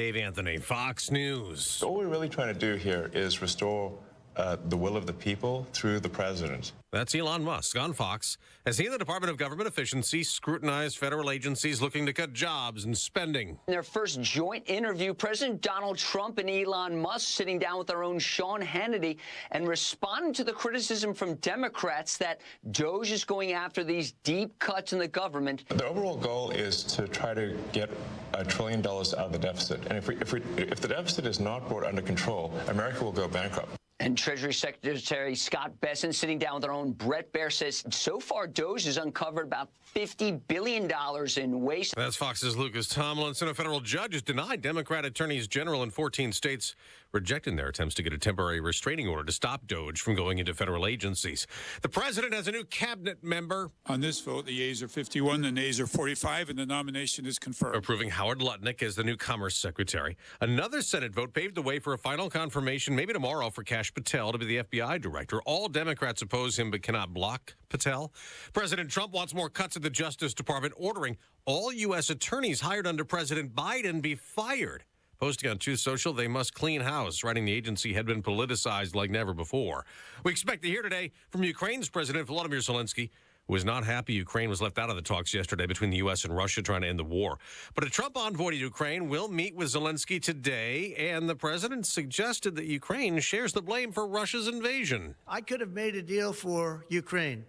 Dave Anthony, Fox News. All we're really trying to do here is restore the will of the people through the president. That's Elon Musk on Fox as he and the Department of Government Efficiency scrutinize federal agencies looking to cut jobs and spending. In their first joint interview, President Donald Trump and Elon Musk sitting down with our own Sean Hannity and responding to the criticism from Democrats that DOGE is going after these deep cuts in the government. The overall goal is to try to get $1 trillion out of the deficit. And if the deficit is not brought under control, America will go bankrupt. And Treasury Secretary Scott Bessent, sitting down with our own Brett Baer, says so far DOGE has uncovered about $50 billion in waste. That's Fox's Lucas Tomlinson. A federal judge has denied Democrat attorneys general in 14 states rejecting their attempts to get a temporary restraining order to stop DOGE from going into federal agencies. The president has a new cabinet member. On this vote, the yeas are 51, the nays are 45, and the nomination is confirmed. Approving Howard Lutnick as the new Commerce Secretary. Another Senate vote paved the way for a final confirmation, maybe tomorrow, for Kash Patel to be the FBI director. All Democrats oppose him but cannot block Patel. President Trump wants more cuts at the Justice Department, ordering all U.S. attorneys hired under President Biden be fired. Posting on Truth Social, they must clean house, writing the agency had been politicized like never before. We expect to hear today from Ukraine's President Volodymyr Zelensky, who is not happy Ukraine was left out of the talks yesterday between the U.S. and Russia trying to end the war. But a Trump envoy to Ukraine will meet with Zelensky today, and the president suggested that Ukraine shares the blame for Russia's invasion. I could have made a deal for Ukraine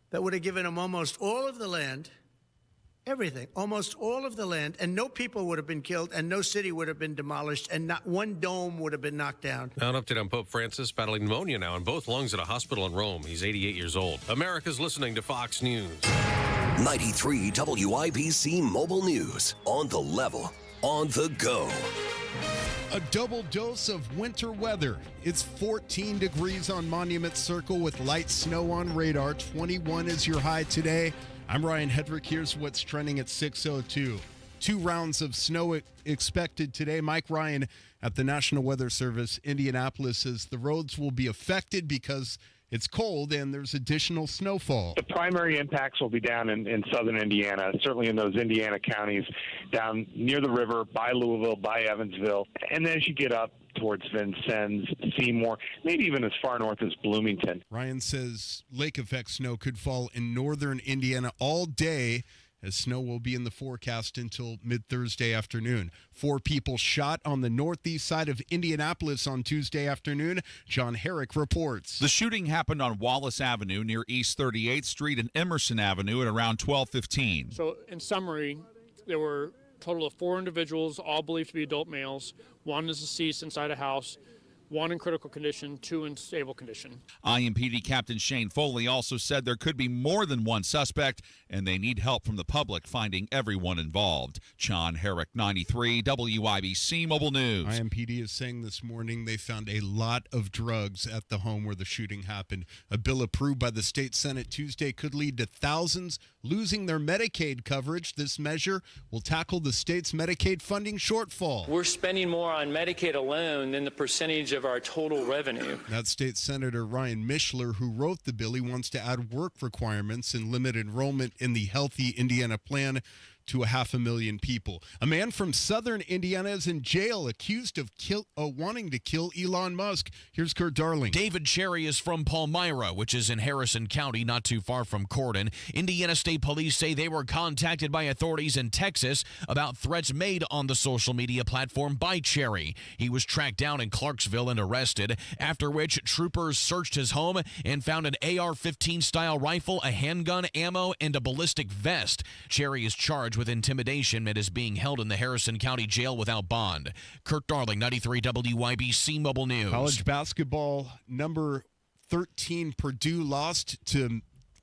that would have given them almost all of the land, everything, almost all of the land, and no people would have been killed, and no city would have been demolished, and not one dome would have been knocked down. Now an update on Pope Francis, battling pneumonia now in both lungs at a hospital in Rome. He's 88 years old. America's listening to Fox News. 93 WIBC Mobile News. On the level, on the go. A double dose of winter weather. It's 14 degrees on Monument Circle with light snow on radar. 21 is your high today. I'm Ryan Hedrick. Here's what's trending at 6:02. 2 rounds of snow expected today. Mike Ryan at the National Weather Service, Indianapolis, says the roads will be affected because it's cold and there's additional snowfall. The primary impacts will be down in southern Indiana, certainly in those Indiana counties, down near the river, by Louisville, by Evansville. And then as you get up towards Vincennes, Seymour, maybe even as far north as Bloomington. Ryan says lake effect snow could fall in northern Indiana all day, as snow will be in the forecast until mid-Thursday afternoon. 4 people shot on the northeast side of Indianapolis on Tuesday afternoon. John Herrick reports. The shooting happened on Wallace Avenue near East 38th Street and Emerson Avenue at around 12:15. So in summary, there were a total of 4 individuals, all believed to be adult males. 1 is deceased inside a house, 1 in critical condition, 2 in stable condition. IMPD Captain Shane Foley also said there could be more than 1 suspect, and they need help from the public finding everyone involved. John Herrick, 93 WIBC Mobile News. IMPD is saying this morning they found a lot of drugs at the home where the shooting happened. A bill approved by the state Senate Tuesday could lead to thousands losing their Medicaid coverage. This measure will tackle the state's Medicaid funding shortfall. We're spending more on Medicaid alone than the percentage of our total revenue. That's State Senator Ryan Mishler, who wrote the bill. He wants to add work requirements and limit enrollment in the Healthy Indiana Plan to 500,000 people. A man from southern Indiana is in jail accused of wanting to kill Elon Musk. Here's Kurt Darling. David Cherry is from Palmyra, which is in Harrison County, not too far from Corden. Indiana State Police say they were contacted by authorities in Texas about threats made on the social media platform by Cherry. He was tracked down in Clarksville and arrested, after which troopers searched his home and found an AR-15 style rifle, a handgun, ammo, and a ballistic vest. Cherry is charged with intimidation and is being held in the Harrison County Jail without bond. Kurt Darling, 93 WIBC Mobile News. College basketball, number 13 Purdue lost to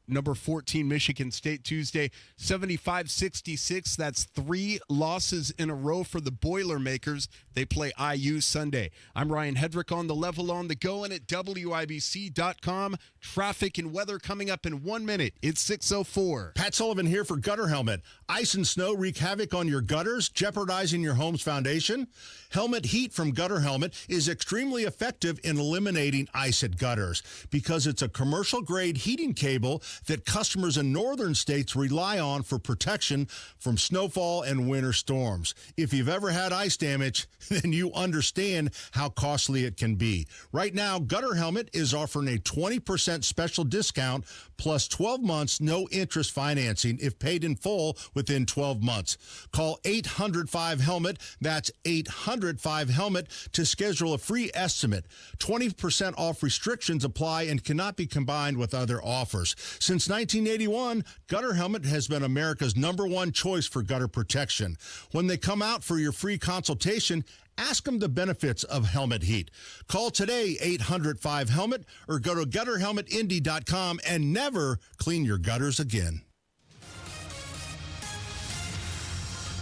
number 14 Michigan State Tuesday, 75-66. That's 3 losses in a row for the Boilermakers. They play IU Sunday. I'm Ryan Hedrick on the level on the go and at WIBC.com. Traffic and weather coming up in 1 minute. It's 6:04. Pat Sullivan here for Gutter Helmet. Ice and snow wreak havoc on your gutters, jeopardizing your home's foundation. Helmet Heat from Gutter Helmet is extremely effective in eliminating ice at gutters because it's a commercial-grade heating cable that customers in northern states rely on for protection from snowfall and winter storms. If you've ever had ice damage, then you understand how costly it can be. Right now, Gutter Helmet is offering a 20% special discount plus 12 months no interest financing if paid in full within 12 months. Call 800-5HELMET. That's 800-5HELMET to schedule a free estimate. 20% off restrictions apply and cannot be combined with other offers. Since 1981, Gutter Helmet has been America's #1 choice for gutter protection. When they come out for your free consultation, ask them the benefits of helmet heat. Call today, 800-5HELMET, or go to gutterhelmetindy.com and never clean your gutters again.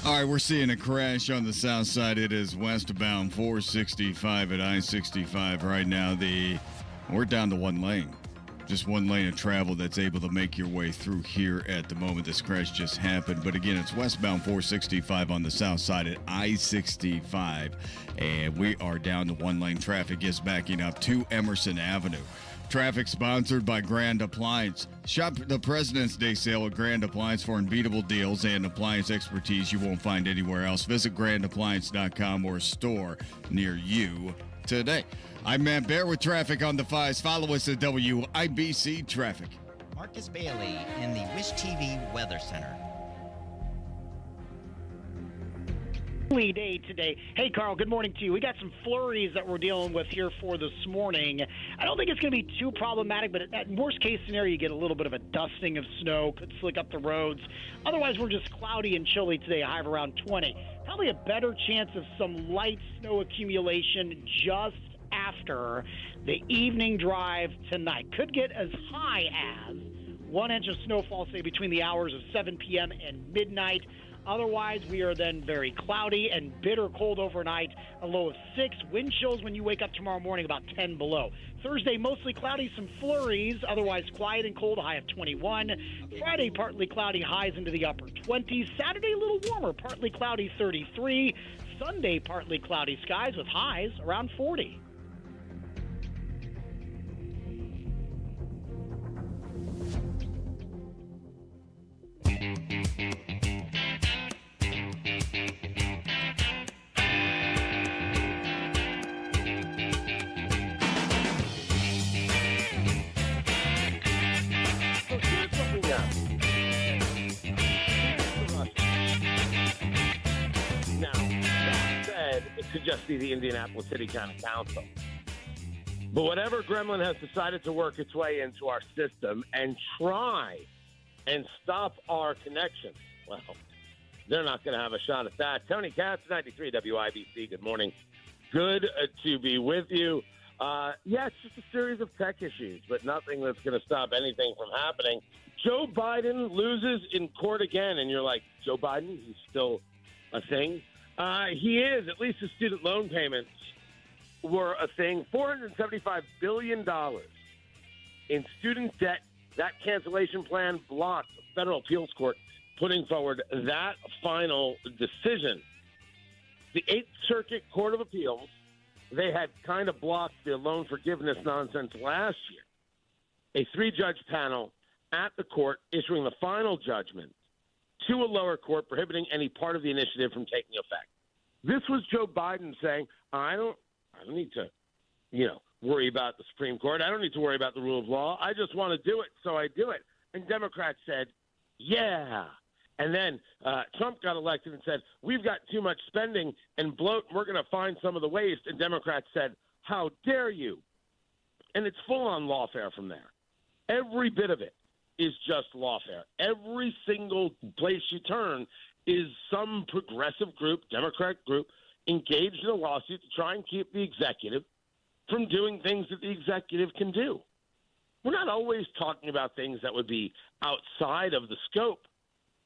All right, we're seeing a crash on the south side. It is westbound 465 at I-65 right now. We're down to one lane. Just one lane of travel that's able to make your way through here at the moment this crash just happened. But again, it's westbound 465 on the south side at I-65. And we are down to one lane. Traffic is backing up to Emerson Avenue. Traffic sponsored by Grand Appliance. Shop the President's Day sale at Grand Appliance for unbeatable deals and appliance expertise you won't find anywhere else. Visit grandappliance.com or a store near you today. I'm Matt Bear with traffic on the 5s. Follow us at WIBC Traffic. Marcus Bailey in the Wish TV Weather Center. Day today. Hey, Carl, good morning to you. We got some flurries that we're dealing with here for this morning. I don't think it's going to be too problematic, but at worst case scenario, you get a little bit of a dusting of snow, could slick up the roads. Otherwise, we're just cloudy and chilly today, a high of around 20. Probably a better chance of some light snow accumulation just after the evening drive tonight. Could get as high as 1 inch of snowfall, say, between the hours of 7 p.m. and midnight. Otherwise, we are then very cloudy and bitter cold overnight, a low of 6. Wind chills when you wake up tomorrow morning, about 10 below. Thursday, mostly cloudy, some flurries, otherwise quiet and cold, a high of 21. Friday, partly cloudy, highs into the upper 20s. Saturday, a little warmer, partly cloudy, 33. Sunday, partly cloudy skies with highs around 40. Could just be the Indianapolis City County Council. But whatever gremlin has decided to work its way into our system and try and stop our connections, well, they're not going to have a shot at that. Tony Katz, 93 WIBC. Good morning. Good to be with you. Yeah, it's just a series of tech issues, but nothing that's going to stop anything from happening. Joe Biden loses in court again, and you're like, Joe Biden, he's still a thing? He is. At least his student loan payments were a thing. $475 billion in student debt. That cancellation plan blocked the federal appeals court putting forward that final decision. The Eighth Circuit Court of Appeals, they had kind of blocked the loan forgiveness nonsense last year. A 3-judge panel at the court issuing the final judgment to a lower court prohibiting any part of the initiative from taking effect. This was Joe Biden saying, I don't need to, worry about the Supreme Court. I don't need to worry about the rule of law. I just want to do it, so I do it. And Democrats said, yeah. And then Trump got elected and said, we've got too much spending and bloat, and we're going to find some of the waste. And Democrats said, how dare you? And it's full-on lawfare from there. Every bit of it is just lawfare. Every single place you turn is some progressive group, Democrat group, engaged in a lawsuit to try and keep the executive from doing things that the executive can do. We're not always talking about things that would be outside of the scope,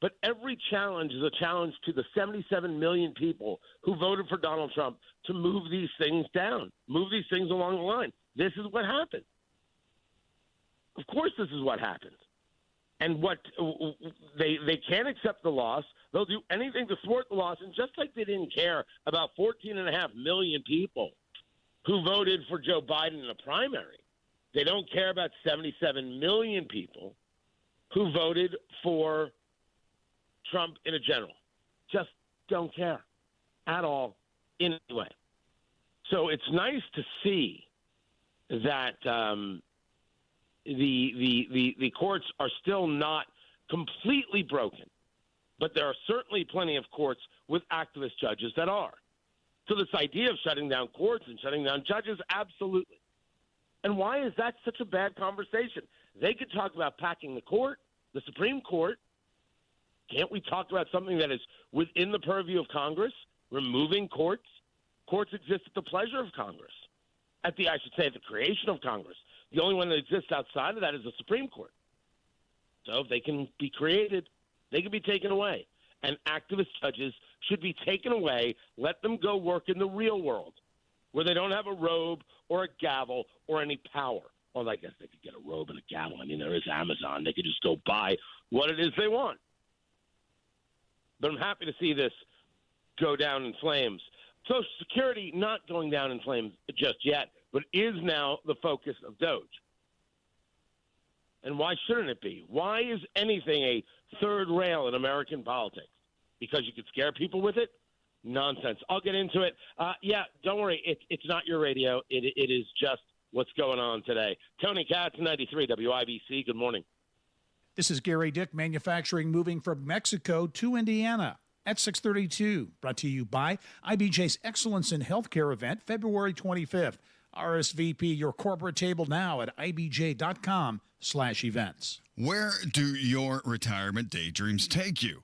but every challenge is a challenge to the 77 million people who voted for Donald Trump to move these things down, move these things along the line. This is what happened. Of course this is what happens. And what they can't accept the loss. They'll do anything to thwart the loss. And just like they didn't care about 14.5 million people who voted for Joe Biden in a primary, they don't care about 77 million people who voted for Trump in a general. Just don't care at all in any way. So it's nice to see that the courts are still not completely broken, but there are certainly plenty of courts with activist judges that are. So this idea of shutting down courts and shutting down judges, absolutely. And why is that such a bad conversation? They could talk about packing the court, the Supreme Court. Can't we talk about something that is within the purview of Congress, removing courts? Courts exist at the pleasure of Congress, at the creation of Congress. The only one that exists outside of that is the Supreme Court. So if they can be created, they can be taken away. And activist judges should be taken away. Let them go work in the real world where they don't have a robe or a gavel or any power. Well, I guess they could get a robe and a gavel. I mean, there is Amazon. They could just go buy what it is they want. But I'm happy to see this go down in flames. Social Security not going down in flames just yet, but is now the focus of Doge. And why shouldn't it be? Why is anything a third rail in American politics? Because you could scare people with it? Nonsense. I'll get into it. Don't worry. It's not your radio. It is just what's going on today. Tony Katz, 93 WIBC. Good morning. This is Gary Dick, manufacturing moving from Mexico to Indiana at 6:32. Brought to you by IBJ's Excellence in Healthcare event, February 25th. RSVP your corporate table now at ibj.com/events. Where do your retirement daydreams take you?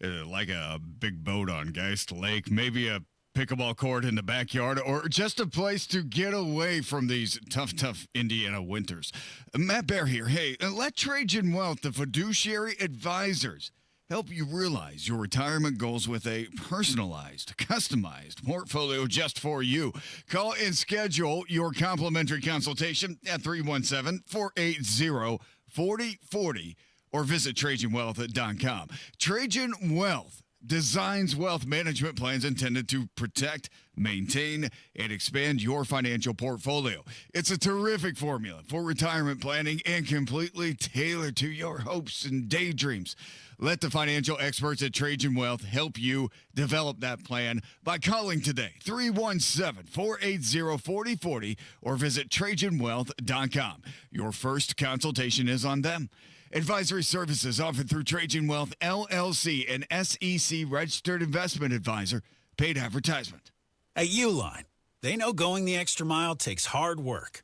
Like a big boat on Geist Lake, maybe a pickleball court in the backyard, or just a place to get away from these tough Indiana winters. Matt Bear here. Hey, let Trajan Wealth, the fiduciary advisors, help you realize your retirement goals with a personalized, customized portfolio just for you. Call and schedule your complimentary consultation at 317-480-4040 or visit TrajanWealth.com. Trajan Wealth designs wealth management plans intended to protect, maintain, and expand your financial portfolio. It's a terrific formula for retirement planning and completely tailored to your hopes and daydreams. Let the financial experts at Trajan Wealth help you develop that plan by calling today, 317-480-4040, or visit TrajanWealth.com. Your first consultation is on them. Advisory services offered through Trajan Wealth, LLC, an SEC registered investment advisor. Paid advertisement. At Uline, they know going the extra mile takes hard work.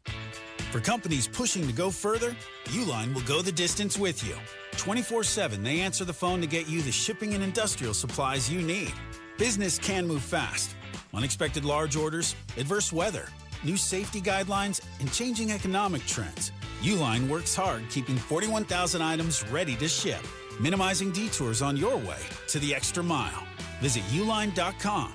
For companies pushing to go further, Uline will go the distance with you. 24/7, they answer the phone to get you the shipping and industrial supplies you need. Business can move fast. Unexpected large orders, adverse weather, new safety guidelines, and changing economic trends. Uline works hard keeping 41,000 items ready to ship, minimizing detours on your way to the extra mile. Visit uline.com.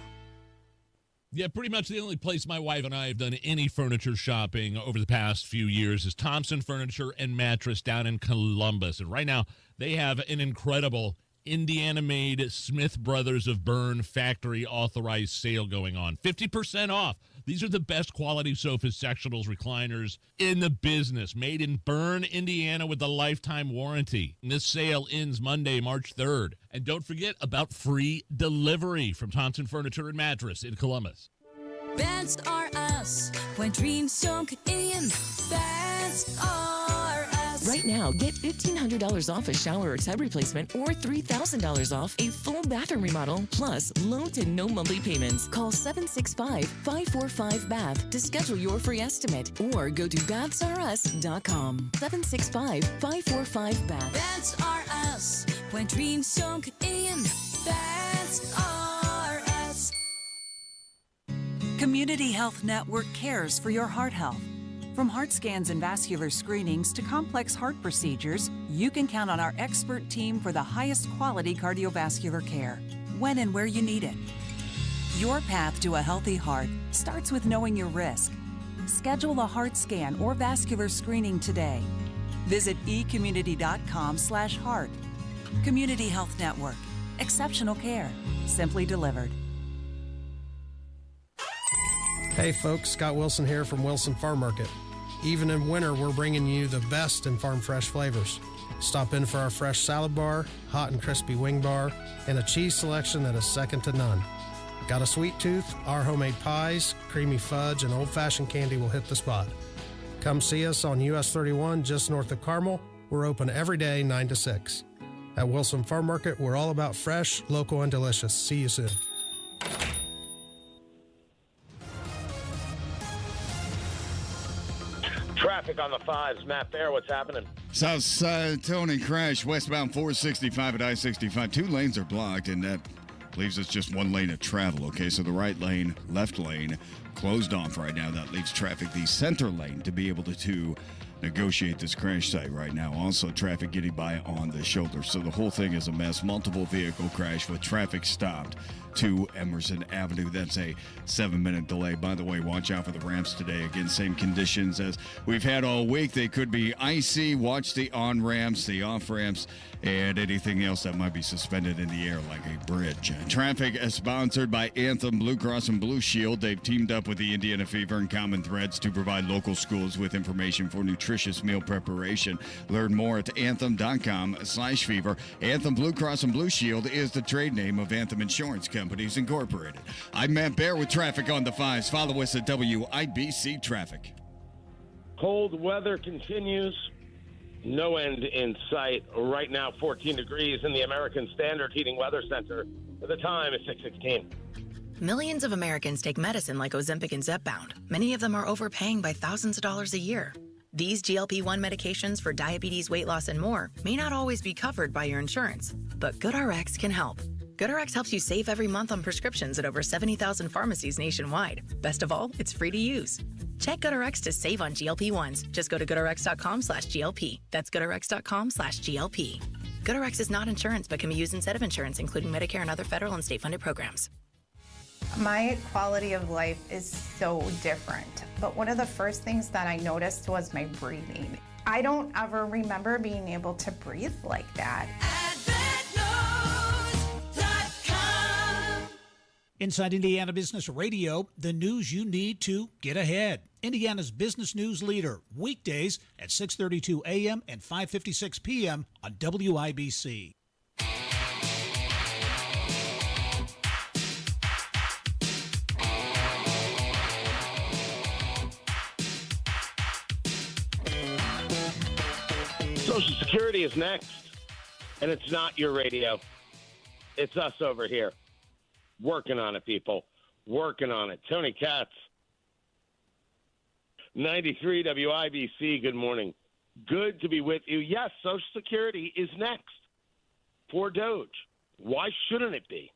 Yeah, pretty much the only place my wife and I have done any furniture shopping over the past few years is Thompson Furniture and Mattress down in Columbus. And right now, they have an incredible Indiana-made Smith Brothers of Bern factory authorized sale going on. 50% off. These are the best quality sofas, sectionals, recliners in the business. Made in Bern, Indiana with a lifetime warranty. And this sale ends Monday, March 3rd. And don't forget about free delivery from Thompson Furniture and Mattress in Columbus. Best are us when dreams sunk in. Best are us. Right now, get $1,500 off a shower or tub replacement or $3,000 off a full bathroom remodel, plus low to no monthly payments. Call 765-545-BATH to schedule your free estimate or go to BathsRUs.com. 765-545-BATH. Best are us when dreams sunk in. Best are us. Community Health Network cares for your heart health. From heart scans and vascular screenings to complex heart procedures, you can count on our expert team for the highest quality cardiovascular care, when and where you need it. Your path to a healthy heart starts with knowing your risk. Schedule a heart scan or vascular screening today. Visit ecommunity.com/heart. Community Health Network. Exceptional care. Simply delivered. Hey folks, Scott Wilson here from Wilson Farm Market. Even in winter, we're bringing you the best in farm fresh flavors. Stop in for our fresh salad bar, hot and crispy wing bar, and a cheese selection that is second to none. Got a sweet tooth? Our homemade pies, creamy fudge, and old-fashioned candy will hit the spot. Come see us on US 31 just north of Carmel. We're open every day 9 to 6. At Wilson Farm Market, we're all about fresh, local, and delicious. See you soon. Traffic on the 5s. Matt Bear, what's happening? South side, Tony crash, westbound 465 at I-65. 2 lanes are blocked, and that leaves us just 1 lane of travel, okay? So the right lane, left lane, closed off right now. That leaves traffic the center lane to be able to negotiate this crash site right now. Also, traffic getting by on the shoulder. So the whole thing is a mess. Multiple vehicle crash with traffic stopped to Emerson Avenue. That's a 7-minute delay. By the way, watch out for the ramps today. Again, same conditions as we've had all week. They could be icy. Watch the on-ramps, the off-ramps, and anything else that might be suspended in the air like a bridge. Traffic is sponsored by Anthem, Blue Cross, and Blue Shield. They've teamed up with the Indiana Fever and Common Threads to provide local schools with information for nutritious meal preparation. Learn more at anthem.com/fever. Anthem, Blue Cross, and Blue Shield is the trade name of Anthem Insurance Companies Incorporated. I'm Matt Bear with traffic on the 5s. Follow us at WIBC Traffic. Cold weather continues. No end in sight. Right now, 14 degrees in the American Standard Heating Weather Center. The time is 6:16. Millions of Americans take medicine like Ozempic and Zepbound. Many of them are overpaying by thousands of dollars a year. These GLP-1 medications for diabetes, weight loss, and more may not always be covered by your insurance, but GoodRx can help. GoodRx helps you save every month on prescriptions at over 70,000 pharmacies nationwide. Best of all, it's free to use. Check GoodRx to save on GLP-1s. Just go to GoodRx.com/GLP. That's GoodRx.com/GLP. GoodRx is not insurance, but can be used instead of insurance, including Medicare and other federal and state-funded programs. My quality of life is so different, but one of the first things that I noticed was my breathing. I don't ever remember being able to breathe like that. Inside Indiana Business Radio, the news you need to get ahead. Indiana's business news leader, weekdays at 6:32 a.m. and 5:56 p.m. on WIBC. Social Security is next, and it's not your radio. It's us over here. Working on it, people. Working on it. Tony Katz, 93 WIBC, good morning. Good to be with you. Yes, Social Security is next for DOGE. Why shouldn't it be?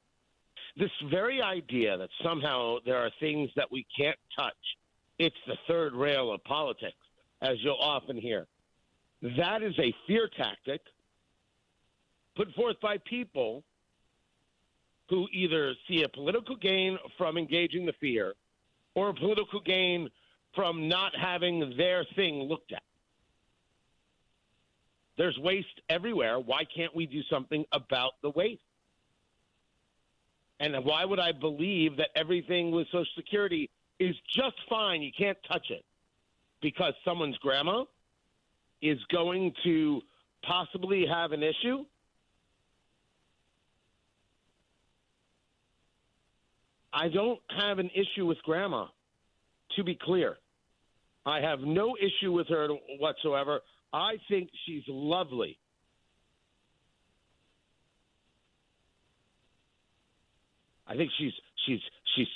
This very idea that somehow there are things that we can't touch, it's the third rail of politics, as you'll often hear. That is a fear tactic put forth by people who either see a political gain from engaging the fear or a political gain from not having their thing looked at. There's waste everywhere. Why can't we do something about the waste? And why would I believe that everything with Social Security is just fine, you can't touch it? Because someone's grandma is going to possibly have an issue? I don't have an issue with grandma, to be clear. I have no issue with her whatsoever. I think she's lovely. I think she's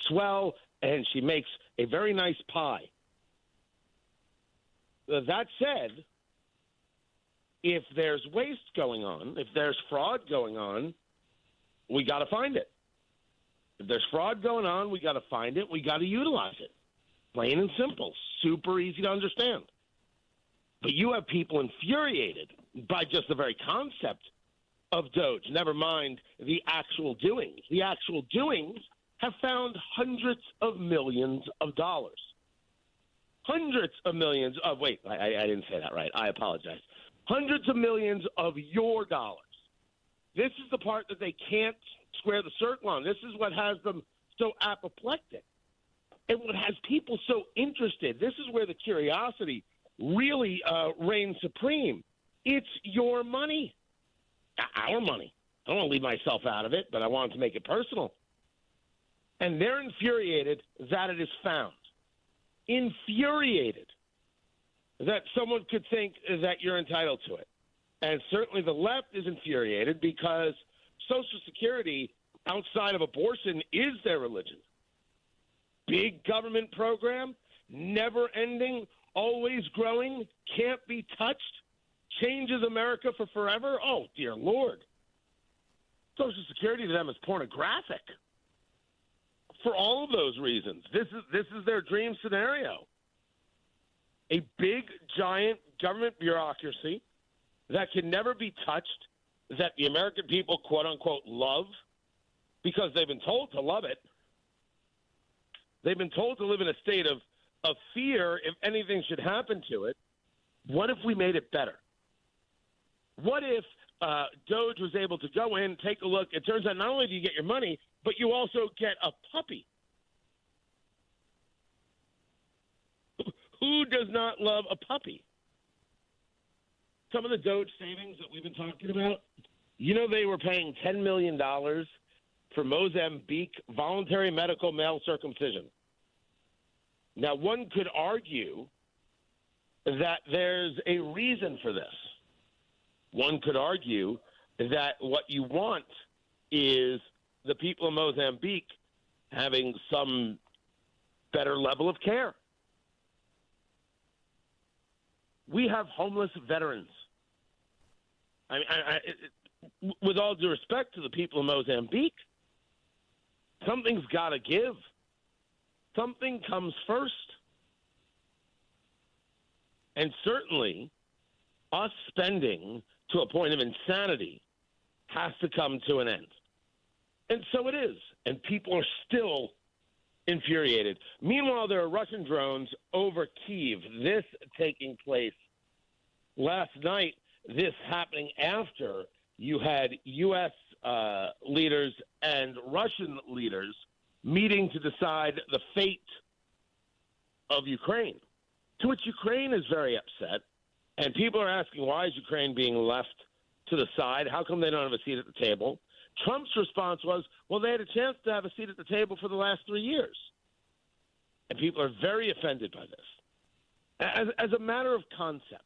swell, and she makes a very nice pie. That said, if there's waste going on, if there's fraud going on, we got to find it. If there's fraud going on, we got to find it. We got to utilize it. Plain and simple. Super easy to understand. But you have people infuriated by just the very concept of DOGE, never mind the actual doings. The actual doings have found hundreds of millions of dollars. Hundreds of millions of, wait, I didn't say that right. I apologize. Hundreds of millions of your dollars. This is the part that they can't square the circle on. This is what has them so apoplectic and what has people so interested. This is where the curiosity really reigns supreme. It's your money, our money. I don't want to leave myself out of it, but I wanted to make it personal. And they're infuriated that it is found. Infuriated that someone could think that you're entitled to it. And certainly the left is infuriated because Social Security outside of abortion is their religion. Big government program, never ending, always growing, can't be touched, changes America for forever. Oh, dear Lord. Social Security to them is pornographic for all of those reasons. This is their dream scenario. A big, giant government bureaucracy that can never be touched, that the American people, quote unquote, love because they've been told to love it. They've been told to live in a state of fear if anything should happen to it. What if we made it better? What if Doge was able to go in, take a look? It turns out not only do you get your money, but you also get a puppy. Who does not love a puppy? Some of the Doge savings that we've been talking about, you know, they were paying $10 million for Mozambique voluntary medical male circumcision. Now, one could argue that there's a reason for this. One could argue that what you want is the people of Mozambique having some better level of care. We have homeless veterans. With all due respect to the people of Mozambique, something's got to give. Something comes first. And certainly, us spending to a point of insanity has to come to an end. And so it is. And people are still infuriated. Meanwhile, there are Russian drones over Kyiv. This taking place last night, this happening after you had U.S. leaders and Russian leaders meeting to decide the fate of Ukraine, to which Ukraine is very upset. And people are asking, why is Ukraine being left to the side? How come they don't have a seat at the table? Trump's response was, well, they had a chance to have a seat at the table for the last 3 years. And people are very offended by this. As a matter of concept,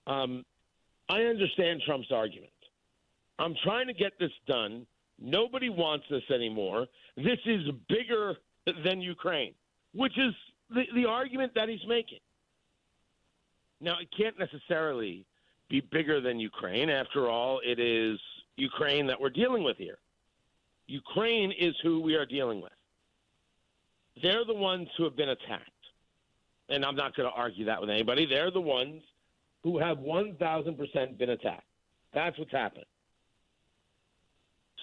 I understand Trump's argument. I'm trying to get this done. Nobody wants this anymore. This is bigger than Ukraine, which is the argument that he's making. Now, it can't necessarily be bigger than Ukraine. After all, it is Ukraine that we're dealing with here. Ukraine is who we are dealing with. They're the ones who have been attacked. And I'm not going to argue that with anybody. They're the ones who have 1,000% been attacked. That's what's happening.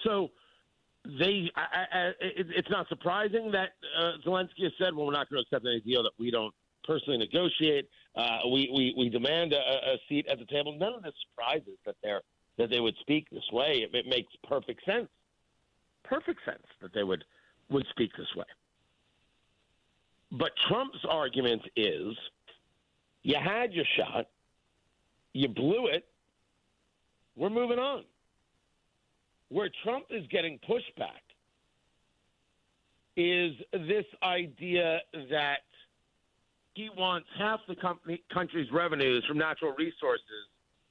So it's not surprising that Zelensky has said, well, we're not going to accept any deal that we don't personally negotiate. We demand a seat at the table. None of this surprises that they would speak this way. It makes perfect sense. Perfect sense that they would speak this way. But Trump's argument is, you had your shot, you blew it, we're moving on. Where Trump is getting pushback is this idea that he wants half the country's revenues from natural resources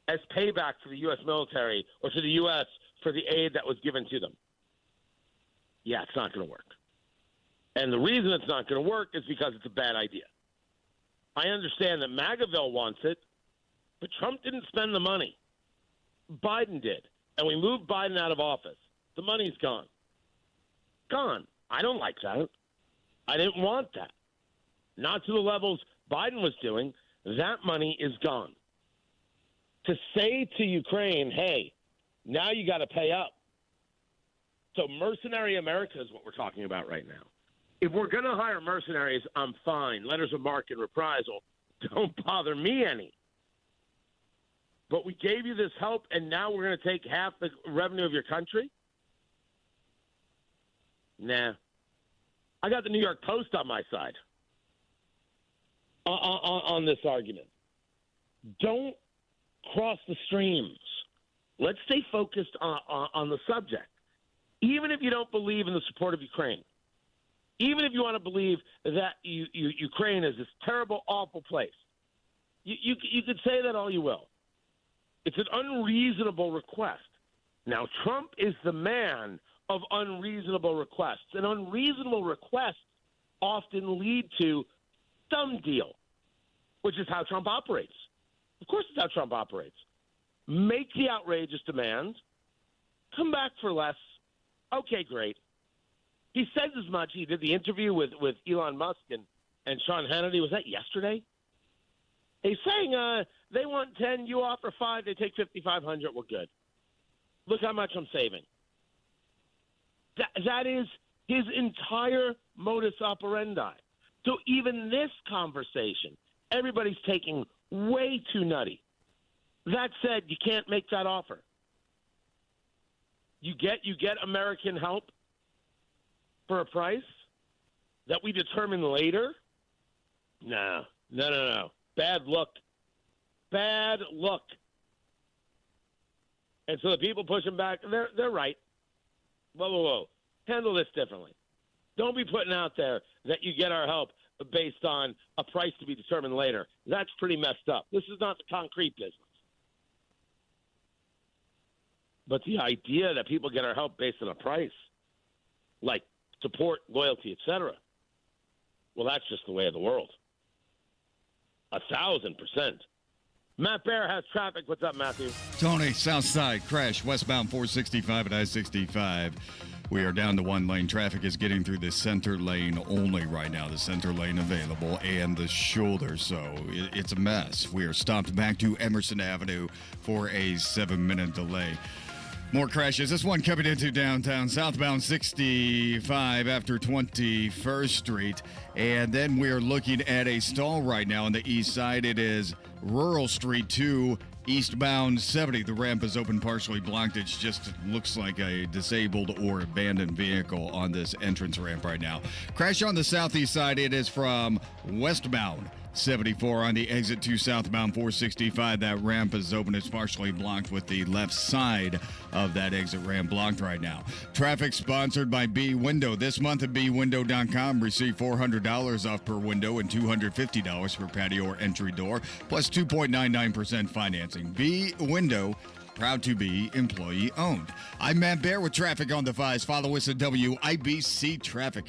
as payback to the U.S. military or to the U.S. for the aid that was given to them. Yeah, it's not going to work. And the reason it's not going to work is because it's a bad idea. I understand that MAGAville wants it, but Trump didn't spend the money. Biden did. And we moved Biden out of office. The money's gone. Gone. I don't like that. I didn't want that. Not to the levels Biden was doing. That money is gone. To say to Ukraine, hey, now you got to pay up. So mercenary America is what we're talking about right now. If we're going to hire mercenaries, I'm fine. Letters of marque and reprisal don't bother me any. But we gave you this help, and now we're going to take half the revenue of your country? Nah. I got the New York Post on my side on this argument. Don't cross the streams. Let's stay focused on the subject. Even if you don't believe in the support of Ukraine, even if you want to believe that Ukraine is this terrible, awful place, you could say that all you will. It's an unreasonable request. Now, Trump is the man of unreasonable requests, and unreasonable requests often lead to some deal, which is how Trump operates. Of course, it's how Trump operates. Make the outrageous demands, come back for less. Okay, great. He says as much. He did the interview with Elon Musk and Sean Hannity. Was that yesterday? He's saying they want 10, you offer 5, they take 5,500. We're good. Look how much I'm saving. That is his entire modus operandi. So even this conversation, everybody's taking way too nutty. That said, you can't make that offer. You get American help for a price that we determine later? No. Bad look. Bad look. And so the people pushing back, they're right. Whoa. Handle this differently. Don't be putting out there that you get our help based on a price to be determined later. That's pretty messed up. This is not the concrete business. But the idea that people get our help based on a price, like support, loyalty, etc., well, that's just the way of the world. 1,000%. Matt Bear has traffic. What's up, Matthew? Tony, south side crash, westbound 465 at I-65. We are down to one lane. Traffic is getting through the center lane only right now. The center lane available and the shoulder, so it's a mess. We are stopped back to Emerson Avenue for a 7-minute delay. More crashes. This one coming into downtown, southbound 65 after 21st Street. And then we're looking at a stall right now on the east side. It is Rural Street 2, eastbound 70. The ramp is open, partially blocked. It just looks like a disabled or abandoned vehicle on this entrance ramp right now. Crash on the southeast side. It is from westbound 74 on the exit to southbound 465. That ramp is open. It's partially blocked with the left side of that exit ramp blocked right now. Traffic sponsored by B Window. This month at bwindow.com, receive $400 off per window and $250 per patio or entry door, plus 2.99% financing. B Window, proud to be employee owned. I'm Matt Bear with traffic on the 5s. Follow us at WIBC Traffic.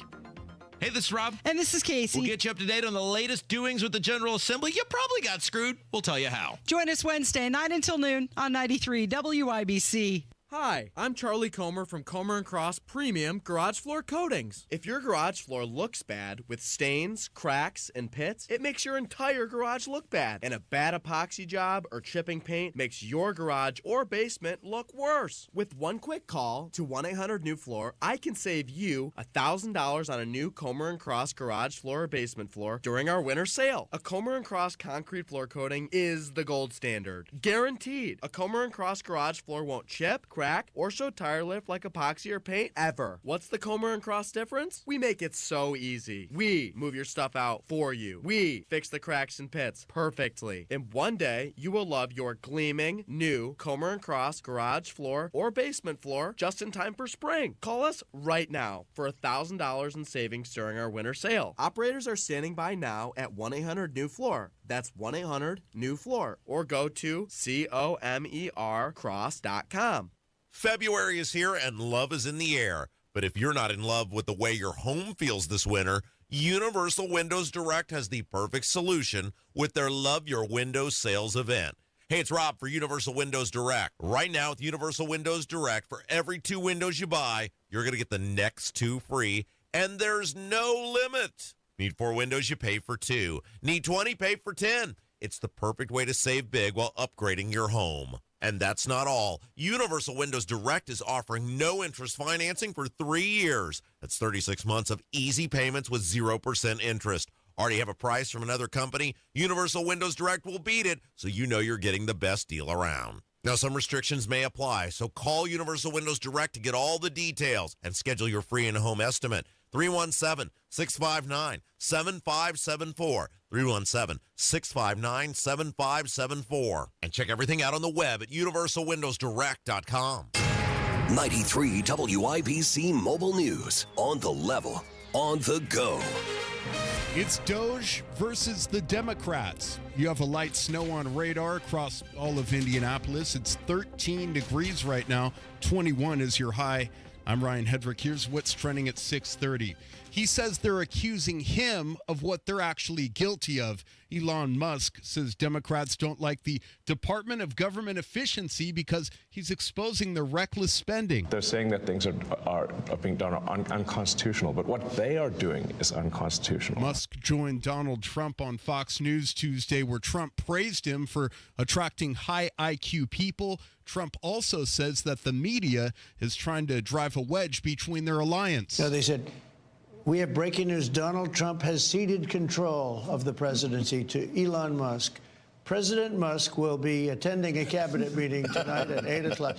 Hey, this is Rob. And this is Casey. We'll get you up to date on the latest doings with the General Assembly. You probably got screwed. We'll tell you how. Join us Wednesday, 9 until noon on 93 WIBC. Hi, I'm Charlie Comer from Comer & Cross Premium Garage Floor Coatings. If your garage floor looks bad with stains, cracks, and pits, it makes your entire garage look bad. And a bad epoxy job or chipping paint makes your garage or basement look worse. With one quick call to 1-800-NEW-FLOOR, I can save you $1,000 on a new Comer & Cross garage floor or basement floor during our winter sale. A Comer & Cross concrete floor coating is the gold standard. Guaranteed. A Comer & Cross garage floor won't chip, crack, or show tire lift like epoxy or paint ever. What's the Comer & Cross difference? We make it so easy. We move your stuff out for you. We fix the cracks and pits perfectly. In one day, you will love your gleaming new Comer & Cross garage floor or basement floor just in time for spring. Call us right now for $1,000 in savings during our winter sale. Operators are standing by now at 1-800-NEW-FLOOR. That's 1-800-NEW-FLOOR. Or go to COMERcross.com. February is here and love is in the air. But if you're not in love with the way your home feels this winter, Universal Windows Direct has the perfect solution with their Love Your Windows sales event. Hey, it's Rob for Universal Windows Direct. Right now with Universal Windows Direct, for every 2 windows you buy, you're going to get the next 2 free, and there's no limit. Need 4 windows, you pay for 2. Need 20, pay for 10. It's the perfect way to save big while upgrading your home. And that's not all. Universal Windows Direct is offering no interest financing for 3 years. That's 36 months of easy payments with 0% interest. Already have a price from another company? Universal Windows Direct will beat it, so you know you're getting the best deal around. Now, some restrictions may apply, so call Universal Windows Direct to get all the details and schedule your free in-home estimate. 317-659-7574. 317-659-7574. And check everything out on the web at universalwindowsdirect.com. 93 WIBC Mobile News. On the level, on the go. It's Doge versus the Democrats. You have a light snow on radar across all of Indianapolis. It's 13 degrees right now. 21 is your high. I'm Ryan Hedrick. Here's what's trending at 6:30. He says they're accusing him of what they're actually guilty of. Elon Musk says Democrats don't like the Department of Government Efficiency because he's exposing their reckless spending. They're saying that things are being done unconstitutional, but what they are doing is unconstitutional. Musk joined Donald Trump on Fox News Tuesday, where Trump praised him for attracting high IQ people. Trump also says that the media is trying to drive a wedge between their alliance. No, they said, we have breaking news. Donald Trump has ceded control of the presidency to Elon Musk. President Musk will be attending a cabinet meeting tonight at 8 o'clock.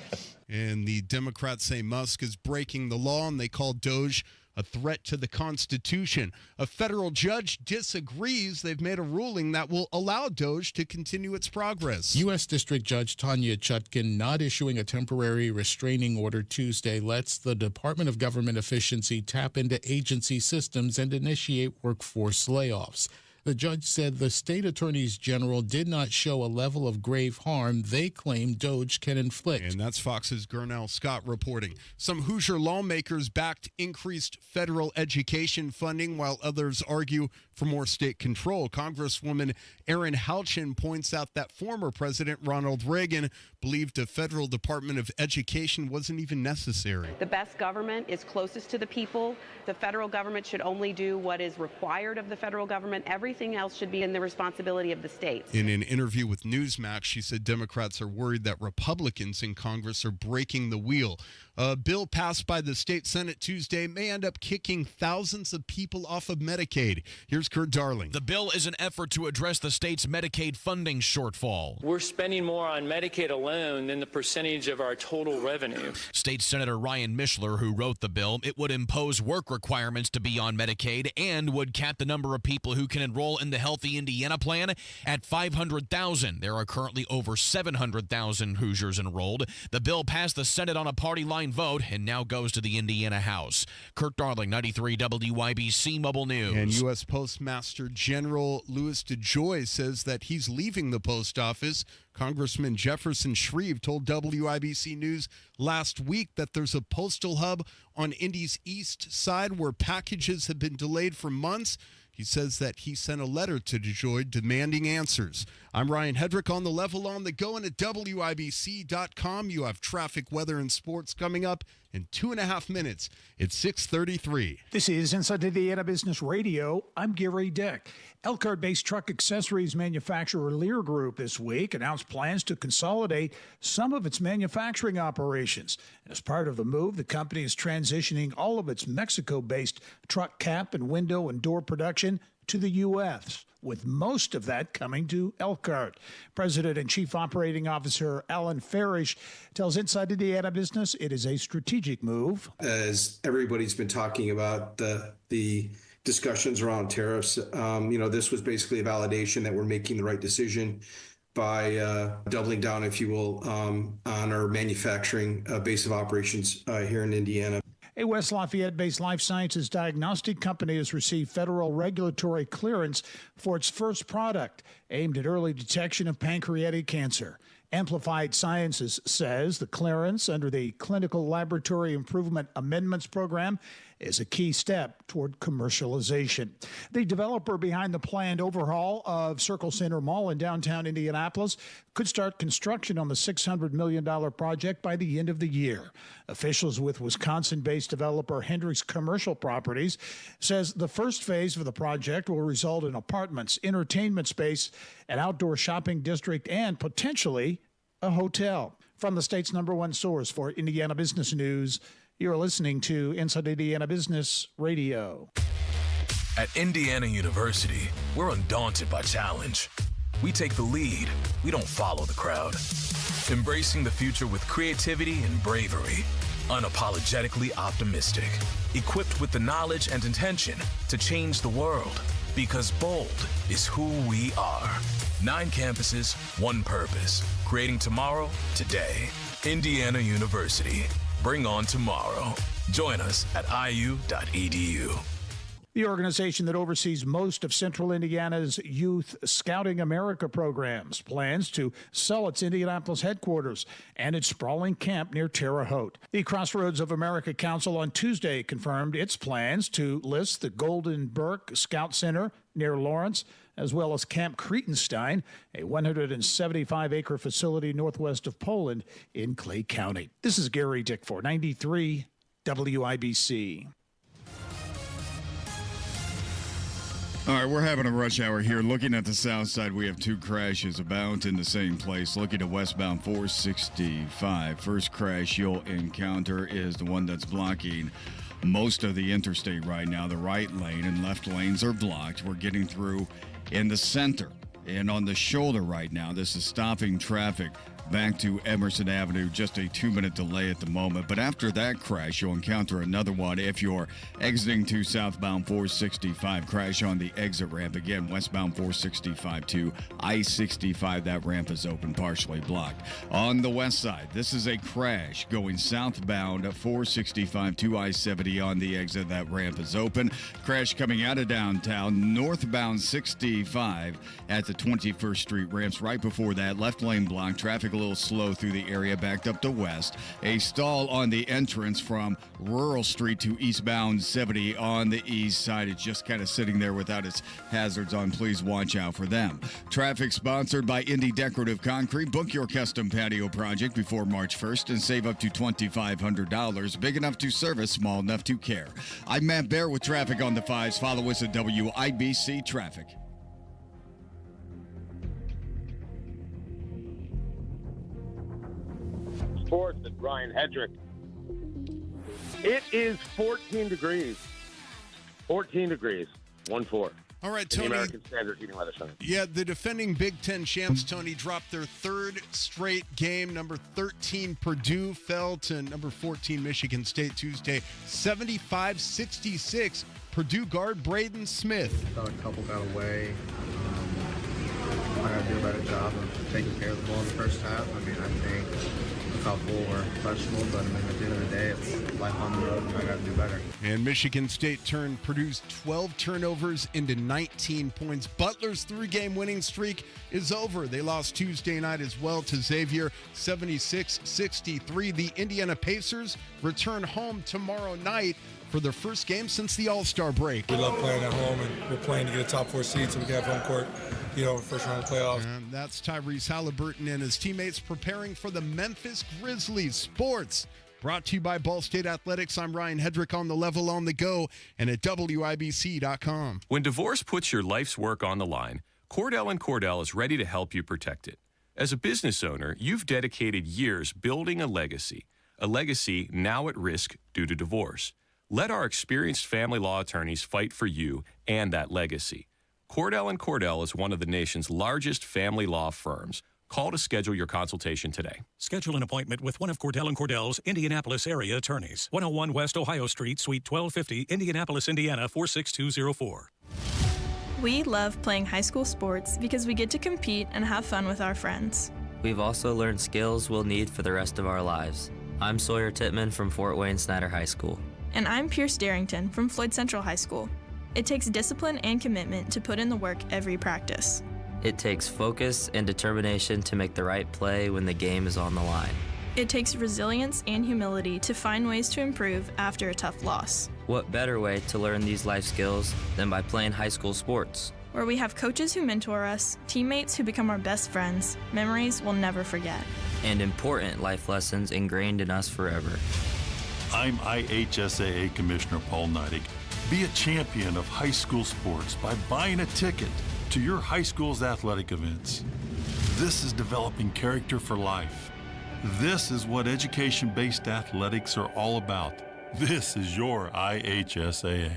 And the Democrats say Musk is breaking the law, and they call Doge a threat to the Constitution. A federal judge disagrees. They've made a ruling that will allow Doge to continue its progress. U.S. District Judge Tanya Chutkan not issuing a temporary restraining order Tuesday lets the Department of Government Efficiency tap into agency systems and initiate workforce layoffs. The judge said the state attorneys general did not show a level of grave harm they claim Doge can inflict. And that's Fox's Gurnell Scott reporting. Some Hoosier lawmakers backed increased federal education funding while others argue for more state control. Congresswoman Erin Houchin points out that former President Ronald Reagan believed a federal Department of Education wasn't even necessary. The best government is closest to the people. The federal government should only do what is required of the federal government. Everything else should be in the responsibility of the states. In an interview with Newsmax, she said Democrats are worried that Republicans in Congress are breaking the wheel. A bill passed by the state Senate Tuesday may end up kicking thousands of people off of Medicaid. Here's Kurt Darling. The bill is an effort to address the state's Medicaid funding shortfall. We're spending more on Medicaid alone than the percentage of our total revenue. State Senator Ryan Mishler, who wrote the bill, it would impose work requirements to be on Medicaid and would cap the number of people who can enroll in the Healthy Indiana plan at 500,000. There are currently over 700,000 Hoosiers enrolled. The bill passed the Senate on a party line vote and now goes to the Indiana House. Kurt Darling, 93 WIBC Mobile News. And U.S. Postmaster General Louis DeJoy says that he's leaving the post office. Congressman Jefferson Shreve told WIBC News last week that there's a postal hub on Indy's east side where packages have been delayed for months. He says that he sent a letter to DeJoy demanding answers. I'm Ryan Hedrick on the level on the go, and at WIBC.com. You have traffic, weather, and sports coming up in 2.5 minutes. It's 6:33. This is Inside Indiana Business Radio. I'm Gary Dick. Elkhart-based truck accessories manufacturer Lear Group this week announced plans to consolidate some of its manufacturing operations. As part of the move, the company is transitioning all of its Mexico-based truck cap and window and door production to the U.S., with most of that coming to Elkhart. President and Chief Operating Officer Alan Farish tells Inside Indiana Business it is a strategic move. As everybody's been talking about the discussions around tariffs, this was basically a validation that we're making the right decision by doubling down, if you will, on our manufacturing base of operations here in Indiana. A West Lafayette-based life sciences diagnostic company has received federal regulatory clearance for its first product aimed at early detection of pancreatic cancer. Amplified Sciences says the clearance under the Clinical Laboratory Improvement Amendments Program is a key step toward commercialization. The developer behind the planned overhaul of Circle Center Mall in downtown Indianapolis could start construction on the $600 million project by the end of the year. Officials with Wisconsin-based developer Hendricks Commercial Properties says the first phase of the project will result in apartments, entertainment space, an outdoor shopping district, and potentially a hotel. From the state's #1 source for Indiana business news, you're listening to Inside Indiana Business Radio. At Indiana University, we're undaunted by challenge. We take the lead. We don't follow the crowd. Embracing the future with creativity and bravery. unapologetically optimistic, equipped with the knowledge and intention to change the world, because bold is who we are. 9 campuses, 1 purpose, creating tomorrow today. Indiana University. Bring on tomorrow. Join us at iu.edu. The organization that oversees most of Central Indiana's Youth Scouting America programs plans to sell its Indianapolis headquarters and its sprawling camp near Terre Haute. The Crossroads of America Council on Tuesday confirmed its plans to list the Golden Burke Scout Center near Lawrence, as well as Camp Cretenstein, a 175-acre facility northwest of Poland in Clay County. This is Gary Dick for 93 WIBC. All right, we're having a rush hour here. Looking at the south side, we have 2 crashes about in the same place. Looking at westbound 465. First crash you'll encounter is the one that's blocking most of the interstate right now. The right lane and left lanes are blocked. We're getting through in the center and on the shoulder right now. This is stopping traffic back to Emerson Avenue. Just a 2-minute delay at the moment. But after that crash, you'll encounter another one if you're exiting to southbound 465. Crash on the exit ramp. Again, westbound 465 to I-65. That ramp is open, partially blocked. On the west side, this is a crash going southbound 465 to I-70 on the exit. That ramp is open. Crash coming out of downtown, northbound 65 at the 21st Street ramps. Right before that, left lane blocked. Traffic a little slow through the area, backed up to west. A stall on the entrance from Rural Street to eastbound 70 on the east side. It's just kind of sitting there without its hazards on. Please watch out for them. Traffic sponsored by Indy Decorative Concrete. Book your custom patio project before March 1st and save up to $2,500. Big enough to service, small enough to care. I'm Matt Bear with traffic on the 5s. Follow us at WIBC Traffic. Sports at Ryan Hedrick. It is 14 degrees. 14 degrees. 1-4. All right, Tony. The American Standard Heating Weather Center. Yeah, the defending Big Ten champs, Tony, dropped their 3rd straight game. Number 13, Purdue, fell to number 14, Michigan State Tuesday. 75-66. Purdue guard Braden Smith. I thought a couple got away. I got to do a better job of taking care of the ball in the first half. I mean, I think a couple were questionable, but I mean, at the end of the day, it's life on the road, and I got to do better. And Michigan State turned Purdue's 12 turnovers into 19 points. Butler's 3-game winning streak is over. They lost Tuesday night as well to Xavier, 76-63. The Indiana Pacers return home tomorrow night for their first game since the All-Star break. We love playing at home, and we're playing to get a top 4 seed so we can have home court, first round of playoffs. And that's Tyrese Halliburton and his teammates preparing for the Memphis Grizzlies. Sports brought to you by Ball State Athletics. I'm Ryan Hedrick on the level, on the go, and at WIBC.com. When divorce puts your life's work on the line, Cordell & Cordell is ready to help you protect it. As a business owner, you've dedicated years building a legacy now at risk due to divorce. Let our experienced family law attorneys fight for you and that legacy. Cordell & Cordell is one of the nation's largest family law firms. Call to schedule your consultation today. Schedule an appointment with one of Cordell & Cordell's Indianapolis area attorneys. 101 West Ohio Street, Suite 1250, Indianapolis, Indiana 46204. We love playing high school sports because we get to compete and have fun with our friends. We've also learned skills we'll need for the rest of our lives. I'm Sawyer Tittman from Fort Wayne Snyder High School. And I'm Pierce Darrington from Floyd Central High School. It takes discipline and commitment to put in the work every practice. It takes focus and determination to make the right play when the game is on the line. It takes resilience and humility to find ways to improve after a tough loss. What better way to learn these life skills than by playing high school sports? Where we have coaches who mentor us, teammates who become our best friends, memories we'll never forget. And important life lessons ingrained in us forever. I'm IHSAA Commissioner Paul Neidig. Be a champion of high school sports by buying a ticket to your high school's athletic events. This is developing character for life. This is what education-based athletics are all about. This is your IHSAA.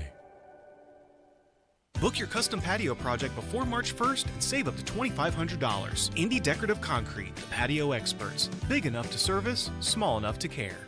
Book your custom patio project before March 1st and save up to $2,500. Indy Decorative Concrete, the patio experts. Big enough to service, small enough to care.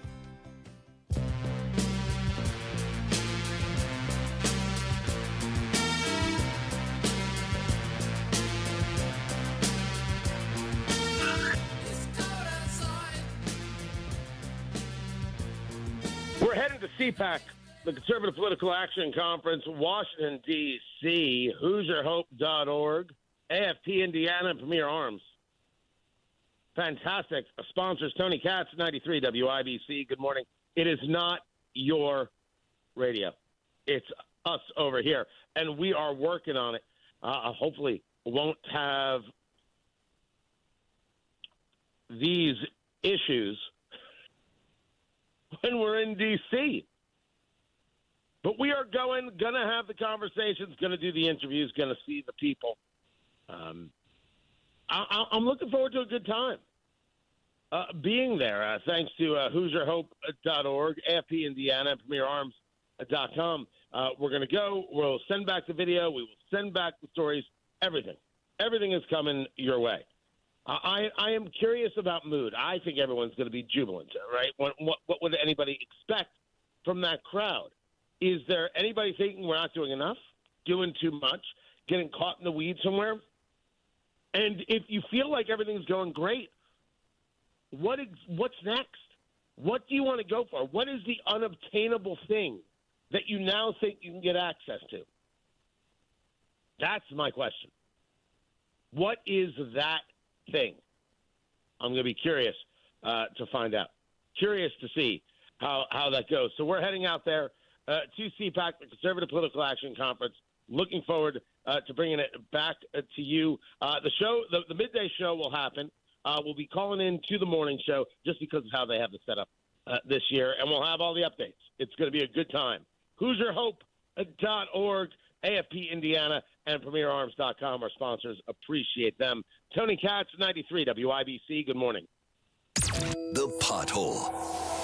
CPAC, the Conservative Political Action Conference, Washington, D.C., HoosierHope.org, AFP Indiana, and Premier Arms. Fantastic. Sponsors Tony Katz, 93 WIBC. Good morning. It is not your radio. It's us over here, and we are working on it. Hopefully won't have these issues when we're in D.C. But we are going to have the conversations, going to do the interviews, going to see the people. I'm looking forward to a good time being there. Thanks to HoosierHope.org, AFP Indiana, and PremierArms.com. We're going to go. We'll send back the video. We will send back the stories. Everything. Everything is coming your way. I am curious about mood. I think everyone's going to be jubilant, right? What would anybody expect from that crowd? Is there anybody thinking we're not doing enough, doing too much, getting caught in the weeds somewhere? And if you feel like everything's going great, what's next? What do you want to go for? What is the unobtainable thing that you now think you can get access to? That's my question. What is that thing? I'm going to be curious to find out. Curious to see how that goes. So we're heading out there to CPAC, the Conservative Political Action Conference. Looking forward to bringing it back to you. The midday show will happen. We'll be calling in to the morning show just because of how they have the setup this year, and we'll have all the updates. It's going to be a good time. HoosierHope.org, AFP Indiana, and PremierArms.com, our sponsors. Appreciate them. Tony Katz, 93 WIBC. Good morning. The pothole.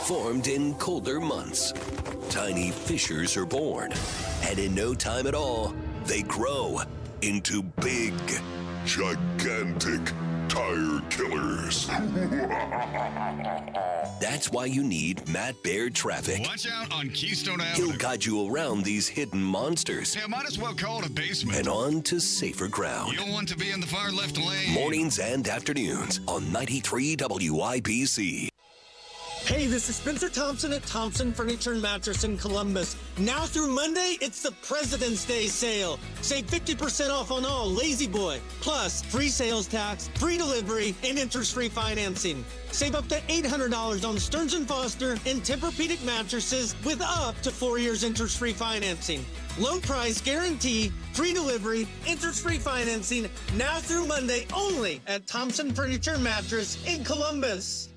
Formed in colder months, tiny fissures are born, and in no time at all, they grow into big, gigantic tire killers. That's why you need Matt Baird Traffic. Watch out on Keystone Avenue. He'll guide you around these hidden monsters. Yeah, might as well call it a basement. And on to safer ground. You don't want to be in the far left lane. Mornings and afternoons on 93 WIBC. Hey, this is Spencer Thompson at Thompson Furniture and Mattress in Columbus. Now through Monday, it's the President's Day sale. Save 50% off on all Lazy Boy, plus free sales tax, free delivery, and interest-free financing. Save up to $800 on Stearns & Foster and Tempur-Pedic mattresses with up to 4 years interest-free financing. Low price guarantee, free delivery, interest-free financing, now through Monday only at Thompson Furniture and Mattress in Columbus.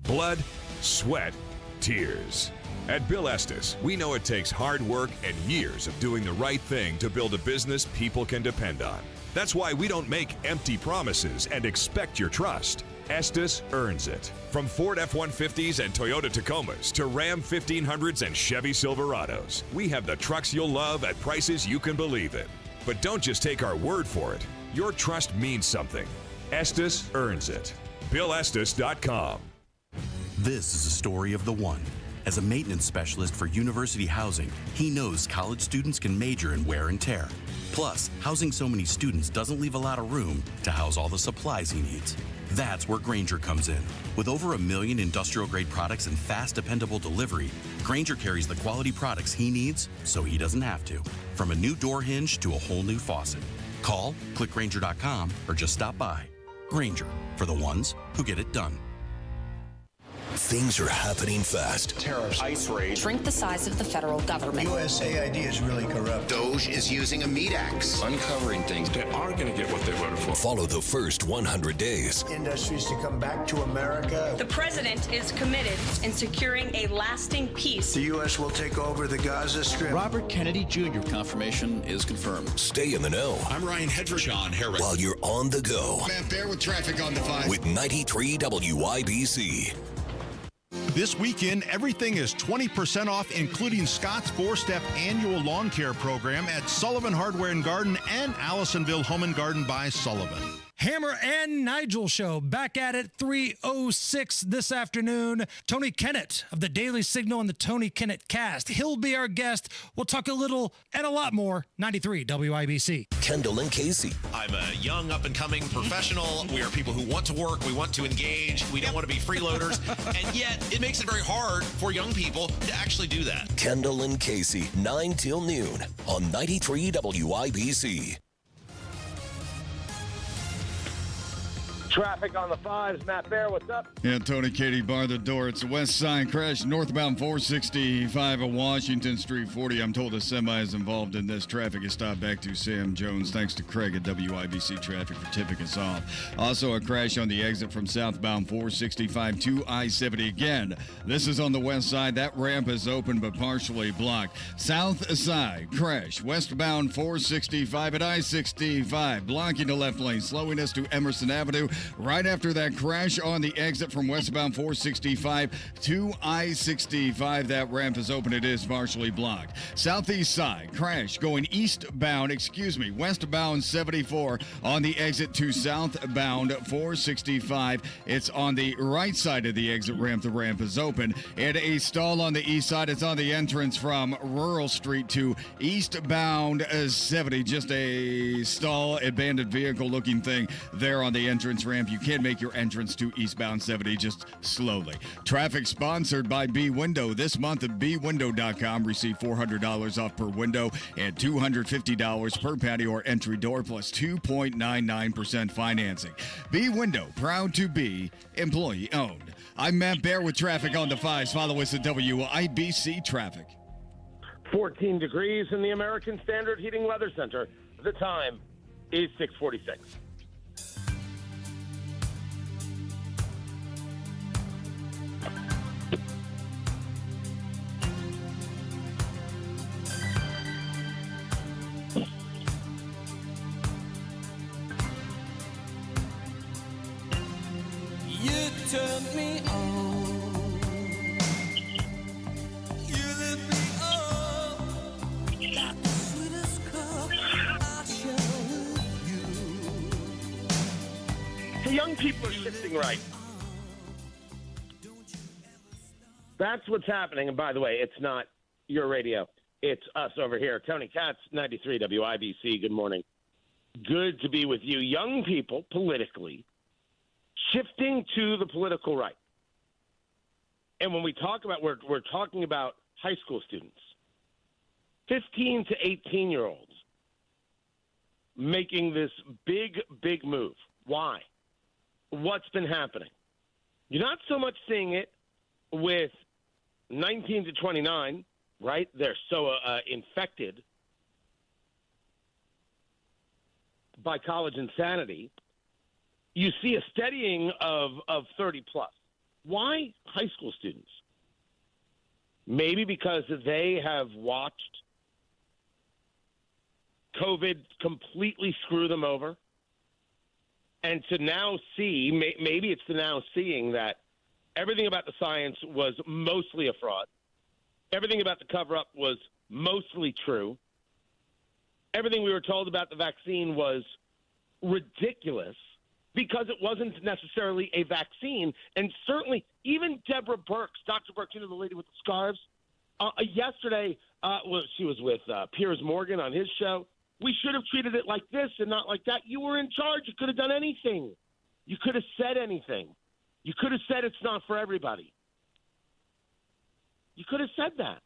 Blood, sweat, tears. At Bill Estes, we know it takes hard work and years of doing the right thing to build a business people can depend on. That's why we don't make empty promises and expect your trust. Estes earns it. From Ford F-150s and Toyota Tacomas to Ram 1500s and Chevy Silverados, we have the trucks you'll love at prices you can believe in. But don't just take our word for it. Your trust means something. Estes earns it. BillEstes.com. This is a story of the one. As a maintenance specialist for university housing, he knows college students can major in wear and tear. Plus, housing so many students doesn't leave a lot of room to house all the supplies he needs. That's where Grainger comes in. With over 1 million industrial-grade products and fast, dependable delivery, Grainger carries the quality products he needs so he doesn't have to. From a new door hinge to a whole new faucet. Call, click Grainger.com, or just stop by. Grainger, for the ones who get it done. Things are happening fast. Tariffs, ICE rate, shrink the size of the federal government. USAID is really corrupt. Doge is using a meat axe. Uncovering things that aren't going to get what they voted for. Follow the first 100 days. Industries to come back to America. The president is committed in securing a lasting peace. The U.S. will take over the Gaza Strip. Robert Kennedy Jr. confirmation is confirmed. Stay in the know. I'm Ryan Hedrick. Sean Harris. While you're on the go. Matt Baird with traffic on the 5. With 93 WIBC. This weekend, everything is 20% off, including Scott's 4-step annual lawn care program at Sullivan Hardware and Garden and Allisonville Home and Garden by Sullivan. Hammer and Nigel Show, back at it, 3:06 this afternoon. Tony Kennett of the Daily Signal and the Tony Kennett Cast. He'll be our guest. We'll talk a little and a lot more. 93 WIBC. Kendall and Casey. I'm a young, up-and-coming professional. We are people who want to work. We want to engage. We don't want to be freeloaders. And yet, it makes it very hard for young people to actually do that. Kendall and Casey, 9 till noon on 93 WIBC. Traffic on the 5s. Matt Bear, what's up? Yeah, Tony, Katie, bar the door. It's a west side crash, northbound 465 of Washington Street 40. I'm told a semi is involved in this. Traffic is stopped back to Sam Jones. Thanks to Craig at WIBC Traffic for tipping us off. Also, a crash on the exit from southbound 465 to I-70. Again, this is on the west side. That ramp is open but partially blocked. South side crash, westbound 465 at I-65, blocking the left lane, slowing us to Emerson Avenue. Right after that crash on the exit from westbound 465 to I-65, that ramp is open. It is partially blocked. Southeast side crash going westbound 74 on the exit to southbound 465. It's on the right side of the exit ramp. The ramp is open. And a stall on the east side. It's on the entrance from Rural Street to eastbound 70. Just a stall, abandoned vehicle looking thing there on the entrance ramp. You can make your entrance to eastbound 70 just slowly. Traffic sponsored by B Window. This month at bwindow.com, receive $400 off per window and $250 per patio or entry door plus 2.99% financing. B Window, proud to be employee owned. I'm Matt Bear with traffic on the 5s. Follow us at WIBC Traffic. 14 degrees in the American Standard Heating Weather Center. The time is 6:46. You turned me on. You lit me up like the sweetest cup I share with you. The young people are shifting right. That's what's happening. And by the way, it's not your radio. It's us over here. Tony Katz, 93 WIBC. Good morning. Good to be with you. Young people, politically, shifting to the political right. And when we talk about, we're talking about high school students, 15 to 18-year-olds making this big, big move. Why? What's been happening? You're not so much seeing it with 19 to 29, right? They're so infected by college insanity. You see a steadying of 30 plus. Why high school students? Maybe because they have watched COVID completely screw them over. And to now see, maybe it's to now seeing that everything about the science was mostly a fraud. Everything about the cover-up was mostly true. Everything we were told about the vaccine was ridiculous because it wasn't necessarily a vaccine. And certainly, even Deborah Birx, Dr. Birx, you know, the lady with the scarves, yesterday, she was with Piers Morgan on his show. We should have treated it like this and not like that. You were in charge. You could have done anything. You could have said anything. You could have said it's not for everybody. You could have said that.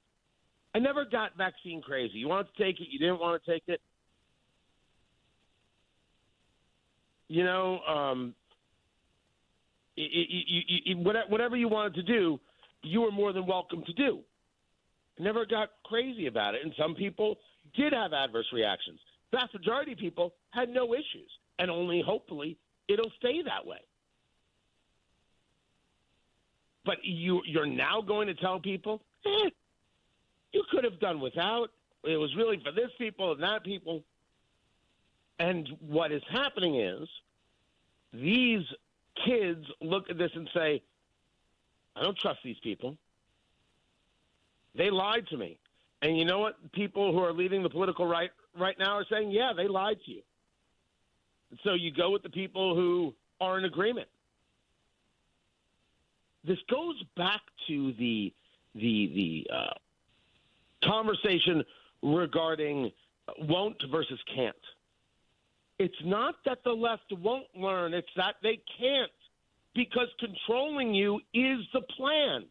I never got vaccine crazy. You wanted to take it. You didn't want to take it. You know, whatever you wanted to do, you were more than welcome to do. I never got crazy about it. And some people did have adverse reactions. The vast majority of people had no issues. And only hopefully it'll stay that way. But you're now going to tell people, you could have done without. It was really for this people and that people. And what is happening is these kids look at this and say, I don't trust these people. They lied to me. And you know what? People who are leading the political right now are saying, yeah, they lied to you. So you go with the people who are in agreement. This goes back to the conversation regarding won't versus can't. It's not that the left won't learn, it's that they can't, because controlling you is the plan.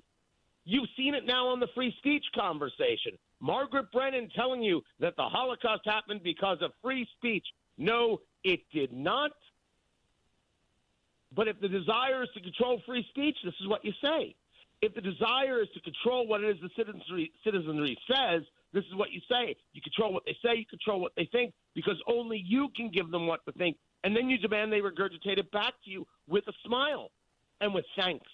You've seen it now on the free speech conversation. Margaret Brennan telling you that the Holocaust happened because of free speech. No, it did not. But if the desire is to control free speech, this is what you say. If the desire is to control what it is the citizenry says, this is what you say. You control what they say, you control what they think, because only you can give them what to think. And then you demand they regurgitate it back to you with a smile and with thanks.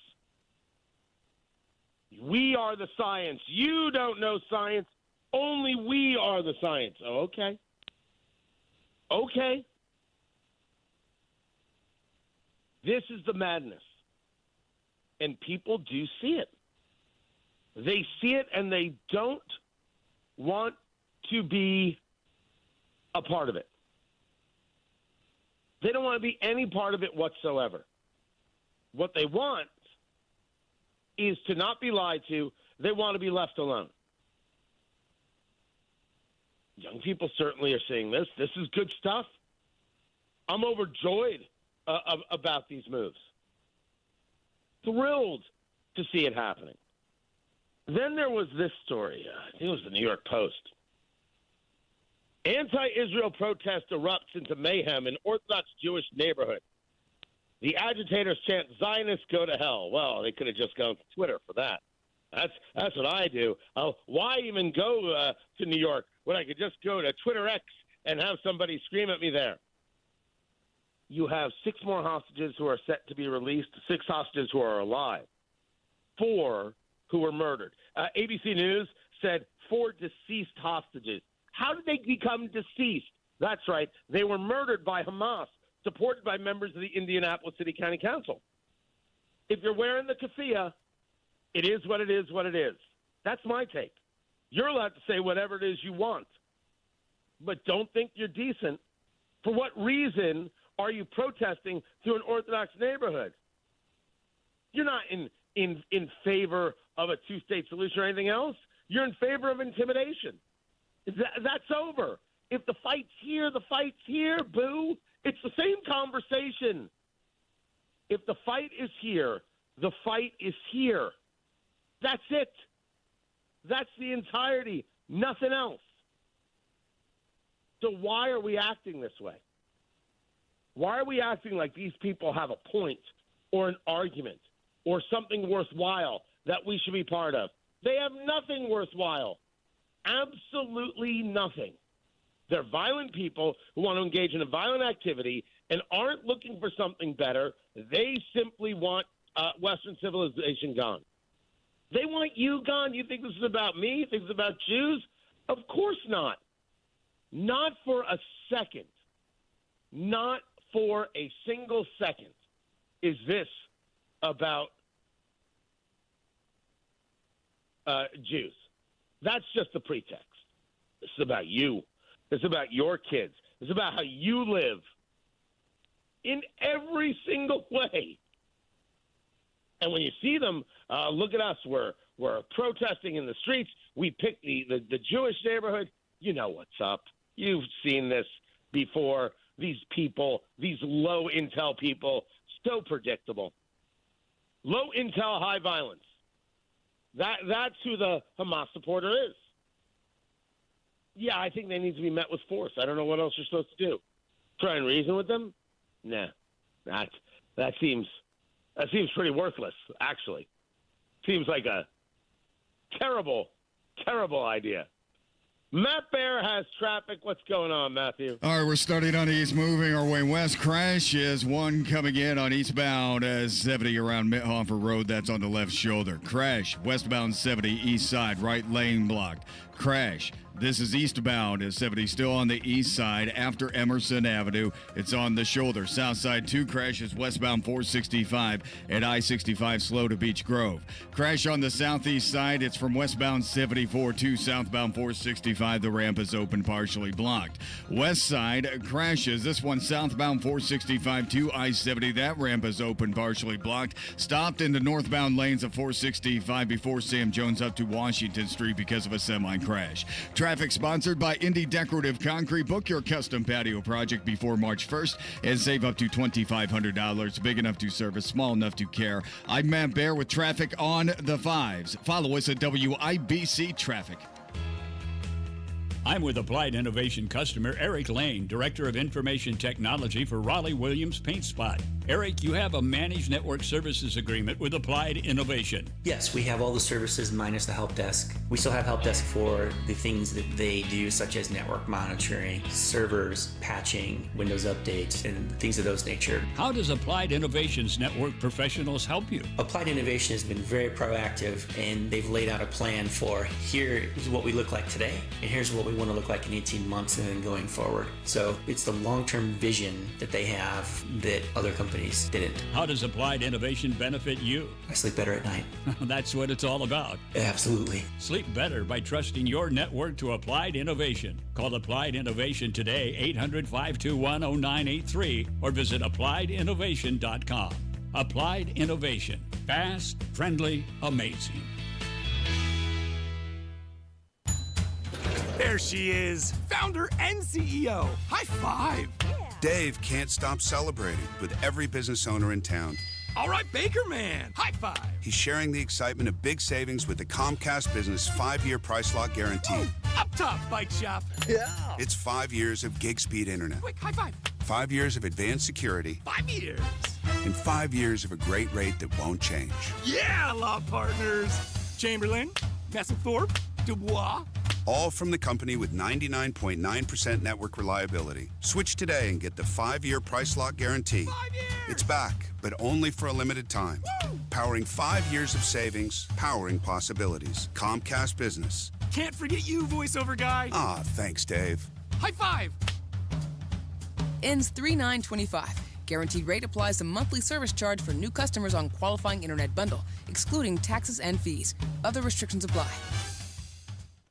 We are the science. You don't know science. Only we are the science. Oh, okay. Okay. This is the madness. And people do see it. They see it and they don't want to be a part of it. They don't want to be any part of it whatsoever. What they want is to not be lied to. They want to be left alone. Young people certainly are seeing this. This is good stuff. I'm overjoyed about these moves. Thrilled to see it happening. Then there was this story. I think it was the New York Post. Anti-Israel protest erupts into mayhem in Orthodox Jewish neighborhood. The agitators chant, Zionists go to hell. Well, they could have just gone to Twitter for that. That's what I do. Why even go to New York when I could just go to Twitter X and have somebody scream at me there? You have 6 more hostages who are set to be released, 6 hostages who are alive, 4 who were murdered. ABC News said 4 deceased hostages. How did they become deceased? That's right. They were murdered by Hamas, supported by members of the Indianapolis City County Council. If you're wearing the keffiyeh, it is what it is, what it is. That's my take. You're allowed to say whatever it is you want, but don't think you're decent. For what reason are you protesting through an Orthodox neighborhood? You're not in favor of a 2-state solution or anything else. You're in favor of intimidation. That's over. If the fight's here, the fight's here, boo. It's the same conversation. If the fight is here, the fight is here. That's it. That's the entirety. Nothing else. So why are we acting this way? Why are we acting like these people have a point or an argument or something worthwhile that we should be part of? They have nothing worthwhile. Absolutely nothing. They're violent people who want to engage in a violent activity and aren't looking for something better. They simply want Western civilization gone. They want you gone. You think this is about me? You think it's about Jews? Of course not. Not for a second. Not for a single second is this about Jews. That's just the pretext. This is about you. This is about your kids. This is about how you live in every single way. And when you see them, look at us. We're protesting in the streets. We pick the Jewish neighborhood. You know what's up. You've seen this before. These people, these low intel people, so predictable. Low intel, high violence. That's who the Hamas supporter is. Yeah, I think they need to be met with force. I don't know what else you're supposed to do. Try and reason with them? Nah, that seems pretty worthless. Actually, seems like a terrible, terrible idea. Matt Bear has traffic. What's going on, Matthew? All right, we're starting on east, moving our way west. Crash is one coming in on eastbound as 70 around Mithofer Road. That's on the left shoulder. Crash, westbound 70, east side, right lane blocked. Crash, This is eastbound at 70, still on the east side after Emerson Avenue. It's on the shoulder. South side 2 crashes westbound 465 at I-65 slow to Beach Grove. Crash on the southeast side. It's from westbound 74 to southbound 465. The ramp is open, partially blocked. West side crashes. This one southbound 465 to I-70. That ramp is open, partially blocked. Stopped in the northbound lanes of 465 before Sam Jones up to Washington Street because of a semi crash. Traffic sponsored by Indy Decorative Concrete. Book your custom patio project before March 1st and save up to $2,500. Big enough to service, small enough to care. I'm Matt Bear with traffic on the 5s. Follow us at WIBC Traffic. I'm with Applied Innovation customer Eric Lane, Director of Information Technology for Raleigh Williams Paint Spot. Eric, you have a managed network services agreement with Applied Innovation. Yes, we have all the services minus the help desk. We still have help desk for the things that they do, such as network monitoring, servers, patching, Windows updates, and things of those nature. How does Applied Innovation's network professionals help you? Applied Innovation has been very proactive, and they've laid out a plan for here is what we look like today, and here's what we want to look like in 18 months and then going forward. So it's the long-term vision that they have that other companies didn't. How does Applied Innovation benefit you? I sleep better at night. That's what it's all about. Absolutely. Sleep better by trusting your network to Applied Innovation. Call Applied Innovation today, 800-521-0983, or visit appliedinnovation.com. Applied Innovation. Fast, friendly, amazing. There she is, founder and CEO. High five. Dave can't stop celebrating with every business owner in town. All right, Baker Man. High five. He's sharing the excitement of big savings with the Comcast Business 5-year price lock guarantee. Up top, Bike Shop. Yeah. It's 5 years of gig speed internet. Quick, high five. 5 years of advanced security. 5 years. And 5 years of a great rate that won't change. Yeah, law partners. Chamberlain, Messethorpe, Dubois. All from the company with 99.9% network reliability. Switch today and get the 5-year price lock guarantee. 5 years. It's back, but only for a limited time. Woo! Powering 5 years of savings, powering possibilities. Comcast Business. Can't forget you, voiceover guy. Ah, thanks, Dave. High five. Ends 3/9/25. Guaranteed rate applies to monthly service charge for new customers on qualifying internet bundle, excluding taxes and fees. Other restrictions apply.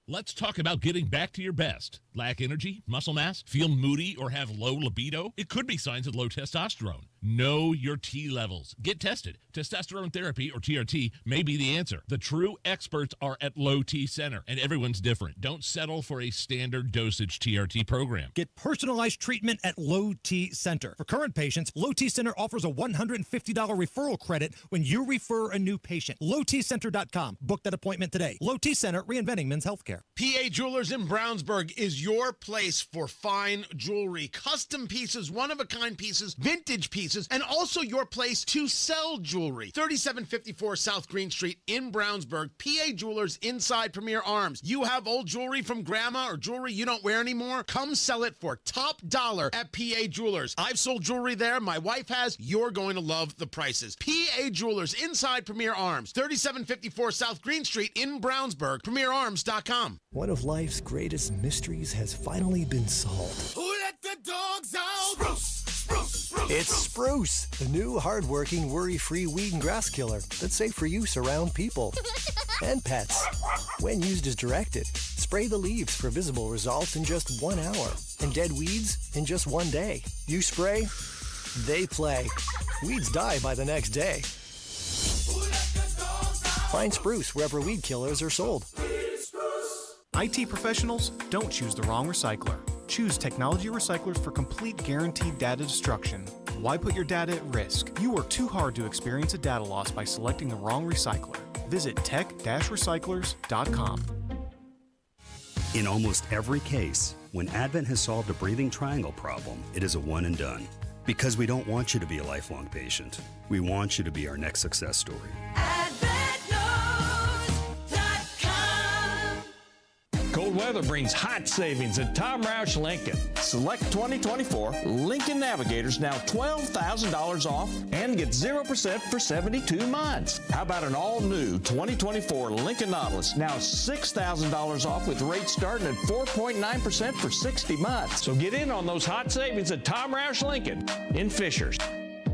Let's talk about getting back to your best. Lack energy, muscle mass, feel moody, or have low libido? It could be signs of low testosterone. Know your T levels. Get tested. Testosterone therapy, or TRT, may be the answer. The true experts are at Low T Center, and everyone's different. Don't settle for a standard dosage TRT program. Get personalized treatment at Low T Center. For current patients, Low T Center offers a $150 referral credit when you refer a new patient. LowTCenter.com. Book that appointment today. Low T Center, reinventing men's healthcare. PA Jewelers in Brownsburg is your place for fine jewelry, custom pieces, one-of-a-kind pieces, vintage pieces, and also your place to sell jewelry. 3754 South Green Street in Brownsburg. PA Jewelers inside Premier Arms. You have old jewelry from grandma or jewelry you don't wear anymore? Come sell it for top dollar at PA Jewelers. I've sold jewelry there. My wife has. You're going to love the prices. PA Jewelers inside Premier Arms. 3754 South Green Street in Brownsburg. PremierArms.com. One of life's greatest mysteries has finally been solved. Who let the dogs out? Spruce, spruce, spruce. It's Spruce, the new hard-working, worry-free weed and grass killer that's safe for use around people and pets. When used as directed, spray the leaves for visible results in just 1 hour and dead weeds in just 1 day. You spray, they play. Weeds die by the next day. Find Spruce wherever weed killers are sold. IT professionals, don't choose the wrong recycler. Choose technology recyclers for complete guaranteed data destruction. Why put your data at risk? You work too hard to experience a data loss by selecting the wrong recycler. Visit tech-recyclers.com. In almost every case, when Advent has solved a breathing triangle problem, it is a one and done. Because we don't want you to be a lifelong patient. We want you to be our next success story. AdventNows.com. Cold weather brings hot savings at Tom Roush Lincoln. Select 2024 Lincoln Navigators now $12,000 off and get 0% for 72 months. How about an all-new 2024 Lincoln Nautilus now $6,000 off with rates starting at 4.9% for 60 months. So get in on those hot savings at Tom Roush Lincoln in Fishers.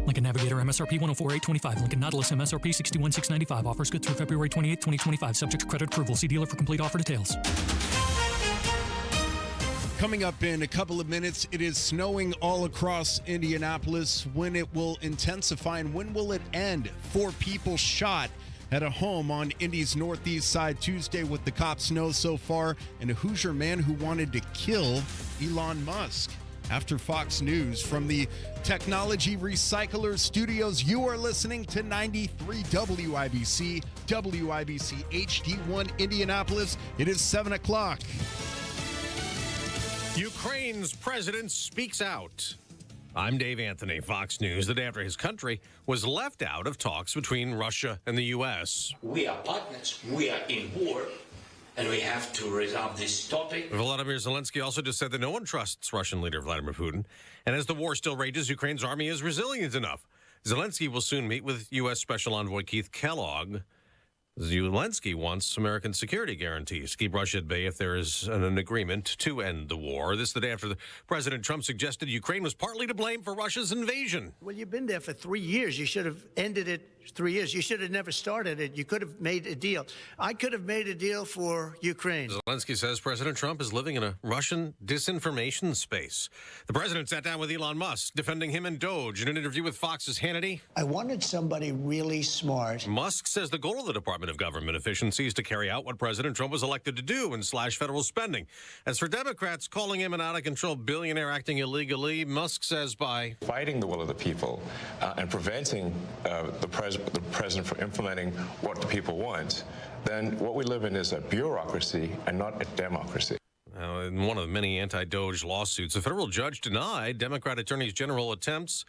Lincoln Navigator MSRP 104,825. Lincoln Nautilus MSRP 61,695. Offers good through February 28, 2025. Subject to credit approval. See dealer for complete offer details. Coming up in a couple of minutes, it is snowing all across Indianapolis. When it will intensify and when will it end? 4 people shot at a home on Indy's northeast side Tuesday with the cops know so far, and a Hoosier man who wanted to kill Elon Musk. After Fox News from the Technology Recycler Studios, you are listening to 93 WIBC, WIBC HD1 Indianapolis. It is 7 o'clock. Ukraine's president speaks out. I'm Dave Anthony, Fox News, the day after his country was left out of talks between Russia and the U.S. We are partners, we are in war, and we have to resolve this topic. Volodymyr Zelensky also just said that no one trusts Russian leader Vladimir Putin. And as the war still rages, Ukraine's army is resilient enough. Zelensky will soon meet with U.S. Special Envoy Keith Kellogg. Zelensky wants American security guarantees to keep Russia at bay if there is an agreement to end the war. This is the day after President Trump suggested Ukraine was partly to blame for Russia's invasion. Well, you've been there for 3 years. You should have ended it 3 years. You should have never started it. You could have made a deal. I could have made a deal for Ukraine. Zelensky says President Trump is living in a Russian disinformation space. The president sat down with Elon Musk, defending him and Doge in an interview with Fox's Hannity. I wanted somebody really smart. Musk says the goal of the Department of Government Efficiency is to carry out what President Trump was elected to do and slash federal spending. As for Democrats calling him an out-of-control billionaire acting illegally, Musk says by fighting the will of the people and preventing the president from implementing what the people want, then what we live in is a bureaucracy and not a democracy. In one of the many anti-Doge lawsuits, a federal judge denied Democrat attorneys general attempts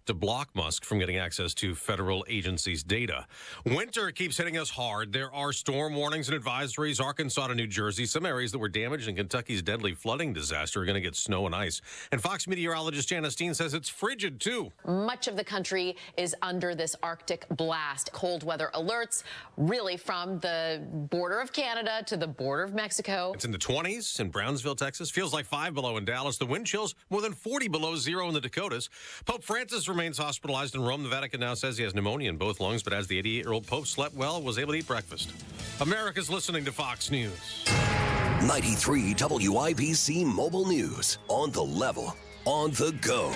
to block Musk from getting access to federal agencies' data. Winter keeps hitting us hard. There are storm warnings and advisories, Arkansas to New Jersey. Some areas that were damaged in Kentucky's deadly flooding disaster are going to get snow and ice. And Fox meteorologist Janice Dean says it's frigid, too. Much of the country is under this Arctic blast. Cold weather alerts, really from the border of Canada to the border of Mexico. It's in the 20s in Brownsville, Texas. Feels like 5 below in Dallas. The wind chills more than 40 below zero in the Dakotas. Pope Francis remains hospitalized in Rome. The Vatican now says he has pneumonia in both lungs, but as the 88-year-old Pope slept well, was able to eat breakfast. America's listening to Fox News. 93 WIBC Mobile News. On the level, on the go.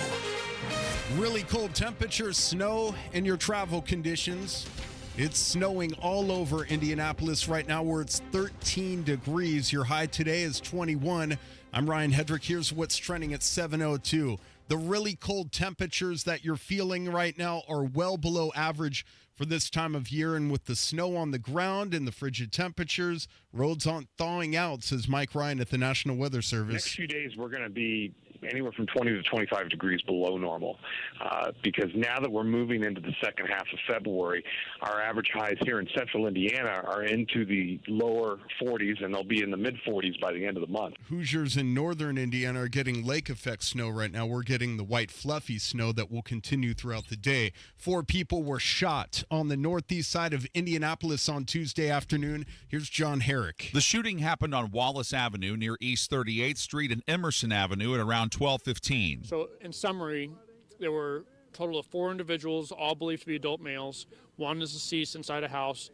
Really cold temperatures, snow, and your travel conditions. It's snowing all over Indianapolis right now where it's 13 degrees. Your high today is 21. I'm Ryan Hedrick. Here's what's trending at 7:02. The really cold temperatures that you're feeling right now are well below average for this time of year. And with the snow on the ground and the frigid temperatures, roads aren't thawing out, says Mike Ryan at the National Weather Service. Next few days, we're going to be anywhere from 20 to 25 degrees below normal because now that we're moving into the second half of February, our average highs here in central Indiana are into the lower 40s, and they'll be in the mid-40s by the end of the month. Hoosiers in northern Indiana are getting lake effect snow right now. We're getting the white fluffy snow that will continue throughout the day. 4 people were shot on the northeast side of Indianapolis on Tuesday afternoon. Here's John Herrick. The shooting happened on Wallace Avenue near East 38th Street and Emerson Avenue at around 12:15. So in summary, there were a total of 4 individuals, all believed to be adult males. 1 is deceased inside a house,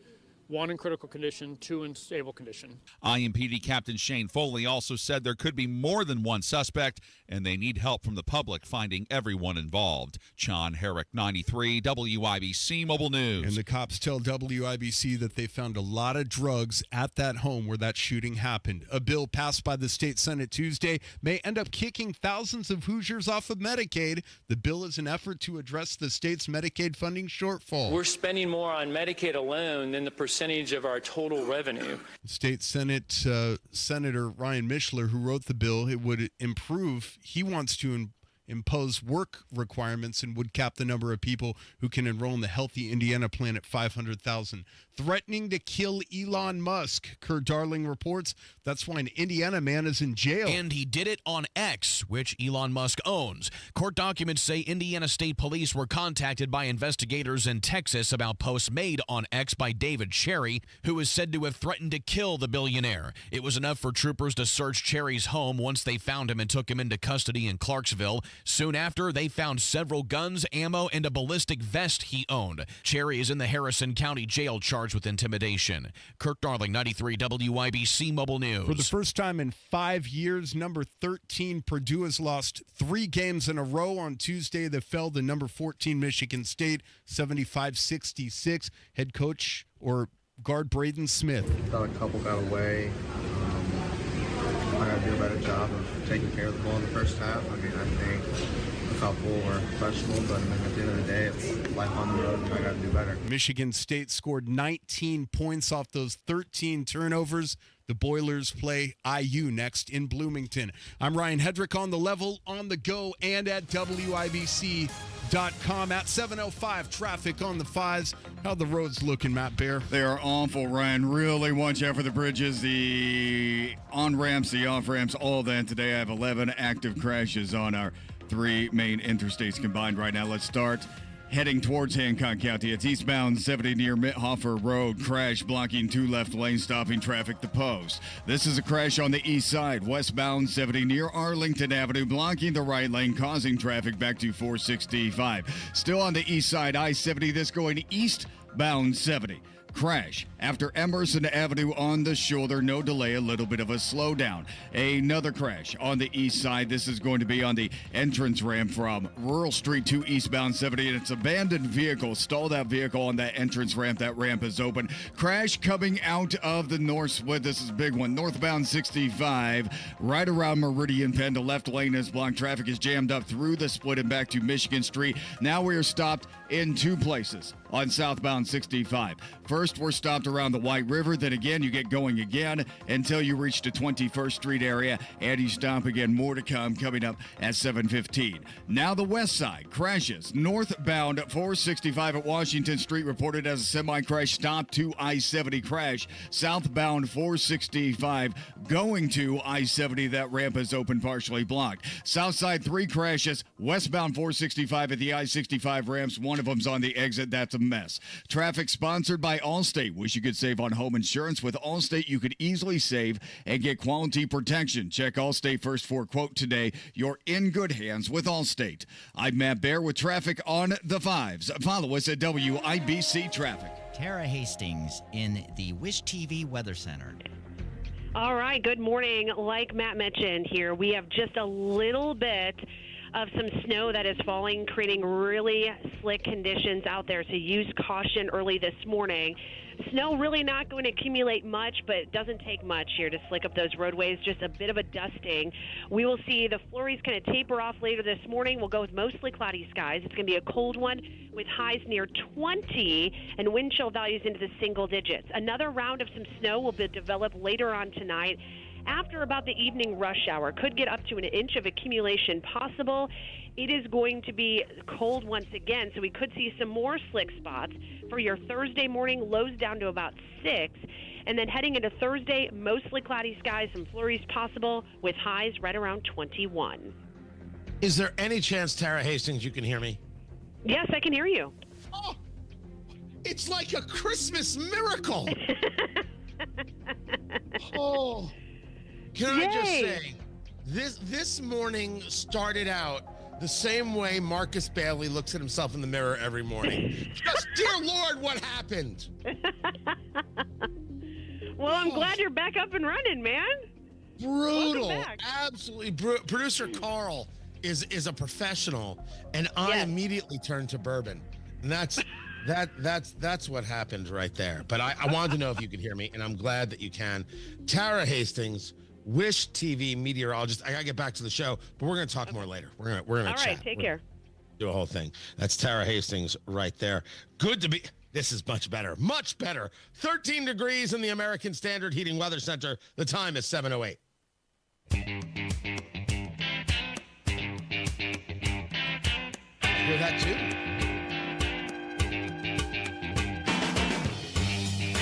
1 in critical condition, 2 in stable condition. IMPD Captain Shane Foley also said there could be more than 1 suspect, and they need help from the public finding everyone involved. John Herrick, 93 WIBC Mobile News. And the cops tell WIBC that they found a lot of drugs at that home where that shooting happened. A bill passed by the state Senate Tuesday may end up kicking thousands of Hoosiers off of Medicaid. The bill is an effort to address the state's Medicaid funding shortfall. We're spending more on Medicaid alone than the percentage of our total revenue. State Senate Senator Ryan Mishler, who wrote the bill, it would improve. He wants to impose work requirements and would cap the number of people who can enroll in the Healthy Indiana plan at 500,000. Threatening to kill Elon Musk, Kurt Darling reports. That's why an Indiana man is in jail. And he did it on X, which Elon Musk owns. Court documents say Indiana State Police were contacted by investigators in Texas about posts made on X by David Cherry, who is said to have threatened to kill the billionaire. It was enough for troopers to search Cherry's home once they found him and took him into custody in Clarksville. Soon after, they found several guns, ammo, and a ballistic vest he owned. Cherry is in the Harrison County Jail charged with intimidation. Kirk Darling, 93 WIBC Mobile News. For the first time in 5 years, number 13 Purdue has lost 3 games in a row. On Tuesday, they fell to number 14 Michigan State, 75-66. Head coach or guard Braden Smith. Thought a couple got away. I got to do a better job of taking care of the ball in the first half. I mean, I think a couple were questionable, but at the end of the day, it's life on the road, and I got to do better. Michigan State scored 19 points off those 13 turnovers. The Boilers play IU next in Bloomington. I'm Ryan Hedrick on the level, on the go, and at WIBC.com. At 7:05, traffic on the 5s. How the roads looking, Matt Bear? They are awful, Ryan. Really watch out for the bridges, the on-ramps, the off-ramps, all that. Today I have 11 active crashes on our 3 main interstates combined right now. Let's start heading towards Hancock County. It's eastbound 70 near Mithofer Road. Crash blocking 2 left lanes, stopping traffic to Post. This is a crash on the east side. Westbound 70 near Arlington Avenue, blocking the right lane, causing traffic back to 465. Still on the east side, I-70, this going eastbound 70. Crash after Emerson Avenue on the shoulder. No delay, a little bit of a slowdown. Another crash on the east side. This is going to be on the entrance ramp from Rural Street to eastbound 70, and it's abandoned vehicle. Stalled that vehicle on that entrance ramp. That ramp is open. Crash coming out of the north split. This is a big one. Northbound 65, right around Meridian Penn. The left lane is blocked. Traffic is jammed up through the split and back to Michigan Street. Now we are stopped in 2 places on southbound 65. First, we're stopped around the White River. Then again, you get going again until you reach the 21st Street area, and you stop again. More to come coming up at 7:15. Now the west side crashes. Northbound 465 at Washington Street reported as a semi-crash stop to I-70 crash. Southbound 465 going to I-70. That ramp is open, partially blocked. South side 3 crashes. Westbound 465 at the I-65 ramps. One of them's on the exit. That's a mess. Traffic sponsored by Allstate. Wish you could save on home insurance. With Allstate, you could easily save and get quality protection. Check Allstate First for a quote today. You're in good hands with Allstate. I'm Matt Bear with traffic on the 5s. Follow us at WIBC Traffic. Tara Hastings in the Wish TV Weather Center. All right, good morning. Like Matt mentioned here, we have just a little bit of some snow that is falling, creating really slick conditions out there, so use caution early this morning. Snow really not going to accumulate much, but it doesn't take much here to slick up those roadways, just a bit of a dusting. We will see the flurries kind of taper off later this morning. We'll go with mostly cloudy skies. It's going to be a cold one with highs near 20 and wind chill values into the single digits. Another round of some snow will be developed later on tonight. After about the evening rush hour, could get up to an inch of accumulation possible. It is going to be cold once again, so we could see some more slick spots for your Thursday morning, lows down to about 6. And then heading into Thursday, mostly cloudy skies, some flurries possible with highs right around 21. Is there any chance, Tara Hastings, you can hear me? Yes, I can hear you. Oh, it's like a Christmas miracle. Oh. Can I just say, this morning started out the same way Marcus Bailey looks at himself in the mirror every morning. Just, dear Lord, what happened? Well, I'm glad you're back up and running, man. Brutal. Absolutely brutal. Producer Carl is a professional, and I immediately turned to bourbon. And that's what happened right there. But I wanted to know if you could hear me, and I'm glad that you can. Tara Hastings, Wish TV meteorologist. I gotta get back to the show, but we're gonna talk more later. We're gonna All chat. right, take care. Do a whole thing. That's Tara Hastings right there. Good to be. This is much better. Much better. 13 degrees in the American Standard Heating Weather Center. The time is 7:08. Hear that too?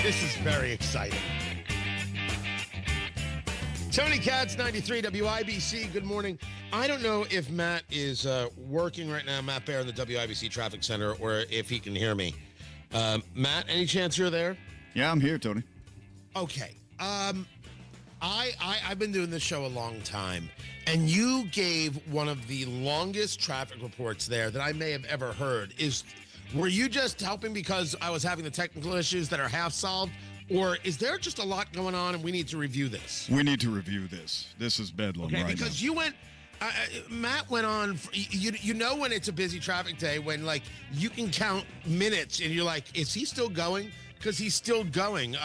This is very exciting. Tony Katz, 93 WIBC. Good morning. I don't know if Matt is working right now, Matt Bear in the WIBC Traffic Center, or if he can hear me. Matt, any chance you're there? Yeah, I'm here, Tony. Okay. I've been doing this show a long time, and you gave one of the longest traffic reports there that I may have ever heard. Were you just helping because I was having the technical issues that are half solved, or is there just a lot going on and we need to review this? We need to review this. This is bedlam right now. Because you went... Matt went on, you know when it's a busy traffic day, when like you can count minutes and you're like, is he still going? Because he's still going.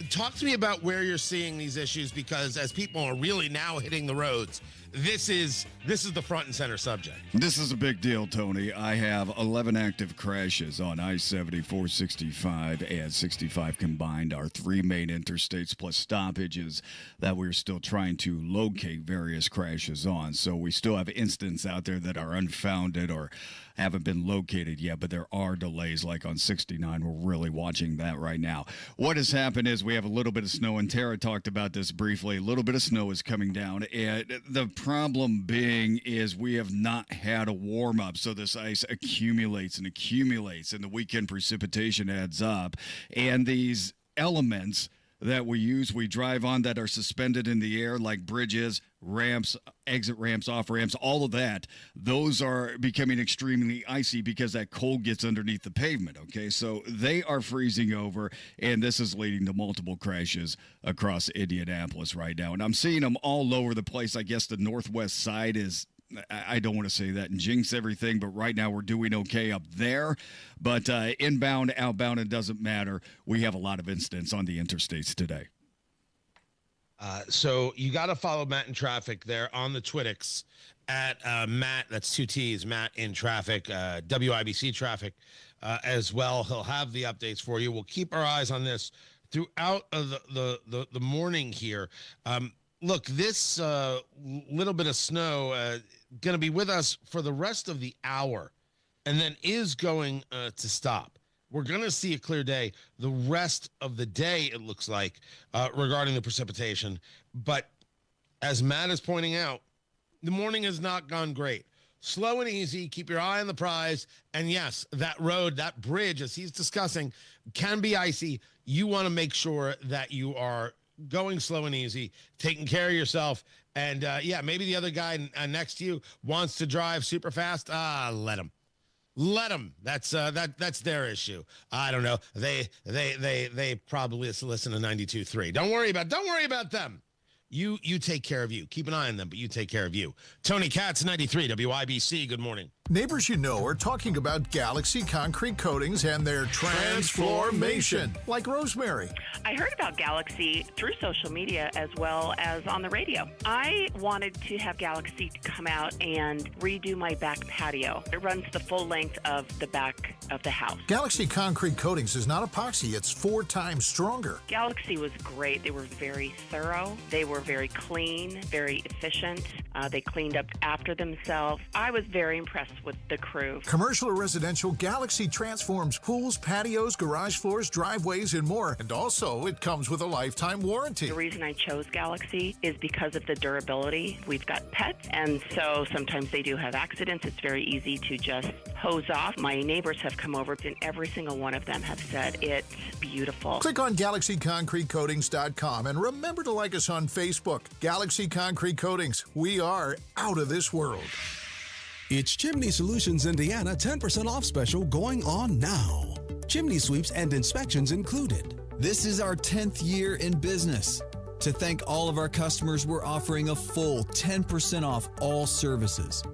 Talk to me about where you're seeing these issues, because as people are really now hitting the roads, this is the front and center subject. This is a big deal, Tony. I have 11 active crashes on I-70, 465, and 65 combined. Our three main interstates plus stoppages that we're still trying to locate various crashes on. So we still have incidents out there that are unfounded or haven't been located yet, but there are delays like on 69. We're really watching that right now. What has happened is we have a little bit of snow, and Tara talked about this briefly. A little bit of snow is coming down, and the problem being is we have not had a warm-up, so this ice accumulates and accumulates, and the weekend precipitation adds up, and these elements that we drive on that are suspended in the air, like bridges, ramps, exit ramps, off ramps, all of that, those are becoming extremely icy because that cold gets underneath the pavement, okay? So they are freezing over, and this is leading to multiple crashes across Indianapolis right now. And I'm seeing them all over the place. I guess the northwest side is, I don't want to say that and jinx everything, but right now we're doing okay up there. But inbound, outbound, it doesn't matter. We have a lot of incidents on the interstates today. So you got to follow Matt in Traffic there on the Twittix at Matt, that's 2 T's, Matt in Traffic, WIBC Traffic as well. He'll have the updates for you. We'll keep our eyes on this throughout the morning here. Look, this little bit of snow going to be with us for the rest of the hour, and then is going to stop. We're going to see a clear day the rest of the day, it looks like, regarding the precipitation. But as Matt is pointing out, the morning has not gone great. Slow and easy. Keep your eye on the prize. And yes, that road, that bridge, as he's discussing, can be icy. You want to make sure that you are going slow and easy, taking care of yourself. And yeah, maybe the other guy next to you wants to drive super fast. Let him. Let them. That's their issue. I don't know. They probably listen to 92.3. Don't worry about them. You take care of you. Keep an eye on them, but you take care of you. Tony Katz, 93 WIBC. Good morning. Neighbors you know are talking about Galaxy concrete coatings and their transformation, like Rosemary. I heard about Galaxy through social media as well as on the radio. I wanted to have Galaxy come out and redo my back patio. It runs the full length of the back of the house. Galaxy concrete coatings is not epoxy. It's 4 times stronger. Galaxy was great. They were very thorough. They were very clean, very efficient. They cleaned up after themselves. I was very impressed with the crew. Commercial or residential, Galaxy transforms pools, patios, garage floors, driveways, and more. And also, it comes with a lifetime warranty. The reason I chose Galaxy is because of the durability. We've got pets, and so sometimes they do have accidents. It's very easy to just hose off. My neighbors have come over, and every single one of them have said it's beautiful. Click on GalaxyConcreteCoatings.com and remember to like us on Facebook. Galaxy Concrete Coatings. We are out of this world. It's Chimney Solutions Indiana 10% off special going on now. Chimney sweeps and inspections included. This is our 10th year in business. To thank all of our customers, we're offering a full 10% off all services.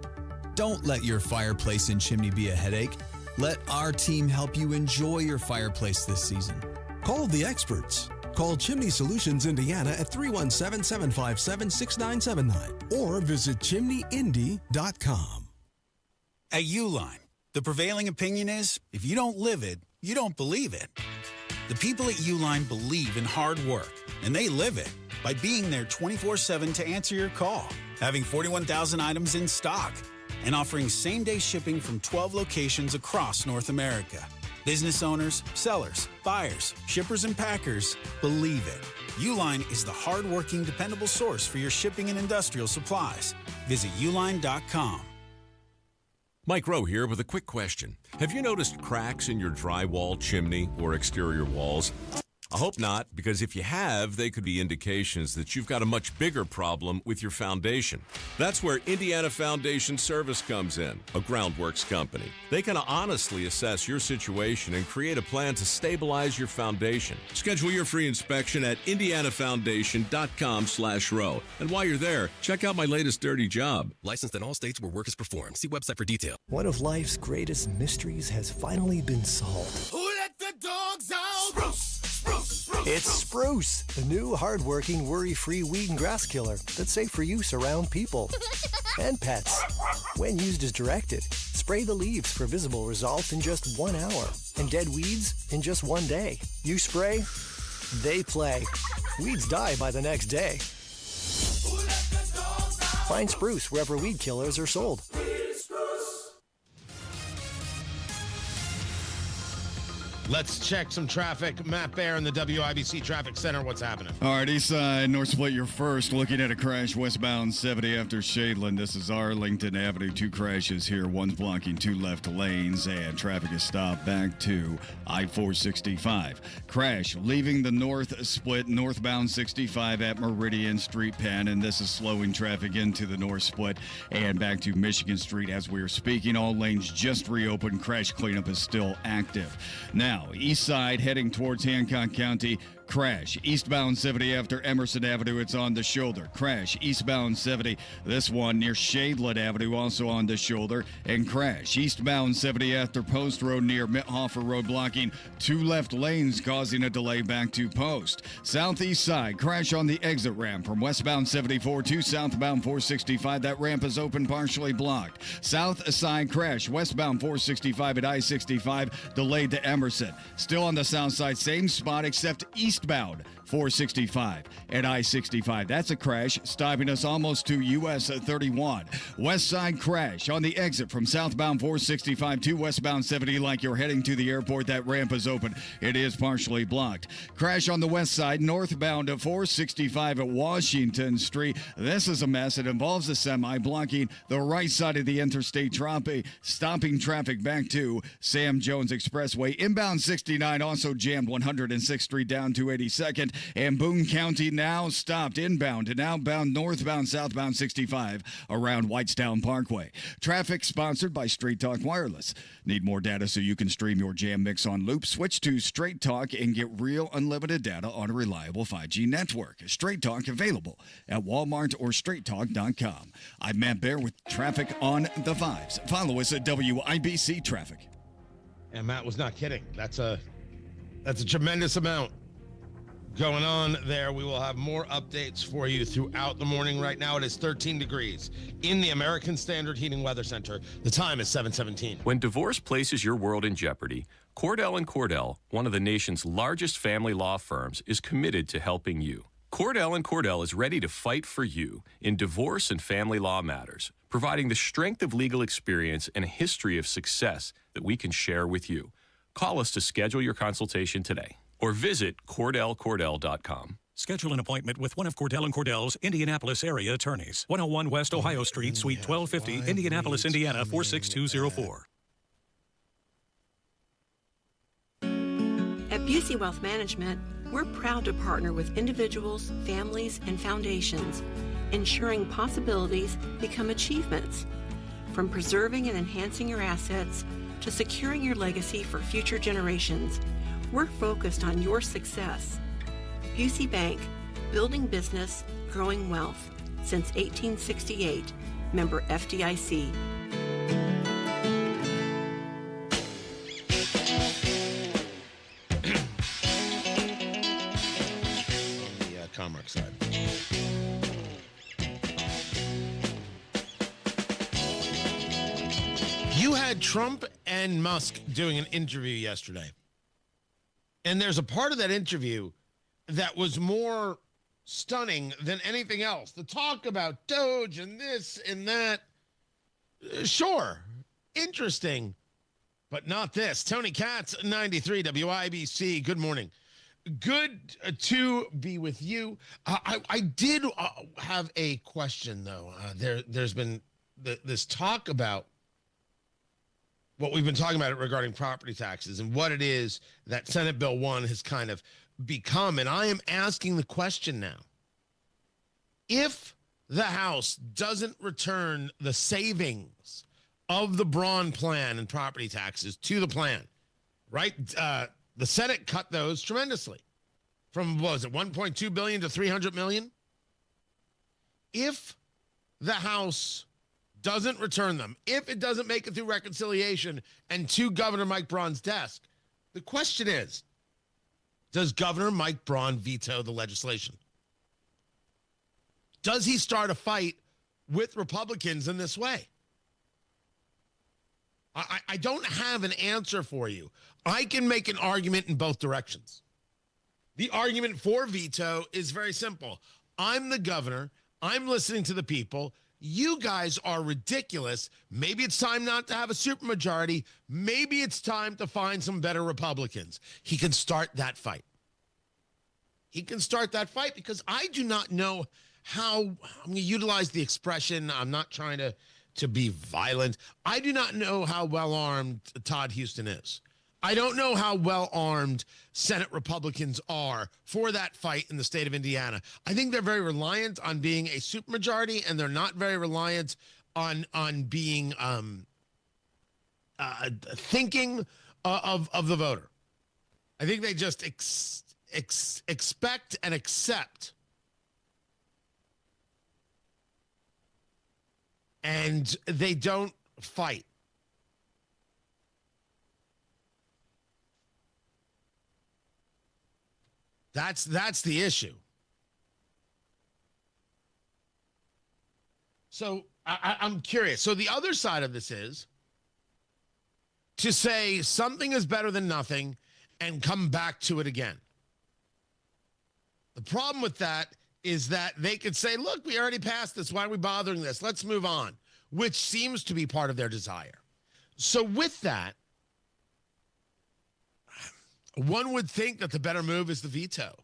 Don't let your fireplace and chimney be a headache. Let our team help you enjoy your fireplace this season. Call the experts. Call Chimney Solutions Indiana at 317-757-6979 or visit chimneyindy.com. At Uline, the prevailing opinion is, if you don't live it, you don't believe it. The people at Uline believe in hard work, and they live it by being there 24/7 to answer your call, having 41,000 items in stock, and offering same-day shipping from 12 locations across North America. Business owners, sellers, buyers, shippers, and packers believe it. Uline is the hard-working, dependable source for your shipping and industrial supplies. Visit uline.com. Mike Rowe here with a quick question. Have you noticed cracks in your drywall, chimney, or exterior walls? I hope not, because if you have, they could be indications that you've got a much bigger problem with your foundation. That's where Indiana Foundation Service comes in, a groundworks company. They can honestly assess your situation and create a plan to stabilize your foundation. Schedule your free inspection at indianafoundation.com/row. And while you're there, check out my latest dirty job. Licensed in all states where work is performed. See website for detail. One of life's greatest mysteries has finally been solved. Who let the dogs out? Spruce! It's Spruce, the new hard-working, worry-free weed and grass killer that's safe for use around people and pets. When used as directed, spray the leaves for visible results in just 1 hour and dead weeds in just 1 day. You spray, they play. Weeds die by the next day. Find Spruce wherever weed killers are sold. Let's check some traffic. Matt Bear in the WIBC Traffic Center. What's happening? All right, east side, North Split, you're first. Looking at a crash westbound 70 after Shadeland. This is Arlington Avenue. 2 crashes here. One's blocking 2 left lanes, and traffic is stopped back to I-465. Crash leaving the North Split, northbound 65 at Meridian Street Penn, and this is slowing traffic into the North Split and back to Michigan Street as we are speaking. All lanes just reopened. Crash cleanup is still active. Now, east side heading towards Hancock County. Crash eastbound 70 after Emerson Avenue. It's on the shoulder. Crash eastbound 70. This one near Shadeland Avenue, also on the shoulder. And crash eastbound 70 after Post Road near Mithofer Road, blocking 2 left lanes, causing a delay back to Post. Southeast side crash on the exit ramp from westbound 74 to southbound 465. That ramp is open, partially blocked. South side crash westbound 465 at I-65, delayed to Emerson. Still on the south side, same spot except eastbound 465 at I-65. That's a crash, stopping us almost to US 31. West side crash on the exit from southbound 465 to westbound 70 like you're heading to the airport. That ramp is open. It is partially blocked. Crash on the west side, northbound at 465 at Washington Street. This is a mess. It involves a semi blocking the right side of the interstate, stopping traffic back to Sam Jones Expressway. Inbound 69 also jammed 106th Street down to 82nd, and Boone County now stopped inbound and outbound, northbound, southbound 65 around Whitestown Parkway. Traffic sponsored by Straight Talk Wireless. Need more data so you can stream your jam mix on loop? Switch to Straight Talk and get real unlimited data on a reliable 5G network. Straight Talk available at Walmart or straighttalk.com. I'm Matt Bear with traffic on the Vibes. Follow us at WIBC Traffic. And Matt was not kidding. That's a tremendous amount going on there. We will have more updates for you throughout the morning. Right now it is 13 degrees in the American Standard Heating Weather Center. The time is 7:17. When divorce places your world in jeopardy, Cordell & Cordell, one of the nation's largest family law firms, is committed to helping you. Cordell & Cordell is ready to fight for you in divorce and family law matters, providing the strength of legal experience and a history of success that we can share with you. Call us to schedule your consultation today or visit CordellCordell.com. Schedule an appointment with one of Cordell & Cordell's Indianapolis area attorneys. 101 West Ohio Street, Suite 1250, Indianapolis, Indiana 46204. At Busey Wealth Management, we're proud to partner with individuals, families, and foundations, ensuring possibilities become achievements. From preserving and enhancing your assets to securing your legacy for future generations, we're focused on your success. Busey Bank, building business, growing wealth. Since 1868, member FDIC. On the Commerce side. You had Trump and Musk doing an interview yesterday. And there's a part of that interview that was more stunning than anything else. The talk about Doge and this and that. Sure. Interesting. But not this. Tony Katz, 93 WIBC. Good morning. Good to be with you. I did have a question, though. There's been this talk about what we've been talking about regarding property taxes and what it is that Senate Bill 1 has kind of become. And I am asking the question now. If the House doesn't return the savings of the Braun plan and property taxes to the plan, right? The Senate cut those tremendously from, what was it, 1.2 billion to 300 million? If the House doesn't return them, if it doesn't make it through reconciliation and to Governor Mike Braun's desk, the question is, does Governor Mike Braun veto the legislation? Does he start a fight with Republicans in this way? I don't have an answer for you. I can make an argument in both directions. The argument for veto is very simple. I'm the governor. I'm listening to the people. You guys are ridiculous. Maybe it's time not to have a supermajority. Maybe it's time to find some better Republicans. He can start that fight. He can start that fight because I do not know how, I'm going to utilize the expression, I'm not trying to be violent. I do not know how well-armed Todd Houston is. I don't know how well-armed Senate Republicans are for that fight in the state of Indiana. I think they're very reliant on being a supermajority, and they're not very reliant on being thinking of the voter. I think they just expect and accept. And they don't fight. That's the issue. So I'm curious. So the other side of this is to say something is better than nothing and come back to it again. The problem with that is that they could say, look, we already passed this. Why are we bothering this? Let's move on, which seems to be part of their desire. So with that, one would think that the better move is the veto,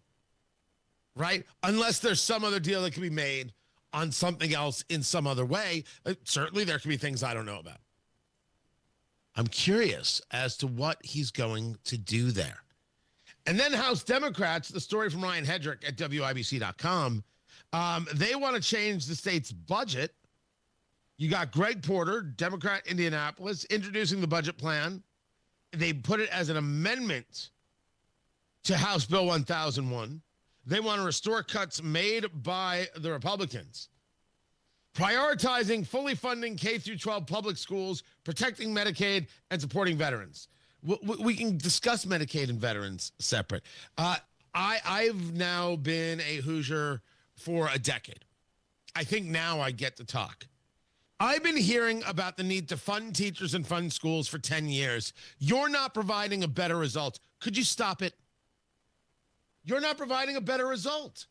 right? Unless there's some other deal that can be made on something else in some other way. Certainly there can be things I don't know about. I'm curious as to what he's going to do there. And then House Democrats, the story from Ryan Hedrick at WIBC.com, they want to change the state's budget. You got Greg Porter, Democrat, Indianapolis, introducing the budget plan. They put it as an amendment to House Bill 1001. They want to restore cuts made by the Republicans. Prioritizing fully funding K-12 public schools, protecting Medicaid, and supporting veterans. We can discuss Medicaid and veterans separate. I've now been a Hoosier for a decade. I think now I get to talk. I've been hearing about the need to fund teachers and fund schools for 10 years. You're not providing a better result. Could you stop it? You're not providing a better result.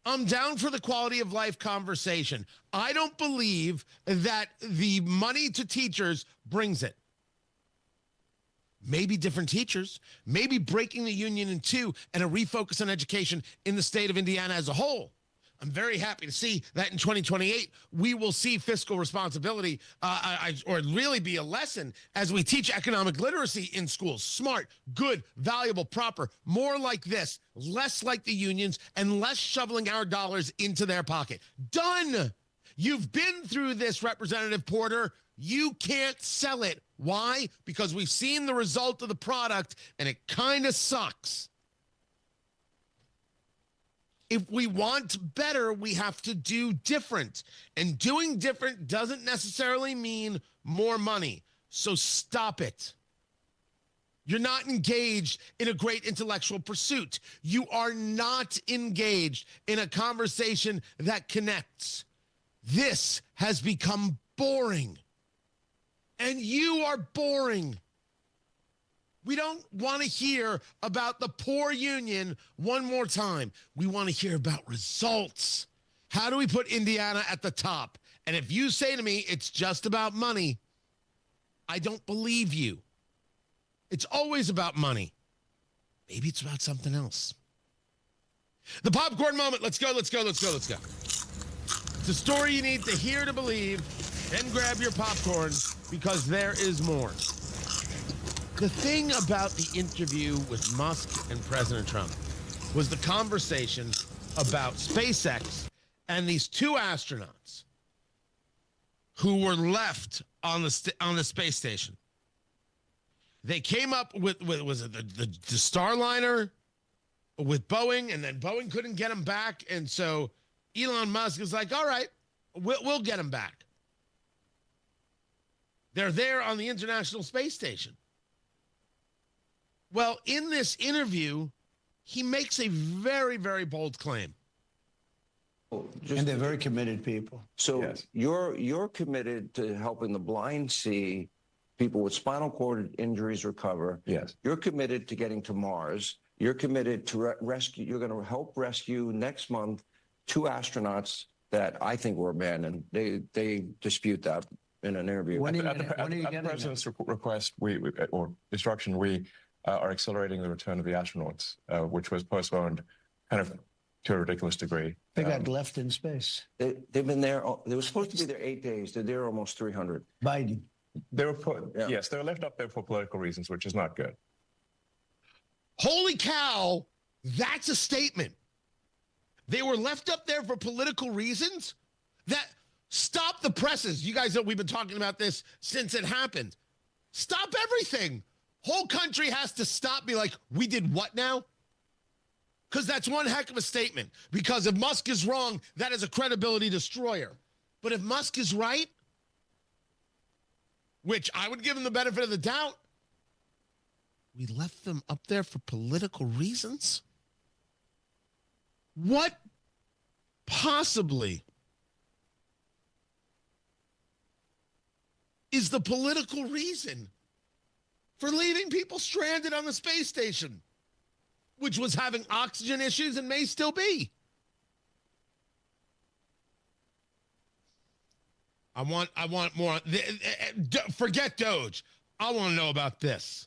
I'm down for the quality of life conversation. I don't believe that the money to teachers brings it. Maybe different teachers, maybe breaking the union in two and a refocus on education in the state of Indiana as a whole. I'm very happy to see that in 2028, we will see fiscal responsibility or really be a lesson as we teach economic literacy in schools. Smart, good, valuable, proper, more like this, less like the unions, and less shoveling our dollars into their pocket. Done. You've been through this, Representative Porter. You can't sell it. Why? Because we've seen the result of the product, and it kind of sucks. If we want better, we have to do different. And doing different doesn't necessarily mean more money. So stop it. You're not engaged in a great intellectual pursuit. You are not engaged in a conversation that connects. This has become boring. And you are boring. We don't want to hear about the poor union one more time. We want to hear about results. How do we put Indiana at the top? And if you say to me it's just about money, I don't believe you. It's always about money. Maybe it's about something else. The popcorn moment. Let's go. It's a story you need to hear to believe. Then grab your popcorn because there is more. The thing about the interview with Musk and President Trump was the conversation about SpaceX and these two astronauts who were left on the space station. They came up with was it the Starliner with Boeing, and then Boeing couldn't get them back, and so Elon Musk is like, all right, we'll get them back. They're there on the International Space Station. Well, in this interview, he makes a very, very bold claim. And they're very committed people. So you're committed to helping the blind see, people with spinal cord injuries recover. Yes. You're committed to getting to Mars. You're committed to rescue. You're going to help rescue next month 2 astronauts that I think were abandoned. They dispute that in an interview. At the President's request, or instruction, we are accelerating the return of the astronauts, which was postponed kind of to a ridiculous degree. They got left in space. They've been there. They were supposed to be there 8 days. They're there almost 300. Biden. They were yes, they were left up there for political reasons, which is not good. Holy cow, that's a statement. They were left up there for political reasons? Stop the presses. You guys know we've been talking about this since it happened. Stop everything. Whole country has to stop, be like, we did what now? Because that's one heck of a statement. Because if Musk is wrong, that is a credibility destroyer. But if Musk is right, which I would give him the benefit of the doubt, we left them up there for political reasons? What possibly is the political reason for leaving people stranded on the space station, which was having oxygen issues and may still be? I want more. Forget Doge. I want to know about this.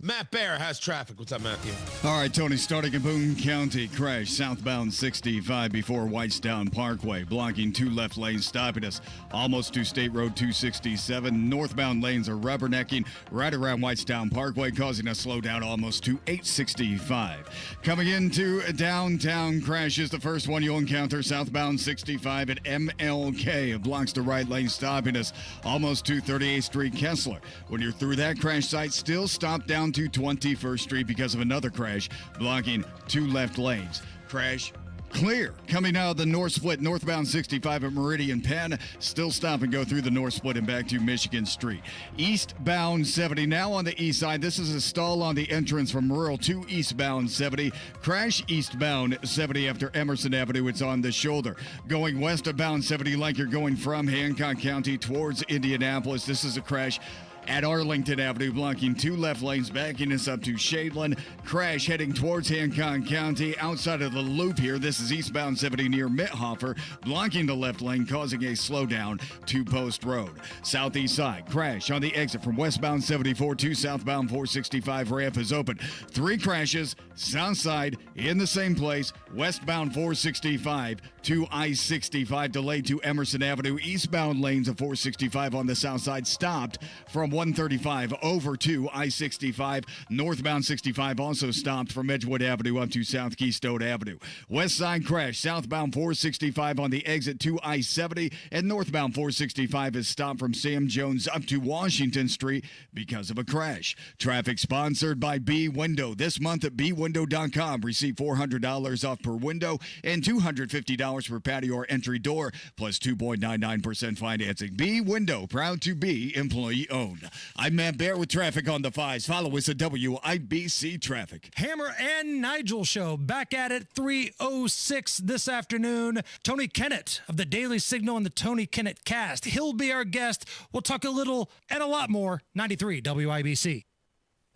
Matt Bear has traffic. What's up, Matthew? All right, Tony, starting in Boone County, crash southbound 65 before Whitestown Parkway, blocking 2 left lanes, stopping us almost to State Road 267. Northbound lanes are rubbernecking right around Whitestown Parkway, causing a slowdown almost to 865. Coming into downtown crashes, the first one you'll encounter southbound 65 at MLK. It blocks the right lane, stopping us almost to 38th Street Kessler. When you're through that crash site, still stop down to 21st Street because of another crash, blocking 2 left lanes. Crash clear. Coming out of the North Split, northbound 65 at Meridian Penn, still stop and go through the North Split and back to Michigan Street. Eastbound 70, now on the east side. This is a stall on the entrance from Rural to eastbound 70. Crash eastbound 70 after Emerson Avenue. It's on the shoulder. Going westbound 70 like you're going from Hancock County towards Indianapolis. This is a crash at Arlington Avenue, blocking 2 left lanes, backing us up to Shadeland. Crash heading towards Hancock County, outside of the loop here. This is eastbound 70 near Mithofer, blocking the left lane, causing a slowdown to Post Road. Southeast side, crash on the exit from westbound 74 to southbound 465. Ramp is open. 3 crashes, south side in the same place, westbound 465 to I-65, delayed to Emerson Avenue. Eastbound lanes of 465 on the south side stopped from 135 over to I-65. Northbound 65 also stopped from Edgewood Avenue up to South Keystone Avenue. West side crash, southbound 465 on the exit to I-70, and northbound 465 is stopped from Sam Jones up to Washington Street because of a crash. Traffic sponsored by B Window. This month at bwindow.com, receive $400 off per window and $250 per patio or entry door, plus 2.99% financing. B Window, proud to be employee owned. I'm Matt Bear with traffic on the 5s. Follow us at WIBC Traffic. Hammer and Nigel Show back at it, 3:06 this afternoon. Tony Kennett of the Daily Signal and the Tony Kennett Cast. He'll be our guest. We'll talk a little and a lot more. 93 WIBC.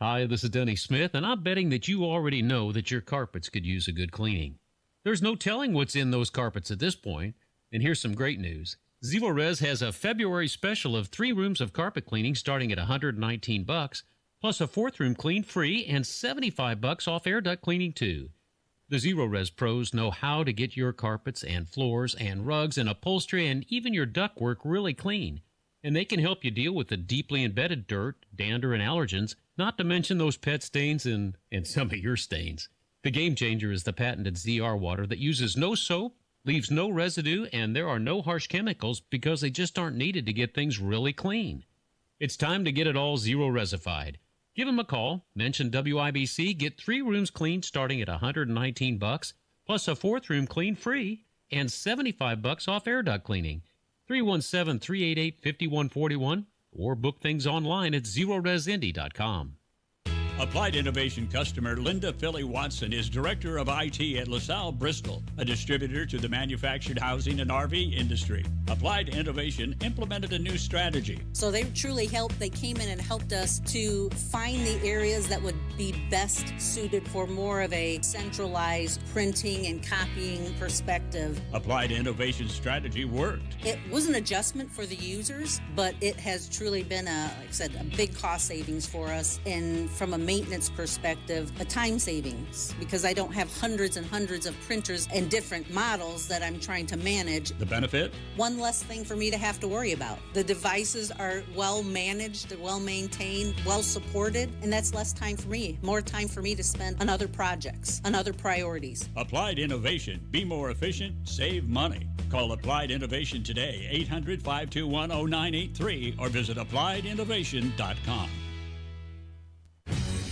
Hi, this is Denny Smith, and I'm betting that you already know that your carpets could use a good cleaning. There's no telling what's in those carpets at this point, and here's some great news. Zero Res has a February special of 3 rooms of carpet cleaning starting at $119, plus a 4th room clean free and $75 off air duct cleaning too. The Zero Res pros know how to get your carpets and floors and rugs and upholstery and even your ductwork really clean. And they can help you deal with the deeply embedded dirt, dander, and allergens, not to mention those pet stains and some of your stains. The game changer is the patented ZR water that uses no soap, leaves no residue, and there are no harsh chemicals because they just aren't needed to get things really clean. It's time to get it all Zero Resified. Give them a call, mention WIBC, get 3 rooms cleaned starting at $119, plus a 4th room clean free, and $75 off air duct cleaning. 317-388-5141, or book things online at ZeroResIndy.com. Applied Innovation customer Linda Philly Watson is Director of IT at LaSalle Bristol, a distributor to the manufactured housing and RV industry. Applied Innovation implemented a new strategy. So they truly helped. They came in and helped us to find the areas that would be best suited for more of a centralized printing and copying perspective. Applied Innovation strategy worked. It was an adjustment for the users, but it has truly been like I said, a big cost savings for us. And from a maintenance perspective, a time savings, because I don't have hundreds and hundreds of printers and different models that I'm trying to manage. The benefit? One less thing for me to have to worry about. The devices are well managed, well maintained, well supported, and that's less time for me. More time for me to spend on other projects, on other priorities. Applied Innovation. Be more efficient, save money. Call Applied Innovation today, 800-521-0983, or visit appliedinnovation.com.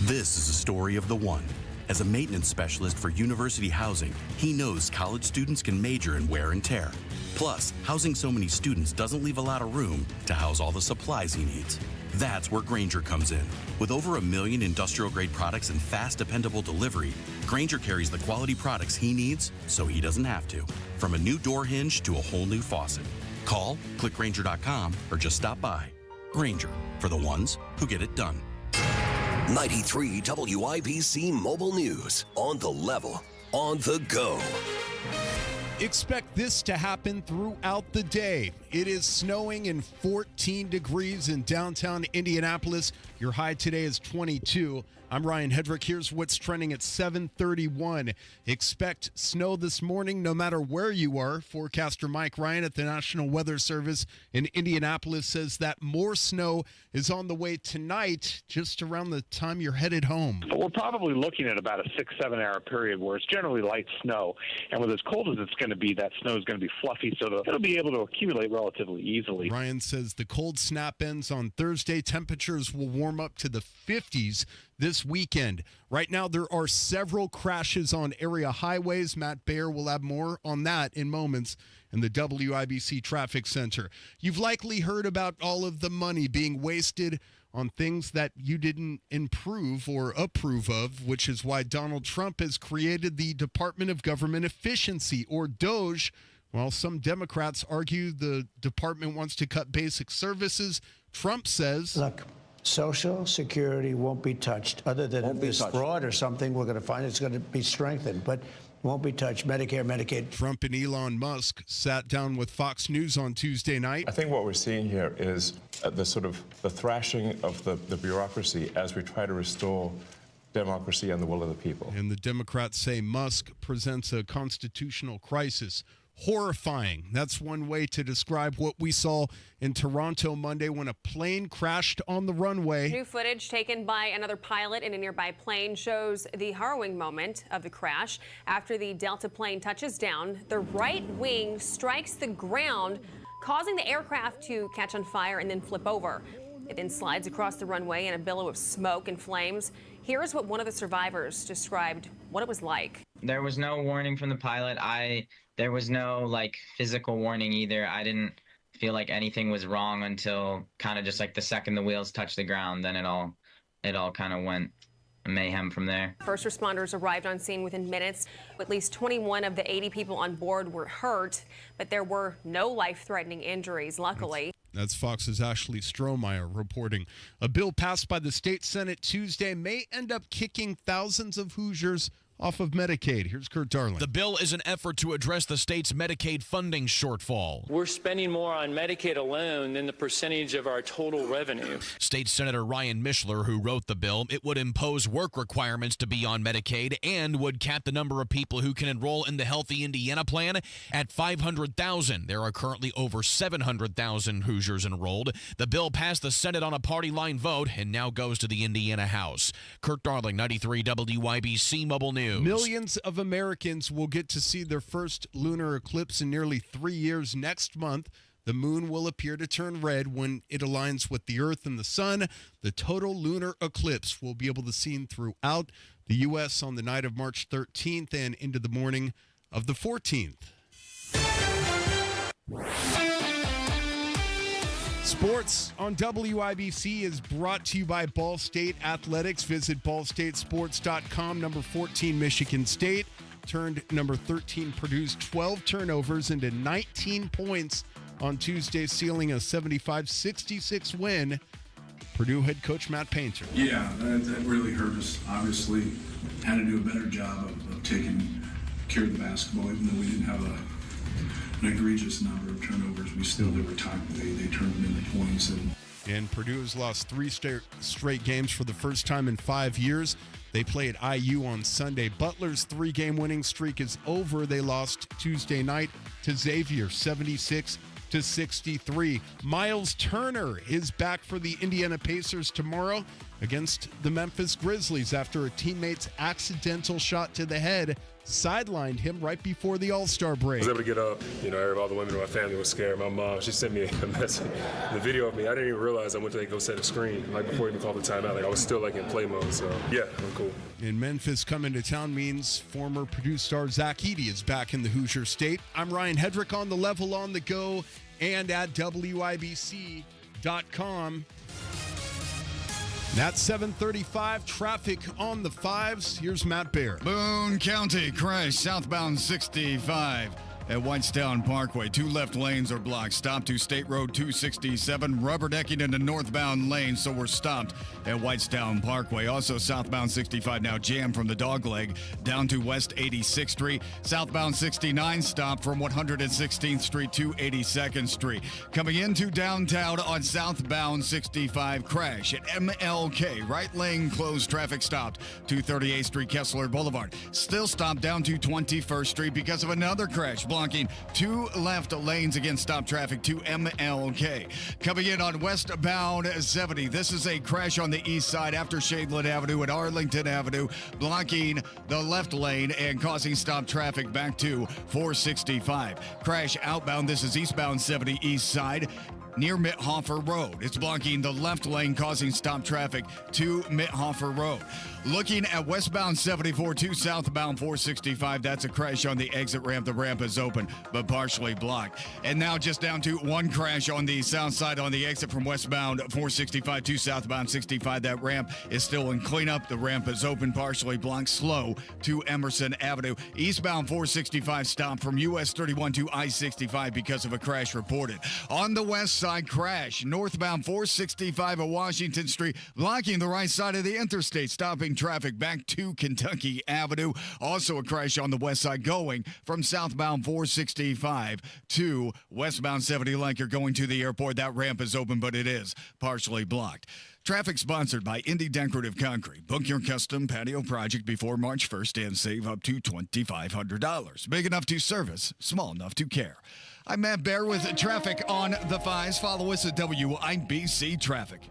This is a story of the one. As a maintenance specialist for university housing, he knows college students can major in wear and tear. Plus, housing so many students doesn't leave a lot of room to house all the supplies he needs. That's where Grainger comes in. With over 1 million industrial-grade products and fast, dependable delivery, Grainger carries the quality products he needs so he doesn't have to. From a new door hinge to a whole new faucet. Call, click Grainger.com, or just stop by. Grainger, for the ones who get it done. 93 WIBC Mobile News. On the level, on the go. Expect this to happen throughout the day. It is snowing and 14 degrees in downtown Indianapolis. Your high today is 22. I'm Ryan Hedrick. Here's what's trending at 7:31. Expect snow this morning no matter where you are. Forecaster Mike Ryan at the National Weather Service in Indianapolis says that more snow is on the way tonight, just around the time you're headed home. We're probably looking at about a 6-7 hour period where it's generally light snow. And with as cold as it's going to be, that snow is going to be fluffy, so it'll be able to accumulate relatively easily. Ryan says the cold snap ends on Thursday. Temperatures will warm up to the 50s this weekend. Right now, there are several crashes on area highways. Matt Baer will have more on that in moments in the WIBC Traffic Center. You've likely heard about all of the money being wasted on things that you didn't improve or approve of, which is why Donald Trump has created the Department of Government Efficiency, or DOGE. While some Democrats argue the department wants to cut basic services, Trump says, look, Social Security won't be touched. Other than if there's fraud or something, we're going to find it's going to be strengthened, but won't be touched. Medicare, Medicaid. Trump and Elon Musk sat down with Fox News on Tuesday night. I think what we're seeing here is the thrashing of the bureaucracy as we try to restore democracy and the will of the people. And the Democrats say Musk presents a constitutional crisis. Horrifying. That's one way to describe what we saw in Toronto Monday when a plane crashed on the runway. New footage taken by another pilot in a nearby plane shows the harrowing moment of the crash. After the Delta plane touches down, the right wing strikes the ground, causing the aircraft to catch on fire and then flip over. It then slides across the runway in a billow of smoke and flames. Here's what one of the survivors described what it was like. There was no warning from the pilot. There was no physical warning either. I didn't feel like anything was wrong until kind of just the second the wheels touched the ground. Then it all kind of went mayhem from there. First responders arrived on scene within minutes. At least 21 of the 80 people on board were hurt, but there were no life-threatening injuries, luckily. That's Fox's Ashley Strohmeyer reporting. A bill passed by the state Senate Tuesday may end up kicking thousands of Hoosiers off of Medicaid. Here's Kurt Darling. The bill is an effort to address the state's Medicaid funding shortfall. We're spending more on Medicaid alone than the percentage of our total revenue. State Senator Ryan Mishler, who wrote the bill, it would impose work requirements to be on Medicaid and would cap the number of people who can enroll in the Healthy Indiana plan at 500,000. There are currently over 700,000 Hoosiers enrolled. The bill passed the Senate on a party line vote and now goes to the Indiana House. Kurt Darling, 93 WIBC Mobile News. Millions of Americans will get to see their first lunar eclipse in nearly 3 years next month. The moon will appear to turn red when it aligns with the Earth and the Sun. The total lunar eclipse will be able to be seen throughout the U.S. on the night of March 13th and into the morning of the 14th. Sports on WIBC is brought to you by Ball State Athletics. Visit ballstatesports.com. Number 14, Michigan State, turned number 13, Purdue's 12 turnovers into 19 points on Tuesday, sealing a 75-66 win. Purdue head coach Matt Painter. Yeah, that really hurt us. Obviously, had to do a better job of taking care of the basketball, even though we didn't have an egregious number of turnovers. We still, they were tight. They turned them into points. And Purdue has lost 3 straight games for the first time in 5 years. They play at IU on Sunday. Butler's 3-game winning streak is over. They lost Tuesday night to Xavier, 76-63. Miles Turner is back for the Indiana Pacers tomorrow against the Memphis Grizzlies after a teammate's accidental shot to the head sidelined him right before the All-Star break. I was able to get up. All the women in my family were scared. My mom, she sent me a message, the video of me. I didn't even realize I went to go set a screen before even called the timeout. I was still in play mode. So yeah, I'm cool. In Memphis, coming to town means former Purdue star Zach Edey is back in the Hoosier State. I'm Ryan Hedrick on the level, on the go, and at WIBC.com. That's 7:35. Traffic on the 5s. Here's Matt Baer. Boone County crash southbound 65 at Whitestown Parkway. 2 left lanes are blocked. Stop to State Road 267. Rubberdecking into northbound lanes, so we're stopped at Whitestown Parkway. Also southbound 65 now jammed from the Dogleg down to West 86th Street. Southbound 69 stopped from 116th Street to 82nd Street. Coming into downtown on southbound 65, crash at MLK. Right lane closed, traffic stopped to 38th Street, Kessler Boulevard. Still stopped down to 21st Street because of another crash, blocking 2 left lanes against stop traffic to MLK. Coming in on westbound 70, this is a crash on the east side after Shadeland Avenue and Arlington Avenue, blocking the left lane and causing stop traffic back to 465. Crash outbound, this is eastbound 70 east side near Mithofer Road. It's blocking the left lane, causing stop traffic to Mithofer Road. Looking at westbound 74 to southbound 465, that's a crash on the exit ramp. The ramp is open, but partially blocked. And now just down to 1 crash on the south side on the exit from westbound 465 to southbound 65. That ramp is still in cleanup. The ramp is open, partially blocked, slow to Emerson Avenue. Eastbound 465 stopped from US 31 to I-65 because of a crash reported. On the west side, crash northbound 465 at Washington Street, blocking the right side of the interstate, stopping traffic back to Kentucky Avenue. Also a crash on the west side going from southbound 465 to westbound 70 like you're going to the airport. That ramp is open, but it is partially blocked. Traffic sponsored by Indy Decorative Concrete. Book your custom patio project before March 1st and save up to $2,500. Big enough to service, small enough to care. I'm Matt Baer with traffic on the 5s. Follow us at WIBC Traffic.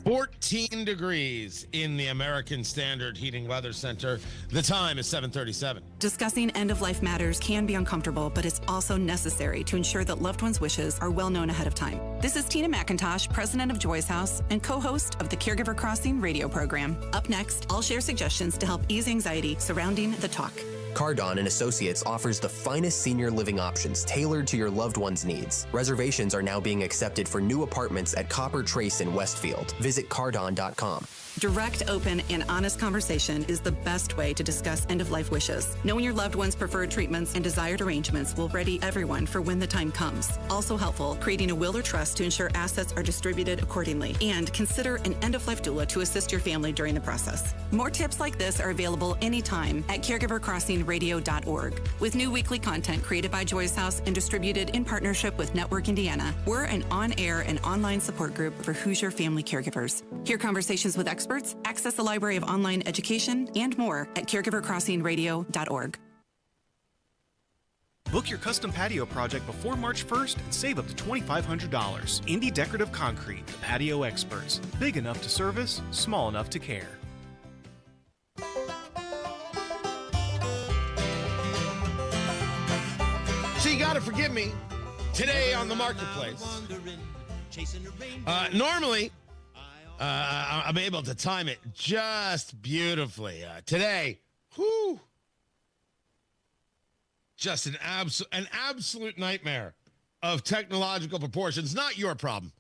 14 degrees in the American Standard Heating Weather Center. The time is 7:37. Discussing end-of-life matters can be uncomfortable, but it's also necessary to ensure that loved ones' wishes are well known ahead of time. This is Tina McIntosh, president of Joy's House and co-host of the Caregiver Crossing radio program. Up next, I'll share suggestions to help ease anxiety surrounding the talk. Cardon & Associates offers the finest senior living options tailored to your loved one's needs. Reservations are now being accepted for new apartments at Copper Trace in Westfield. Visit cardon.com. Direct, open, and honest conversation is the best way to discuss end-of-life wishes. Knowing your loved one's preferred treatments and desired arrangements will ready everyone for when the time comes. Also helpful, creating a will or trust to ensure assets are distributed accordingly. And consider an end-of-life doula to assist your family during the process. More tips like this are available anytime at caregivercrossingradio.org. With new weekly content created by Joy's House and distributed in partnership with Network Indiana, we're an on-air and online support group for Hoosier family caregivers. Hear conversations with experts, access a library of online education, and more at caregivercrossingradio.org. Book your custom patio project before March 1st and save up to $2,500. Indy Decorative Concrete, the patio experts. Big enough to service, small enough to care. So you got to forgive me. Today on the marketplace. Normally, I'm able to time it just beautifully. Today, whoo, just an absolute nightmare of technological proportions. Not your problem.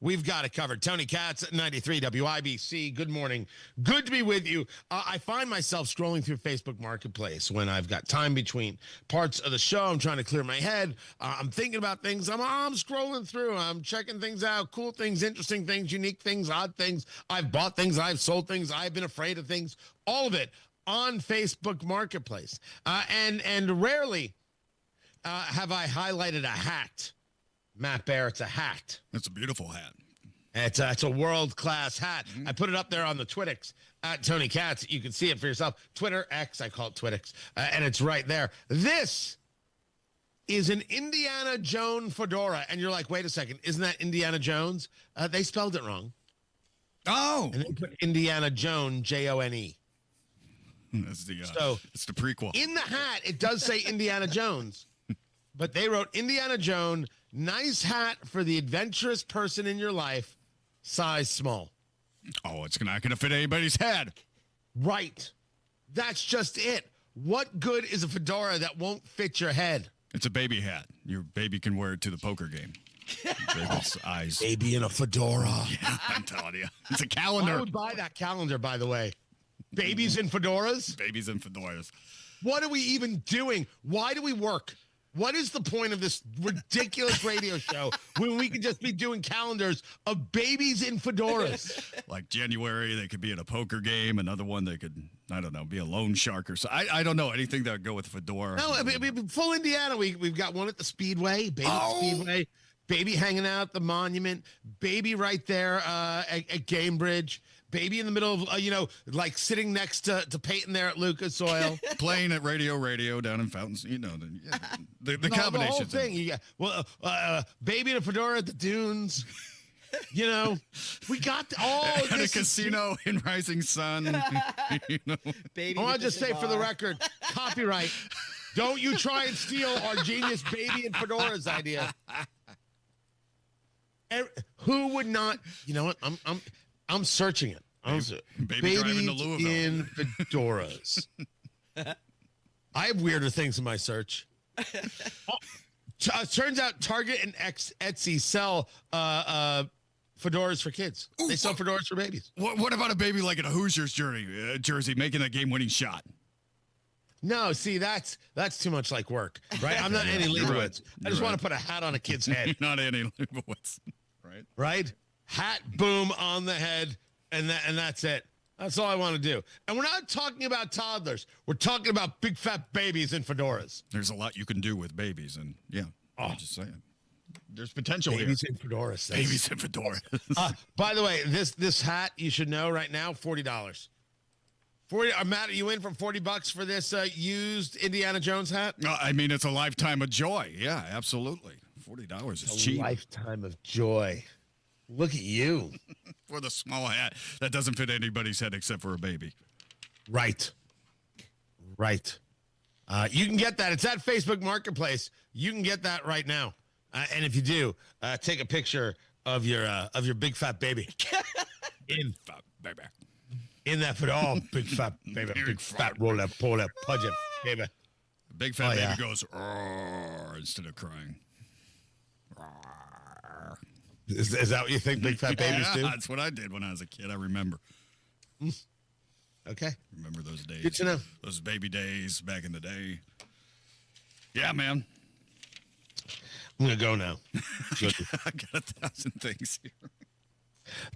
We've got it covered. Tony Katz at 93 WIBC. Good morning. Good to be with you. I find myself scrolling through Facebook Marketplace when I've got time between parts of the show. I'm trying to clear my head. I'm thinking about things. I'm scrolling through. I'm checking things out. Cool things, interesting things, unique things, odd things. I've bought things. I've sold things. I've been afraid of things. All of it on Facebook Marketplace. And rarely have I highlighted a hat. Matt Bear, it's a hat. That's a beautiful hat. It's a world-class hat. I put it up there on the Twittix at Tony Katz. You can see it for yourself. Twitter X, I call it Twittix, and it's right there. This is an Indiana Jones fedora, and you're like, wait a second, isn't that Indiana Jones? They spelled it wrong. Oh. And they put Indiana Jones, Jone. That's it's the prequel. In the hat, it does say Indiana Jones, but they wrote Indiana Jones. Nice hat for the adventurous person in your life, size small. Oh, it's not going to fit anybody's head. Right. That's just it. What good is a fedora that won't fit your head? It's a baby hat. Your baby can wear it to the poker game. Baby's eyes. Baby in a fedora. Yeah, I'm telling you. It's a calendar. I would buy that calendar, by the way. Babies in fedoras? Babies in fedoras. What are we even doing? Why do we work? What is the point of this ridiculous radio show when we could just be doing calendars of babies in fedoras? Like January, they could be at a poker game. Another one, they could, I don't know, be a loan shark or so. I don't know, anything that would go with fedora. No, I mean, full Indiana. We've got one at the Speedway, baby at the Speedway, baby hanging out at the Monument, baby right there at Gamebridge. Baby in the middle of, like sitting next to Peyton there at Lucas Oil. Playing at Radio down in Fountains. The combination. The whole thing. You got, baby in a fedora at the Dunes. We got all at a casino in Rising Sun. Baby, I want to just say for the record, copyright. Don't you try and steal our genius baby in fedoras idea. Who would not? You know what? I'm searching it. Baby driving to Louisville. In fedoras. I have weirder things in my search. Turns out Target and Etsy sell fedoras for kids. They sell fedoras for babies. What about a baby like in a Hoosiers jersey making a game-winning shot? No, see, that's too much like work, right? I'm not Annie Leibovitz. I just want to put a hat on a kid's head. You're not Annie Leibovitz, right? Right? Hat, boom, on the head, and that's it. That's all I want to do. And we're not talking about toddlers. We're talking about big fat babies in fedoras. There's a lot you can do with babies, and I'm just saying. There's potential babies here. In fedoras. Babies in fedoras. By the way, this hat, you should know right now, $40. Matt, are you in for $40 for this used Indiana Jones hat? I mean, it's a lifetime of joy. Yeah, absolutely. $40 is cheap. A lifetime of joy. Look at you. For the small hat that doesn't fit anybody's head except for a baby. Right. You can get that. It's at Facebook Marketplace. You can get that right now. And if you do, take a picture of your big fat baby. In that fedora, big fat baby, big fat roll that, pull that, pudge it, baby. Big fat baby goes instead of crying. Is that what you think big fat babies do? That's what I did when I was a kid. I remember. Okay. Remember those days? Good to know. Those baby days back in the day. Yeah, man. I'm going to go now. I got 1,000 things here.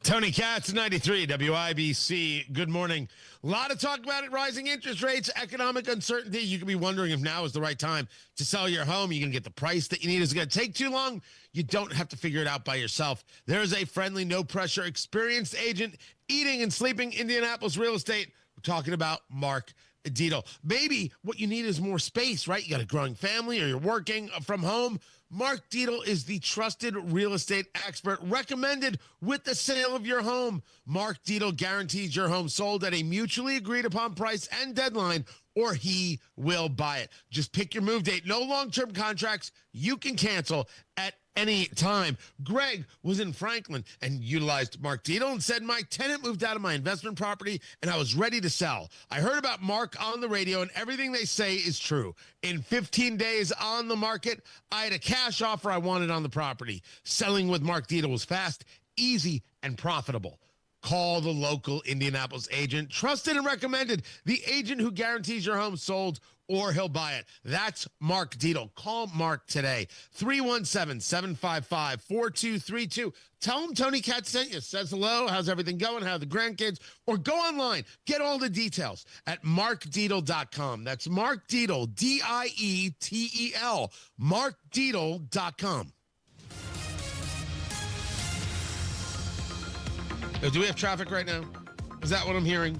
Tony Katz, 93 WIBC. Good morning. A lot of talk about it, rising interest rates, economic uncertainty. You could be wondering if now is the right time to sell your home. You can get the price that you need. Is it going to take too long? You don't have to figure it out by yourself. There is a friendly, no-pressure, experienced agent eating and sleeping Indianapolis real estate. We're talking about Mark Dietel. Maybe what you need is more space, right? You got a growing family or you're working from home. Mark Dietel is the trusted real estate expert recommended with the sale of your home. Mark Dietel guarantees your home sold at a mutually agreed upon price and deadline, or he will buy it. Just pick your move date. No long-term contracts. You can cancel at any time. Greg was in Franklin and utilized Mark Dietel and said, my tenant moved out of my investment property and I was ready to sell. I heard about Mark on the radio and everything they say is true. In 15 days on the market, I had a cash offer I wanted on the property. Selling with Mark Dietel was fast, easy, and profitable. Call the local Indianapolis agent, trusted and recommended, the agent who guarantees your home sold or he'll buy it. That's Mark Dietel. Call Mark today, 317-755-4232. Tell him Tony Katz sent you. Says hello, how's everything going, how are the grandkids? Or go online, get all the details at markdietel.com. That's Mark Dietel, D-I-E-T-E-L, markdietel.com. Do we have traffic right now? Is that what I'm hearing?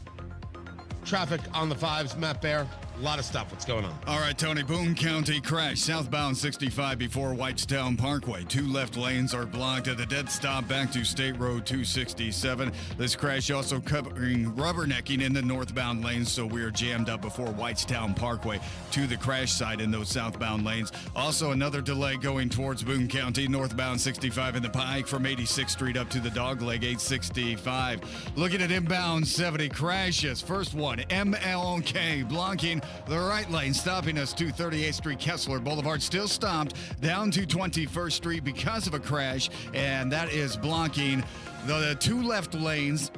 Traffic on the fives, Matt Bear. A lot of stuff. What's going on? All right, Tony. Boone County crash. Southbound 65 before Whitestown Parkway. 2 left lanes are blocked at the dead stop back to State Road 267. This crash also covering rubbernecking in the northbound lanes, so we are jammed up before Whitestown Parkway to the crash site in those southbound lanes. Also, another delay going towards Boone County. Northbound 65 in the Pike from 86th Street up to the Dogleg 865. Looking at inbound 70 crashes. First one, MLK blocking the right lane, stopping us to 38th Street, Kessler Boulevard. Still stopped down to 21st Street because of a crash, and that is blocking the 2 left lanes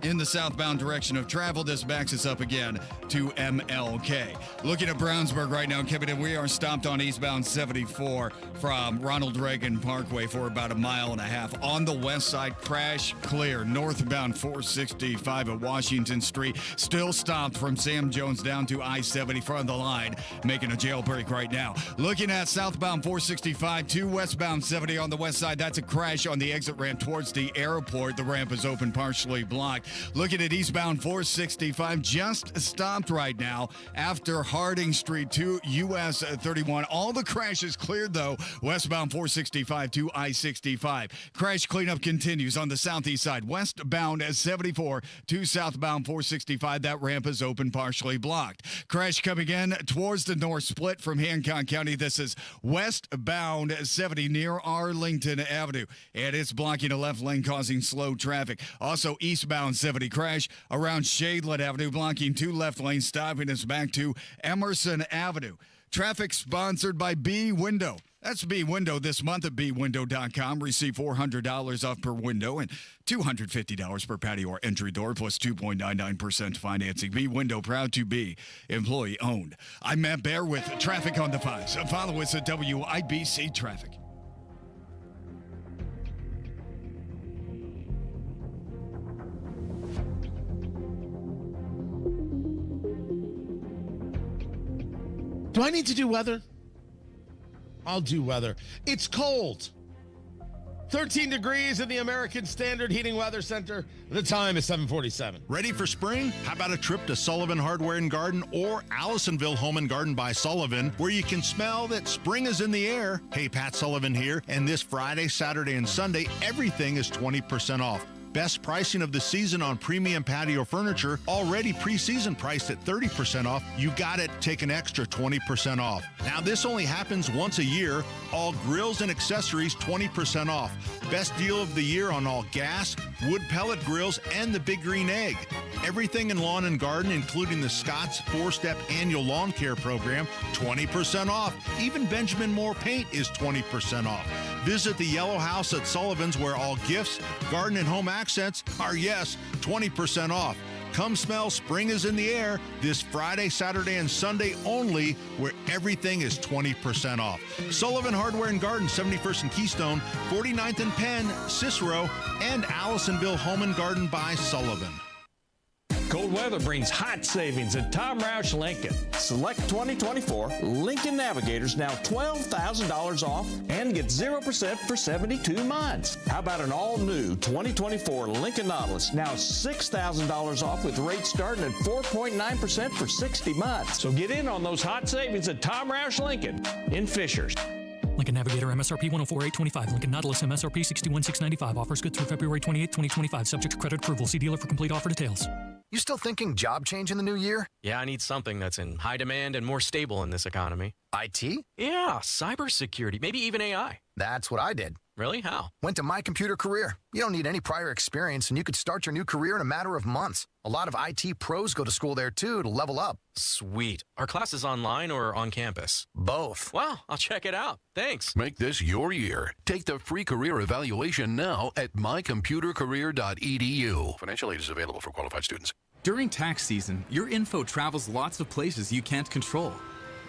in the southbound direction of travel. This backs us up again to MLK. Looking at Brownsburg right now, Kevin, we are stopped on eastbound 74 from Ronald Reagan Parkway for about 1.5 miles. On the west side, crash clear. Northbound 465 at Washington Street, still stopped from Sam Jones down to I-70 front of the line, making a jailbreak right now. Looking at southbound 465 to westbound 70 on the west side, that's a crash on the exit ramp towards the airport. The ramp is open, partially blocked. Looking at eastbound 465, just stopped right now after Harding Street to US 31. All the crashes cleared, though, westbound 465 to I-65. Crash cleanup continues on the southeast side. Westbound 74 to southbound 465. That ramp is open, partially blocked. Crash coming in towards the north split from Hancock County. This is westbound 70 near Arlington Avenue, and it's blocking a left lane, causing slow traffic. Also, eastbound 70 crash around Shadeland Avenue, blocking 2 left lanes, stopping us back to Emerson Avenue. Traffic sponsored by B Window. That's B Window this month at bwindow.com. Receive $400 off per window and $250 per patio or entry door, plus 2.99% financing. B Window, proud to be employee owned. I'm Matt Bear with Traffic on the Fives. Follow us at WIBC Traffic. Do I need to do weather? I'll do weather. It's cold. 13 degrees in the American Standard Heating Weather Center. The time is 7:47. Ready for spring? How about a trip to Sullivan Hardware and Garden or Allisonville Home and Garden by Sullivan, where you can smell that spring is in the air? Hey, Pat Sullivan here, and this Friday, Saturday, and Sunday, everything is 20% off. Best pricing of the season on premium patio furniture, already pre-season priced at 30% off. You got it, take an extra 20% off. Now, this only happens once a year. All grills and accessories, 20% off. Best deal of the year on all gas, wood pellet grills, and the Big Green Egg. Everything in lawn and garden, including the Scott's 4-step annual lawn care program, 20% off. Even Benjamin Moore paint is 20% off. Visit the Yellow House at Sullivan's, where all gifts, garden, and home accents are, yes, 20% off. Come smell spring is in the air this Friday, Saturday, and Sunday only, where everything is 20% off. Sullivan Hardware and Garden, 71st and Keystone, 49th and Penn, Cicero, and Allisonville Home and Garden by Sullivan. Cold weather brings hot savings at Tom Roush Lincoln. Select 2024 Lincoln Navigators now $12,000 off and get 0% for 72 months. How about an all-new 2024 Lincoln Nautilus now $6,000 off with rates starting at 4.9% for 60 months. So get in on those hot savings at Tom Roush Lincoln in Fishers. Lincoln Navigator MSRP 104,825. Lincoln Nautilus MSRP 61,695. Offers good through February 28, 2025. Subject to credit approval. See dealer for complete offer details. You still thinking job change in the new year? Yeah, I need something that's in high demand and more stable in this economy. IT? Yeah, cybersecurity, maybe even AI. That's what I did. Really? How? Went to My Computer Career. You don't need any prior experience, and you could start your new career in a matter of months. A lot of IT pros go to school there, too, to level up. Sweet. Are classes online or on campus? Both. Wow, I'll check it out. Thanks. Make this your year. Take the free career evaluation now at mycomputercareer.edu. Financial aid is available for qualified students. During tax season, your info travels lots of places you can't control.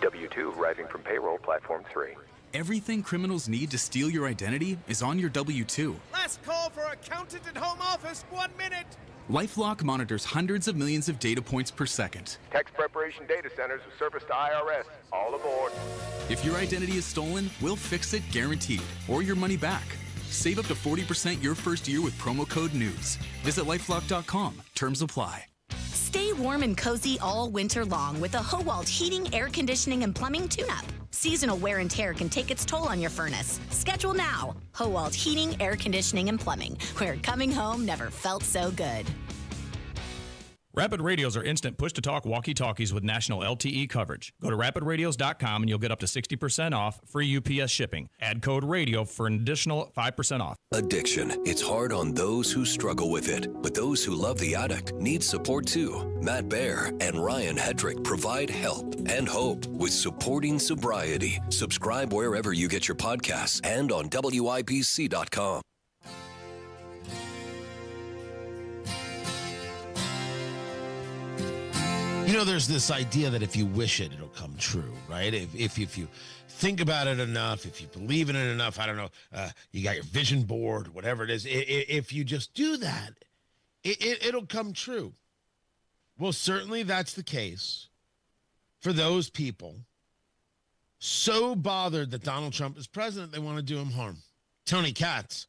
W-2 arriving from payroll platform 3. Everything criminals need to steal your identity is on your W-2. Last call for accountant and home office. 1 minute. LifeLock monitors hundreds of millions of data points per second. Tax preparation data centers with service to IRS. All aboard. If your identity is stolen, we'll fix it guaranteed, or your money back. Save up to 40% your first year with promo code NEWS. Visit lifelock.com. Terms apply. Stay warm and cozy all winter long with a Howald Heating, Air Conditioning, and Plumbing tune-up. Seasonal wear and tear can take its toll on your furnace. Schedule now. Howald Heating, Air Conditioning, and Plumbing, where coming home never felt so good. Rapid Radios are instant push-to-talk walkie-talkies with national LTE coverage. Go to rapidradios.com and you'll get up to 60% off, free UPS shipping. Add code RADIO for an additional 5% off. Addiction. It's hard on those who struggle with it, but those who love the addict need support too. Matt Baer and Ryan Hedrick provide help and hope with Supporting Sobriety. Subscribe wherever you get your podcasts and on WIBC.com. You know, there's this idea that if you wish it, it'll come true, right? If you think about it enough, if you believe in it enough, I don't know, you got your vision board, whatever it is. If you just do that, it'll come true. Well, certainly that's the case for those people so bothered that Donald Trump is president, they want to do him harm. Tony Katz,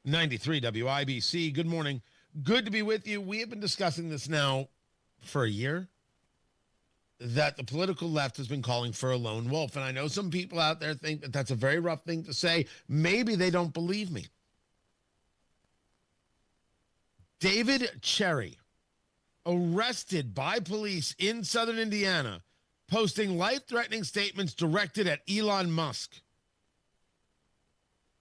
93 WIBC. Good morning. Good to be with you. We have been discussing this now for a year, that the political left has been calling for a lone wolf. And I know some people out there think that that's a very rough thing to say. Maybe they don't believe me. David Cherry, arrested by police in southern Indiana, posting life-threatening statements directed at Elon Musk.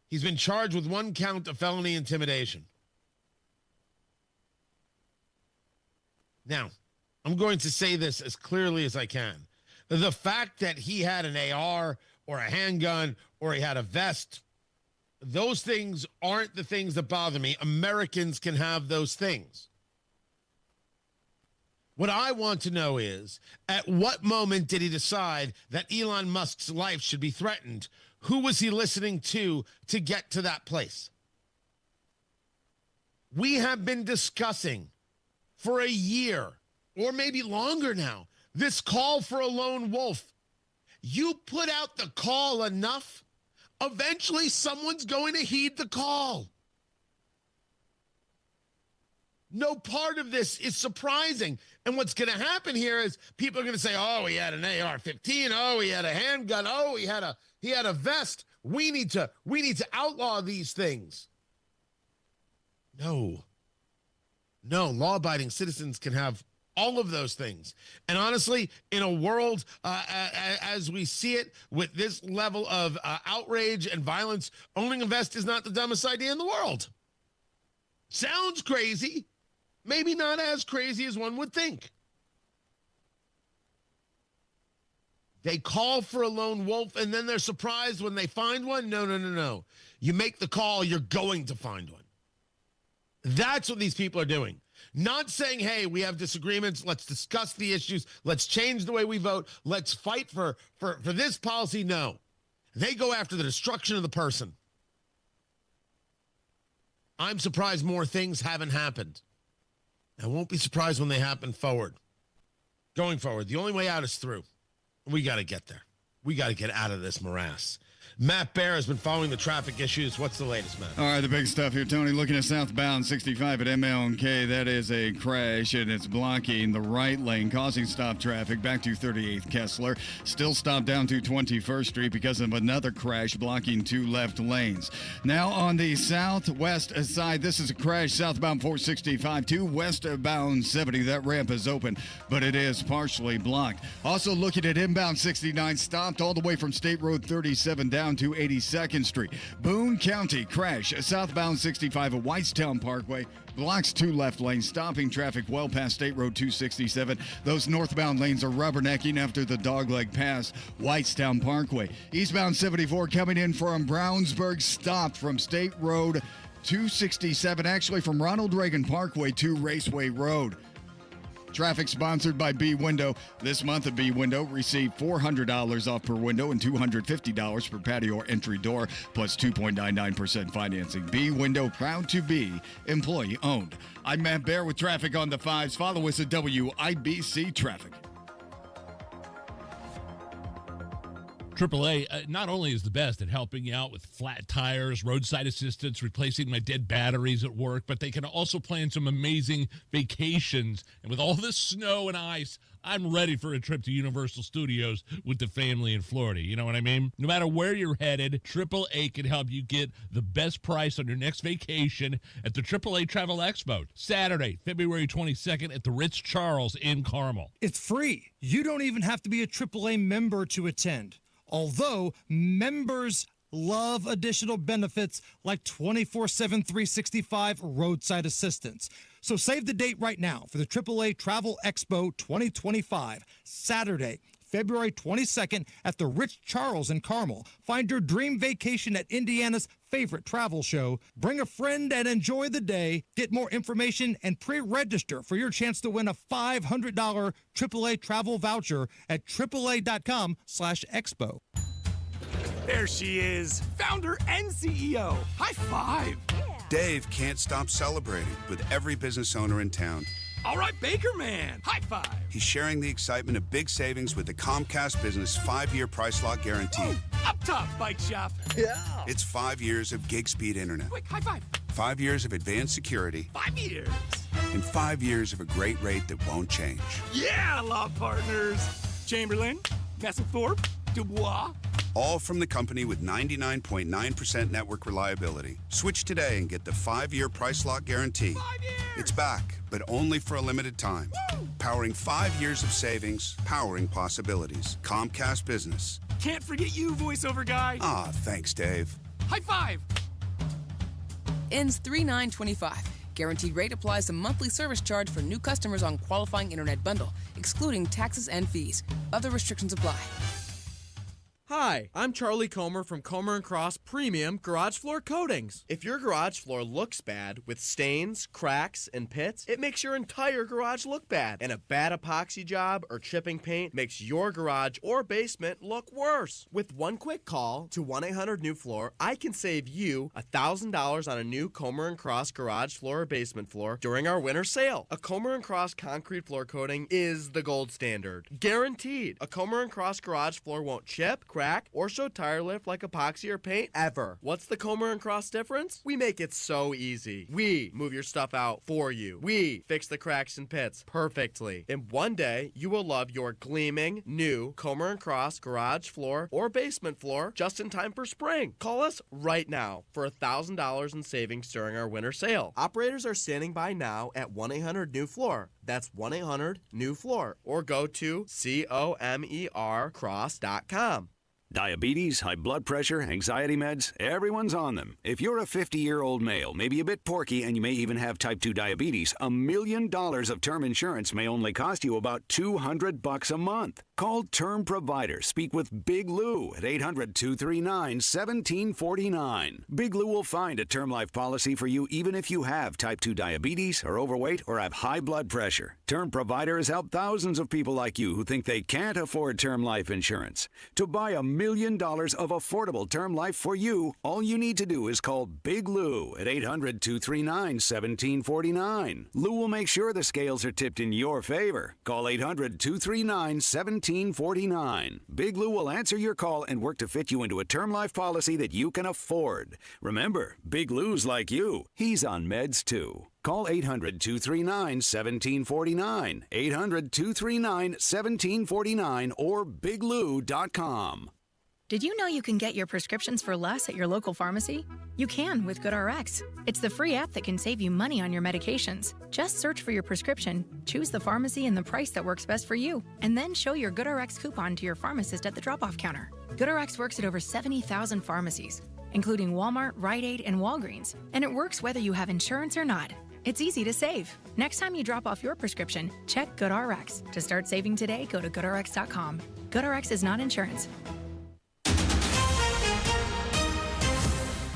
He's been charged with 1 count of felony intimidation. Now, I'm going to say this as clearly as I can. The fact that he had an AR or a handgun or he had a vest, those things aren't the things that bother me. Americans can have those things. What I want to know is, at what moment did he decide that Elon Musk's life should be threatened? Who was he listening to get to that place? We have been discussing for a year, or maybe longer now, this call for a lone wolf. You put out the call enough, eventually someone's going to heed the call. No part of this is surprising. And what's going to happen here is people are going to say, oh, he had an AR-15. Oh, he had a handgun. Oh, he had a vest. We need to outlaw these things. No, law-abiding citizens can have all of those things. And honestly, in a world as we see it with this level of outrage and violence, owning a vest is not the dumbest idea in the world. Sounds crazy. Maybe not as crazy as one would think. They call for a lone wolf, and then they're surprised when they find one. No. You make the call, you're going to find one. That's what these people are doing. Not saying, hey, we have disagreements. Let's discuss the issues. Let's change the way we vote. Let's fight for this policy. No. They go after the destruction of the person. I'm surprised more things haven't happened. I won't be surprised when they happen going forward. The only way out is through. We got to get there. We got to get out of this morass. Matt Bear has been following the traffic issues. What's the latest, Matt? All right, the big stuff here, Tony. Looking at southbound 65 at MLK, that is a crash, and it's blocking the right lane, causing stop traffic back to 38th Kessler. Still stopped down to 21st Street because of another crash blocking 2 left lanes. Now on the southwest side, this is a crash southbound 465 to westbound 70. That ramp is open, but it is partially blocked. Also looking at inbound 69, stopped all the way from State Road 37 down to 82nd Street. Boone County crash southbound 65 at Whitestown Parkway. Blocks 2 left lanes, stopping traffic well past State Road 267. Those northbound lanes are rubbernecking after the dogleg pass Whitestown Parkway. Eastbound 74 coming in from Brownsburg, stopped from State Road 267, actually from Ronald Reagan Parkway to Raceway Road. Traffic sponsored by B Window. This month at B Window, receive $400 off per window and $250 per patio or entry door, plus 2.99% financing. B Window, proud to be employee owned. I'm Matt Bear with traffic on the 5s. Follow us at WIBC Traffic. AAA not only is the best at helping you out with flat tires, roadside assistance, replacing my dead batteries at work, but they can also plan some amazing vacations. And with all this snow and ice, I'm ready for a trip to Universal Studios with the family in Florida. You know what I mean? No matter where you're headed, AAA can help you get the best price on your next vacation at the AAA Travel Expo, Saturday, February 22nd at the Ritz-Charles in Carmel. It's free. You don't even have to be a AAA member to attend. Although members love additional benefits like 24/7, 365 roadside assistance. So save the date right now for the AAA Travel Expo 2025, Saturday, February 22nd at the Ritz-Charles in Carmel. Find your dream vacation at Indiana's favorite travel show. Bring a friend and enjoy the day. Get more information and pre-register for your chance to win a $500 AAA travel voucher at AAA.com/expo. There she is, founder and CEO. High five. Dave can't stop celebrating with every business owner in town. All right, Baker Man, high five. He's sharing the excitement of big savings with the Comcast Business 5-year price lock guarantee. Ooh, up top, bike shop. Yeah. It's 5 years of gig speed internet. Quick, high five. 5 years of advanced security. 5 years. And 5 years of a great rate that won't change. Yeah, law partners. Chamberlain, Messelthorpe, Dubois. All from the company with 99.9% network reliability. Switch today and get the 5-year price lock guarantee. 5 years. It's back, but only for a limited time. Woo! Powering 5 years of savings, powering possibilities. Comcast Business. Can't forget you, voiceover guy. Ah, thanks, Dave. High five. Ends 3/9/25. Guaranteed rate applies to monthly service charge for new customers on qualifying internet bundle, excluding taxes and fees. Other restrictions apply. Hi, I'm Charlie Comer from Comer & Cross Premium Garage Floor Coatings. If your garage floor looks bad with stains, cracks, and pits, it makes your entire garage look bad. And a bad epoxy job or chipping paint makes your garage or basement look worse. With one quick call to 1-800-NEW-FLOOR, I can save you $1,000 on a new Comer & Cross garage floor or basement floor during our winter sale. A Comer & Cross concrete floor coating is the gold standard. Guaranteed. A Comer & Cross garage floor won't chip, crack, or show tire lift like epoxy or paint ever. What's the Comer & Cross difference? We make it so easy. We move your stuff out for you. We fix the cracks and pits perfectly. In one day, you will love your gleaming new Comer & Cross garage floor or basement floor just in time for spring. Call us right now for $1,000 in savings during our winter sale. Operators are standing by now at 1-800-NEW-FLOOR. That's 1-800-NEW-FLOOR. Or go to COMERcross.com. Diabetes, high blood pressure, anxiety meds, everyone's on them. If you're a 50-year-old male, maybe a bit porky, and you may even have type 2 diabetes, $1 million of term insurance may only cost you about $200 a month. Call Term Provider. Speak with Big Lou at 800-239-1749. Big Lou will find a term life policy for you even if you have type 2 diabetes, are overweight, or have high blood pressure. Term Provider has helped thousands of people like you who think they can't afford term life insurance. To buy $1 million of affordable term life for you, all you need to do is call Big Lou at 800-239-1749. Lou will make sure the scales are tipped in your favor. Call 800-239-1749. Big Lou will answer your call and work to fit you into a term life policy that you can afford. Remember, Big Lou's like you. He's on meds too. Call 800-239-1749, 800-239-1749, or biglou.com. Did you know you can get your prescriptions for less at your local pharmacy? You can with GoodRx. It's the free app that can save you money on your medications. Just search for your prescription, choose the pharmacy and the price that works best for you, and then show your GoodRx coupon to your pharmacist at the drop-off counter. GoodRx works at over 70,000 pharmacies, including Walmart, Rite Aid, and Walgreens, and it works whether you have insurance or not. It's easy to save. Next time you drop off your prescription, check GoodRx. To start saving today, go to GoodRx.com. GoodRx is not insurance.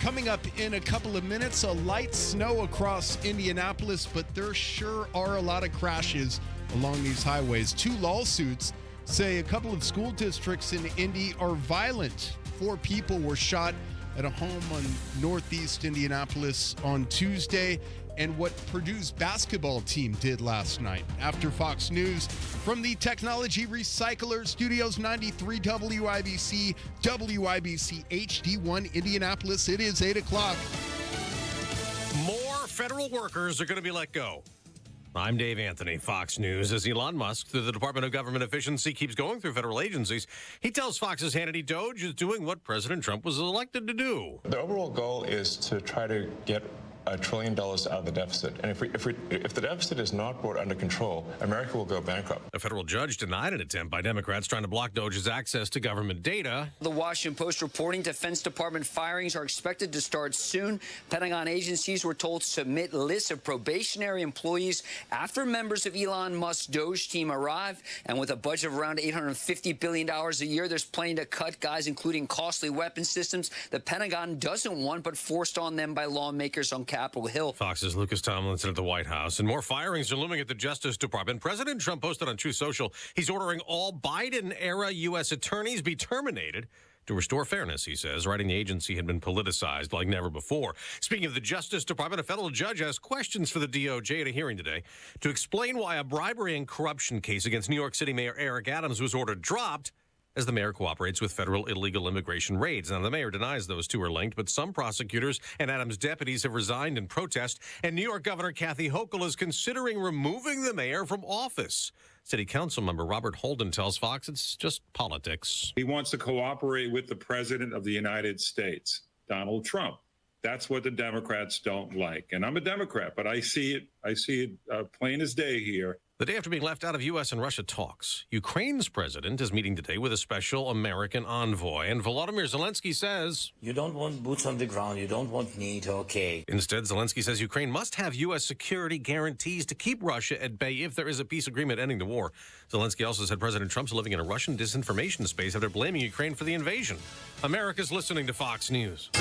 Coming up in a couple of minutes, a light snow across Indianapolis, but there sure are a lot of crashes along these highways. 2 lawsuits say a couple of school districts in Indy are violent. 4 people were shot at a home on northeast Indianapolis on Tuesday, and what Purdue's basketball team did last night. After Fox News, from the Technology Recycler Studios, 93 WIBC, WIBC HD1 Indianapolis, it is 8 o'clock. More federal workers are going to be let go. I'm Dave Anthony, Fox News. As Elon Musk, through the Department of Government Efficiency, keeps going through federal agencies, he tells Fox's Hannity Doge is doing what President Trump was elected to do. The overall goal is to try to get $1 trillion out of the deficit. And if the deficit is not brought under control, America will go bankrupt. A federal judge denied an attempt by Democrats trying to block Doge's access to government data. The Washington Post reporting Defense Department firings are expected to start soon. Pentagon agencies were told to submit lists of probationary employees after members of Elon Musk's Doge team arrive. And with a budget of around $850 billion a year, there's plenty to cut, guys, including costly weapon systems the Pentagon doesn't want but forced on them by lawmakers on Capitol Hill. Fox's Lucas Tomlinson at the White House. And more firings are looming at the Justice Department. President Trump posted on Truth Social he's ordering all Biden-era U.S. attorneys be terminated to restore fairness, he says, writing the agency had been politicized like never before. Speaking of the Justice Department, a federal judge asked questions for the DOJ at a hearing today to explain why a bribery and corruption case against New York City Mayor Eric Adams was ordered dropped as the mayor cooperates with federal illegal immigration raids. Now, the mayor denies those two are linked, but some prosecutors and Adams' deputies have resigned in protest, and New York Governor Kathy Hochul is considering removing the mayor from office. City Council member Robert Holden tells Fox it's just politics. He wants to cooperate with the President of the United States, Donald Trump. That's what the Democrats don't like. And I'm a Democrat, but I see it plain as day here. The day after being left out of U.S. and Russia talks, Ukraine's president is meeting today with a special American envoy. And Volodymyr Zelensky says, "You don't want boots on the ground. You don't want NATO, okay." Instead, Zelensky says Ukraine must have U.S. security guarantees to keep Russia at bay if there is a peace agreement ending the war. Zelensky also said President Trump's living in a Russian disinformation space after blaming Ukraine for the invasion. America's listening to Fox News.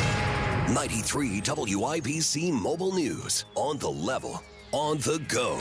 93 WIBC Mobile News. On the level, on the go.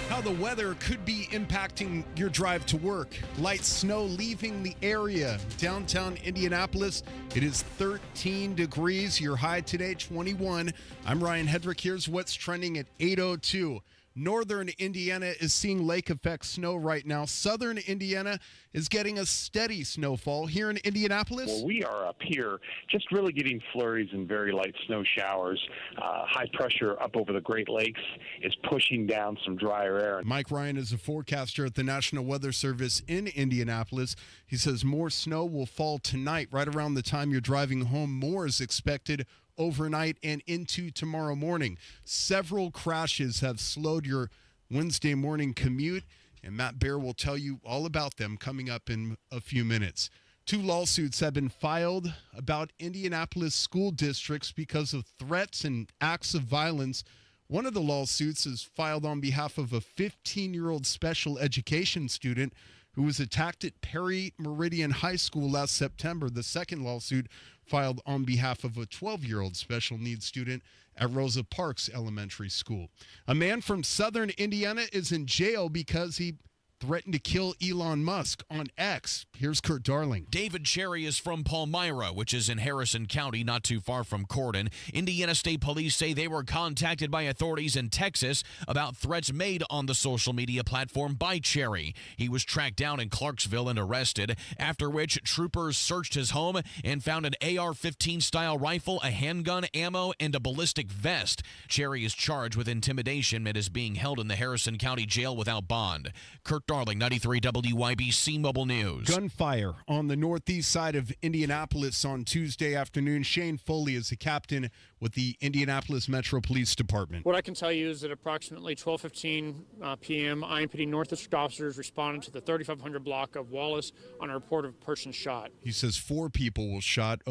How the weather could be impacting your drive to work. Light snow leaving the area. Downtown Indianapolis, it is 13 degrees. Your high today, 21. I'm Ryan Hedrick. Here's what's trending at 8:02. Northern Indiana is seeing lake effect snow right now. Southern Indiana is getting a steady snowfall. Here in Indianapolis, well, we are up here just really getting flurries and very light snow showers. High pressure up over the Great Lakes is pushing down some drier air. Mike Ryan is a forecaster at the National Weather Service in Indianapolis. He says more snow will fall tonight, right around the time you're driving home. More is expected overnight and into tomorrow morning. Several crashes have slowed your Wednesday morning commute, and Matt Bear will tell you all about them coming up in a few minutes. 2 lawsuits have been filed about Indianapolis school districts because of threats and acts of violence. One of the lawsuits is filed on behalf of a 15-year-old special education student who was attacked at Perry Meridian High School last September. The second lawsuit filed on behalf of a 12-year-old special needs student at Rosa Parks Elementary School. A man from southern Indiana is in jail because he threatened to kill Elon Musk on X. Here's Kurt Darling. David Cherry is from Palmyra, which is in Harrison County, not too far from Corden. Indiana State Police say they were contacted by authorities in Texas about threats made on the social media platform by Cherry. He was tracked down in Clarksville and arrested, after which troopers searched his home and found an AR-15 style rifle, a handgun, ammo, and a ballistic vest. Cherry is charged with intimidation and is being held in the Harrison County Jail without bond. Kurt Darling, 93 WYBC Mobile News. Gunfire on the northeast side of Indianapolis on Tuesday afternoon. Shane Foley is the captain with the Indianapolis Metro Police Department. What I can tell you is that approximately 12:15 p.m., IMPD North District officers responded to the 3500 block of Wallace on a report of a person shot. He says 4 people were shot.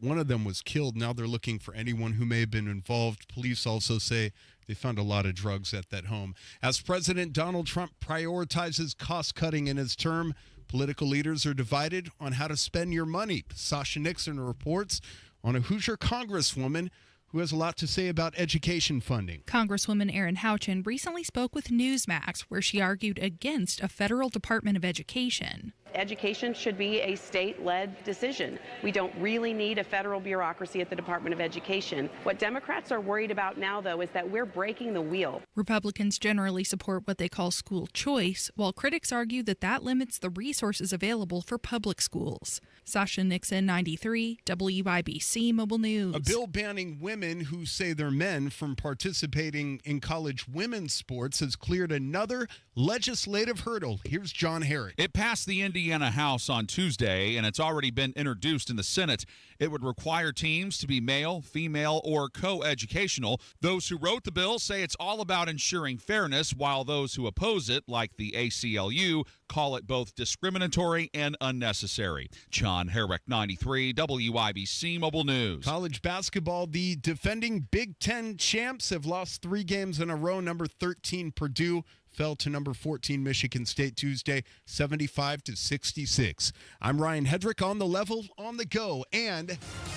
One of them was killed. Now they're looking for anyone who may have been involved. Police also say they found a lot of drugs at that home. As President Donald Trump prioritizes cost-cutting in his term, political leaders are divided on how to spend your money. Sasha Nixon reports on a Hoosier congresswoman who has a lot to say about education funding. Congresswoman Erin Houchin recently spoke with Newsmax, where she argued against a federal Department of Education. Education should be a state-led decision. We don't really need a federal bureaucracy at the Department of Education. What Democrats are worried about now, though, is that we're breaking the wheel. Republicans generally support what they call school choice, while critics argue that that limits the resources available for public schools. Sasha Nixon, 93, WIBC Mobile News. A bill banning women who say they're men from participating in college women's sports has cleared another legislative hurdle. Here's John Herrick. It passed the Indiana House on Tuesday, and it's already been introduced in the Senate. It would require teams to be male, female, or co-educational. Those who wrote the bill say it's all about ensuring fairness, while those who oppose it, like the ACLU, call it both discriminatory and unnecessary. John Herrick, 93, WIBC Mobile News. College basketball, the defending Big Ten champs have lost 3 games in a row. Number 13, Purdue, fell to number 14, Michigan State Tuesday, 75-66. I'm Ryan Hedrick, on the level, on the go, and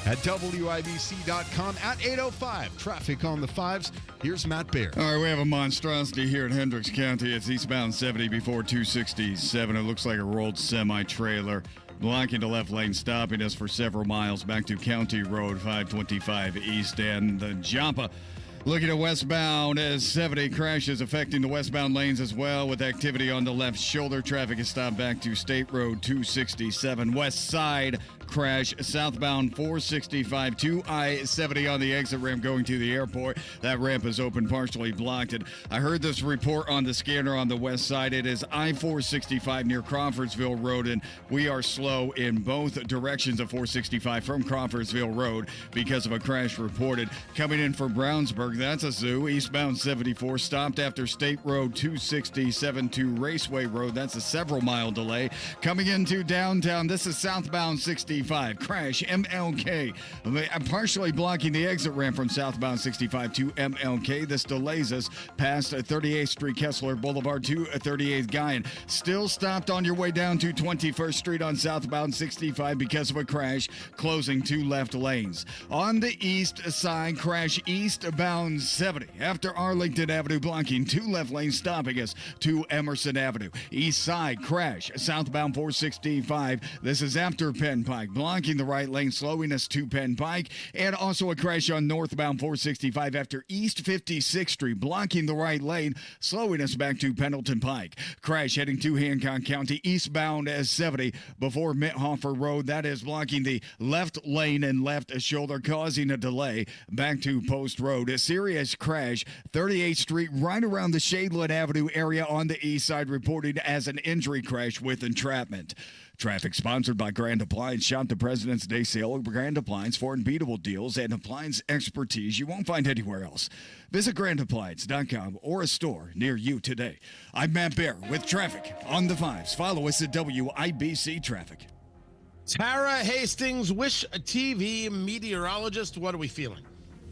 at WIBC.com at 8:05. Traffic on the 5s. Here's Matt Baer. All right, we have a monstrosity here in Hendricks County. It's eastbound 70 before 267. It looks like a rolled semi-trailer blocking the left lane, stopping us for several miles back to County Road 525 East and the Joppa. Looking at westbound as 70 crashes affecting the westbound lanes as well, with activity on the left shoulder. Traffic is stopped back to State Road 267. West side crash southbound 465 to I-70 on the exit ramp going to the airport. That ramp is open, partially blocked. And I heard this report on the scanner on the west side. It is I-465 near Crawfordsville Road, and we are slow in both directions of 465 from Crawfordsville Road because of a crash reported. Coming in from Brownsburg, that's a zoo. Eastbound 74 stopped after State Road 267 to Raceway Road. That's a several mile delay. Coming into downtown, this is southbound 65. Crash MLK. Partially blocking the exit ramp from southbound 65 to MLK. This delays us past 38th Street Kessler Boulevard to 38th Guyan. Still stopped on your way down to 21st Street on southbound 65 because of a crash, closing 2 left lanes. On the east side, crash eastbound 70 after Arlington Avenue, blocking 2 left lanes, stopping us to Emerson Avenue. East side crash southbound 465. This is after Penn Pike, blocking the right lane, slowing us to Penn Pike. And also a crash on northbound 465 after East 56th Street, blocking the right lane, slowing us back to Pendleton Pike. Crash heading to Hancock County eastbound as 70 before Mithofer Road. That is blocking the left lane and left shoulder, causing a delay back to Post Road. A serious crash 38th Street right around the Shadeland Avenue area on the east side, reported as an injury crash with entrapment. Traffic sponsored by Grand Appliance. Shop the President's Day sale at Grand Appliance for unbeatable deals and appliance expertise you won't find anywhere else. Visit grandappliance.com or a store near you today. I'm Matt Baer with traffic on the 5s. Follow us at WIBC Traffic. Tara Hastings, Wish TV meteorologist. What are we feeling?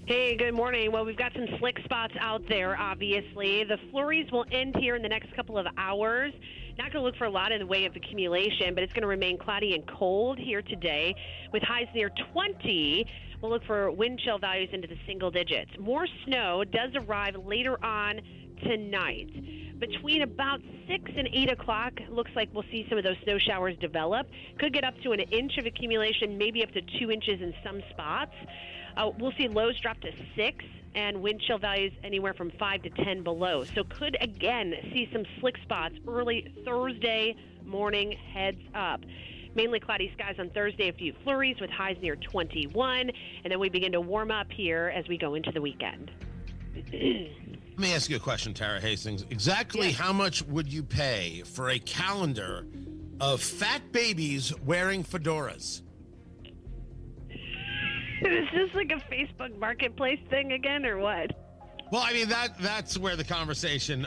Hey, good morning. Well, we've got some slick spots out there, obviously. The flurries will end here in the next couple of hours. Not going to look for a lot in the way of accumulation, but it's going to remain cloudy and cold here today with highs near 20. We'll look for wind chill values into the single digits. More snow does arrive later on tonight. Between about 6 and 8 o'clock, looks like we'll see some of those snow showers develop. Could get up to an inch of accumulation, maybe up to 2 inches in some spots. We'll see lows drop to 6 and wind chill values anywhere from 5 to 10 below. So could, again, see some slick spots early Thursday morning, heads up. Mainly cloudy skies on Thursday, a few flurries with highs near 21. And then we begin to warm up here as we go into the weekend. Let me ask you a question, Tara Hastings. Exactly how much would you pay for a calendar of fat babies wearing fedoras? Is this like a Facebook marketplace thing again, or what? Well, I mean, that's where the conversation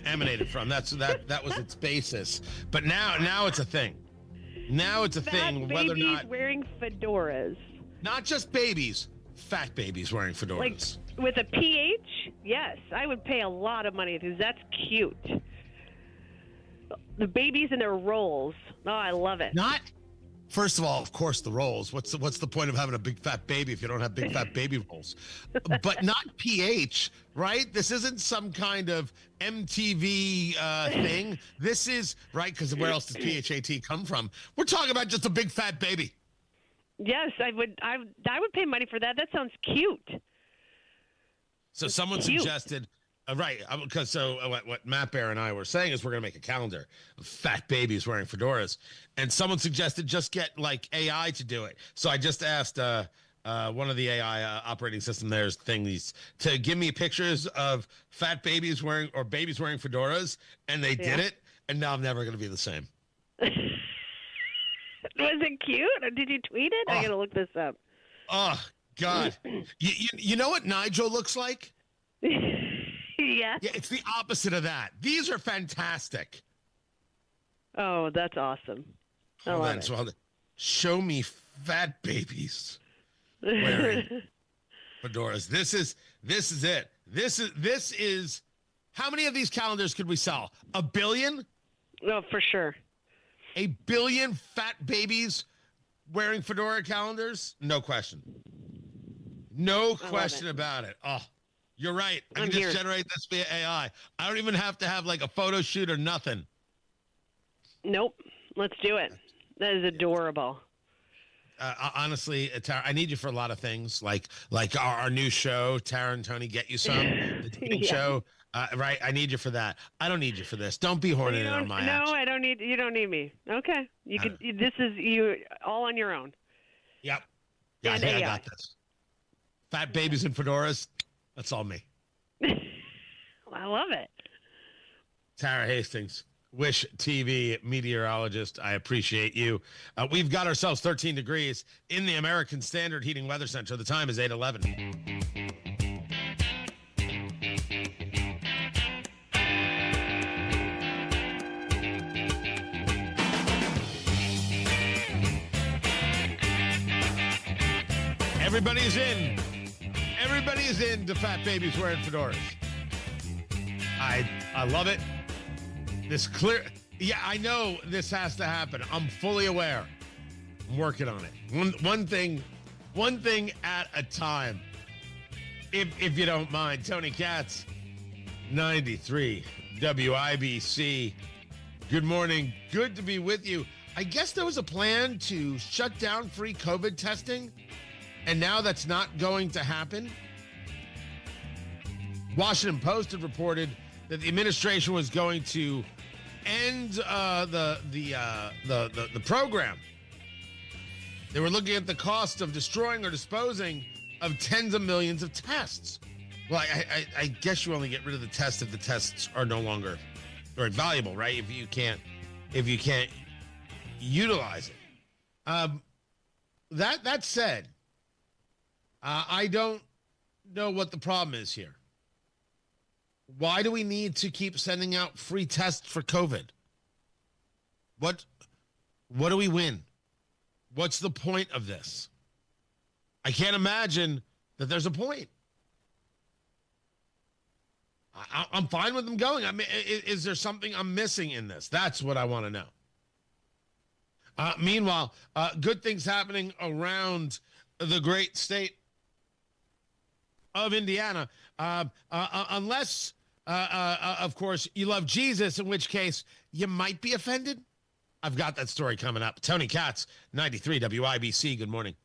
emanated from. That was its basis. But now it's a thing. Now it's a thing, whether or not... wearing fedoras. Not just babies, fat babies wearing fedoras. Like, with a PH? Yes, I would pay a lot of money because that's cute. The babies in their rolls. Oh, I love it. First of all, of course, the rolls. What's the point of having a big fat baby if you don't have big fat baby rolls? But not PH, right? This isn't some kind of MTV thing. This is, right, because where else does PHAT come from? We're talking about just a big fat baby. Yes, I would pay money for that. That sounds cute. So someone suggested, right, because what Matt Bear and I were saying is we're going to make a calendar of fat babies wearing fedoras. And someone suggested just get like AI to do it. So I just asked one of the AI operating system there's thingies to give me pictures of fat babies wearing fedoras. And they did it. And now I'm never going to be the same. Was it cute? Or did you tweet it? I got to look this up. Oh, God. You know what Nigel looks like? Yeah, it's the opposite of that. These are fantastic. Oh, that's awesome. Hold on. So show me fat babies wearing fedoras. This is it. This is how many of these calendars could we sell? 1 billion? No, for sure. 1 billion fat babies wearing fedora calendars? No question. No question about it. Oh, you're right. I can just generate this via AI. I don't even have to have like a photo shoot or nothing. Nope. Let's do it. That is adorable. Honestly, Tara, I need you for a lot of things, like our new show, Tara and Tony Get You Some, the dating show. Right? I need you for that. I don't need you for this. Don't be horny on my action. No, I don't need. You don't need me. Okay. You could. This is you all on your own. Yep. Yeah, I think I got this. Fat babies and fedoras. That's all me. I love it. Tara Hastings, Wish TV meteorologist. I appreciate you. We've got ourselves 13 degrees in the American Standard Heating Weather Center. The time is 8:11. Everybody's in. Everybody is into fat babies wearing fedoras. I love it. This clear. Yeah, I know this has to happen. I'm fully aware. I'm working on it. One thing at a time. If you don't mind, Tony Katz, 93 WIBC. Good morning. Good to be with you. I guess there was a plan to shut down free COVID testing, and now that's not going to happen. Washington Post had reported that the administration was going to end the program. They were looking at the cost of destroying or disposing of tens of millions of tests. Well, I guess you only get rid of the tests if the tests are no longer very valuable, right? If you can't utilize it. That said, I don't know what the problem is here. Why do we need to keep sending out free tests for COVID? What do we win? What's the point of this? I can't imagine that there's a point. I'm fine with them going. I mean, is there something I'm missing in this? That's what I want to know. Meanwhile, good things happening around the great state of Indiana. Unless, of course, you love Jesus, in which case you might be offended. I've got that story coming up. Tony Katz, 93 WIBC. Good morning.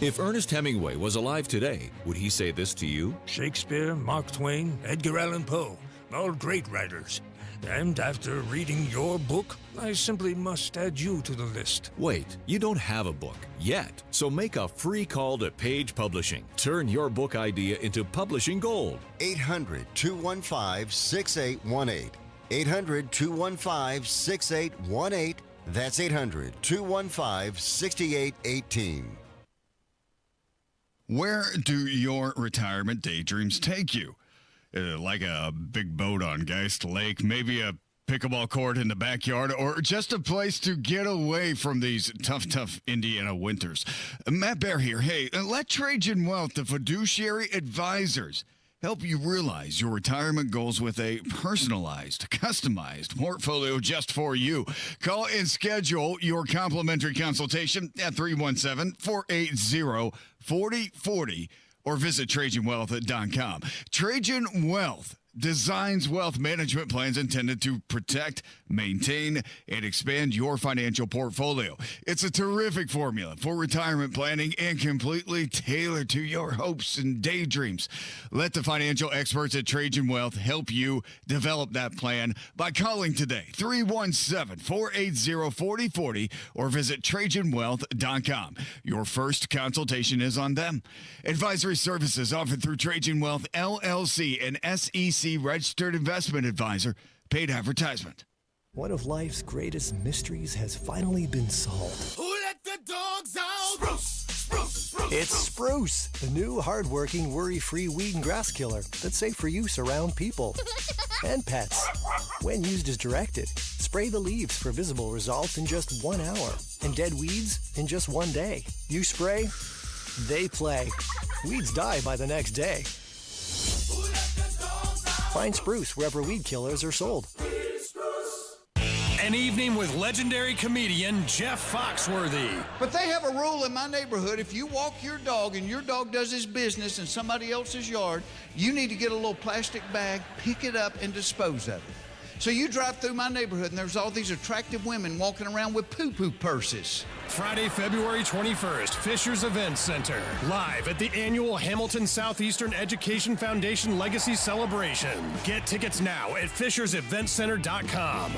If Ernest Hemingway was alive today, would he say this to you? Shakespeare, Mark Twain, Edgar Allan Poe, all great writers. And after reading your book, I simply must add you to the list. Wait, you don't have a book yet, so make a free call to Page Publishing. Turn your book idea into publishing gold. 800-215-6818. 800-215-6818. That's 800-215-6818. Where do your retirement daydreams take you? Like a big boat on Geist Lake, maybe a pickleball court in the backyard, or just a place to get away from these tough Indiana winters. Matt Bear here. Hey, let Trajan Wealth, the fiduciary advisors, help you realize your retirement goals with a personalized, customized portfolio just for you. Call and schedule your complimentary consultation at 317-480-4040 or visit TrajanWealth.com. Trajan Wealth designs wealth management plans intended to protect, maintain, and expand your financial portfolio. It's a terrific formula for retirement planning and completely tailored to your hopes and daydreams. Let the financial experts at Trajan Wealth help you develop that plan by calling today, 317-480-4040, or visit TrajanWealth.com. Your first consultation is on them. Advisory services offered through Trajan Wealth, LLC, an SEC registered investment advisor. Paid advertisement. One of life's greatest mysteries has finally been solved. Who let the dogs out? Spruce! It's Spruce, the new hard-working, worry-free weed and grass killer that's safe for use around people and pets. When used as directed, spray the leaves for visible results in just 1 hour and dead weeds in just 1 day. You spray, they play. Weeds die by the next day. Find Spruce wherever weed killers are sold. An evening with legendary comedian Jeff Foxworthy. But they have a rule in my neighborhood. If you walk your dog and your dog does his business in somebody else's yard, you need to get a little plastic bag, pick it up, and dispose of it. So you drive through my neighborhood and there's all these attractive women walking around with poo-poo purses. Friday, February 21st, Fisher's Event Center. Live at the annual Hamilton Southeastern Education Foundation Legacy Celebration. Get tickets now at fisherseventcenter.com.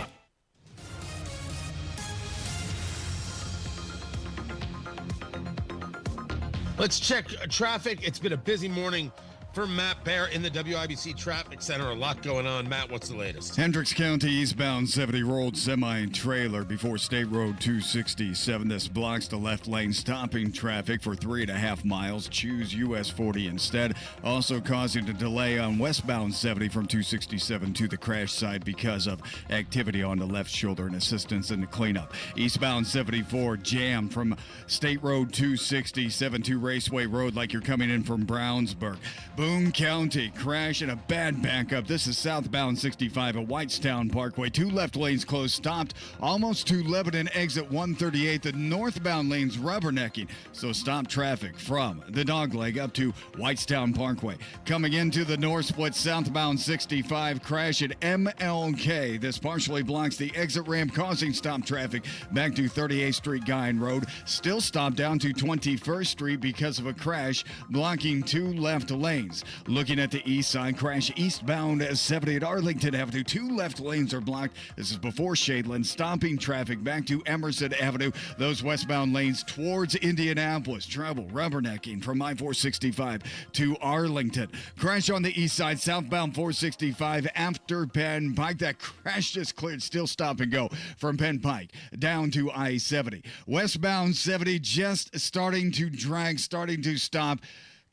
Let's check traffic. It's been a busy morning for Matt Bear in the WIBC Traffic Center. A lot going on. Matt, what's the latest? Hendricks County eastbound 70 rolled semi-trailer before State Road 267. This blocks the left lane, stopping traffic for 3.5 miles. Choose US 40 instead. Also causing a delay on westbound 70 from 267 to the crash site because of activity on the left shoulder and assistance in the cleanup. Eastbound 74 jammed from State Road 267 to Raceway Road like you're coming in from Brownsburg. Boone County crash and a bad backup. This is southbound 65 at Whitestown Parkway. 2 left lanes closed, stopped almost to Lebanon exit 138. The northbound lanes rubbernecking, so stop traffic from the Dogleg up to Whitestown Parkway. Coming into the north split, southbound 65 crash at MLK. This partially blocks the exit ramp, causing stop traffic back to 38th Street Guyan Road. Still stopped down to 21st Street because of a crash, blocking 2 left lanes. Looking at the east side, crash eastbound 70 at Arlington Avenue. 2 left lanes are blocked. This is before Shadeland, stopping traffic back to Emerson Avenue. Those westbound lanes towards Indianapolis. Travel rubbernecking from I-465 to Arlington. Crash on the east side, southbound 465 after Penn Pike. That crash just cleared. Still stop and go from Penn Pike down to I-70. Westbound 70 just starting to drag, starting to stop.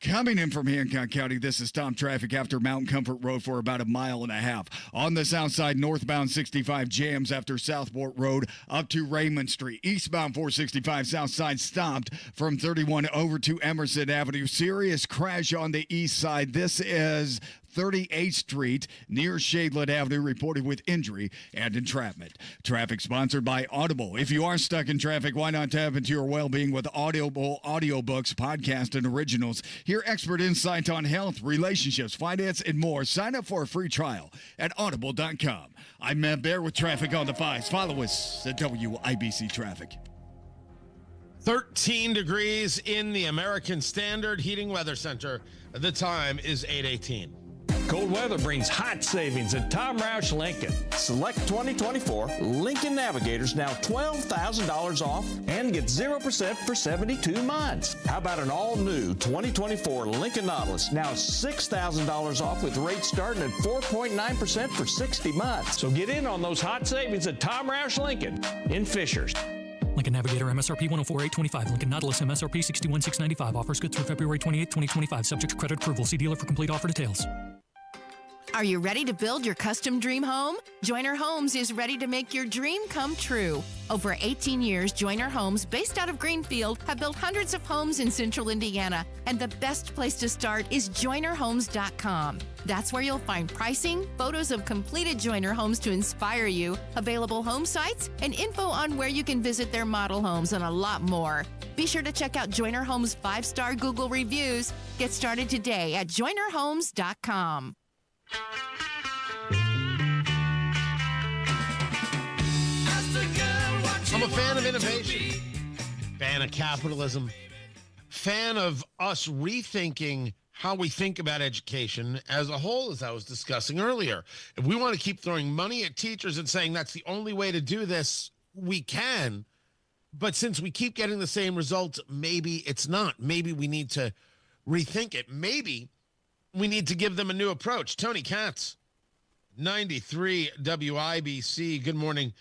Coming in from Hancock County, this is Tom traffic after Mountain Comfort Road for about 1.5 miles. On the south side, northbound 65 jams after Southport Road up to Raymond Street. Eastbound 465 south side stopped from 31 over to Emerson Avenue. Serious crash on the east side. This is 38th Street near Shadeland Avenue, reported with injury and entrapment. Traffic sponsored by Audible. If you are stuck in traffic, why not tap into your well-being with Audible audiobooks, podcasts, and originals? Hear expert insights on health, relationships, finance, and more. Sign up for a free trial at audible.com. I'm Matt Bear with Traffic on the 5s. Follow us at WIBC Traffic. 13 degrees in the American Standard Heating Weather Center. The time is 8:18. Cold weather brings hot savings at Tom Roush Lincoln. Select 2024 Lincoln Navigators now $12,000 off and get 0% for 72 months. How about an all-new 2024 Lincoln Nautilus now $6,000 off with rates starting at 4.9% for 60 months. So get in on those hot savings at Tom Roush Lincoln in Fishers. Lincoln Navigator MSRP 104,825. Lincoln Nautilus MSRP 61,695. Offers good through February 28, 2025. Subject to credit approval. See dealer for complete offer details. Are you ready to build your custom dream home? Joyner Homes is ready to make your dream come true. Over 18 years, Joyner Homes, based out of Greenfield, have built hundreds of homes in central Indiana. And the best place to start is JoynerHomes.com. That's where you'll find pricing, photos of completed Joyner homes to inspire you, available home sites, and info on where you can visit their model homes and a lot more. Be sure to check out Joyner Homes' 5-star Google reviews. Get started today at JoynerHomes.com. I'm a fan of innovation, fan of capitalism, fan of us rethinking how we think about education as a whole, as I was discussing earlier. If we want to keep throwing money at teachers and saying that's the only way to do this, we can. But since we keep getting the same results, maybe it's not. Maybe we need to rethink it. Maybe we need to give them a new approach. Tony Katz, 93 WIBC. Good morning.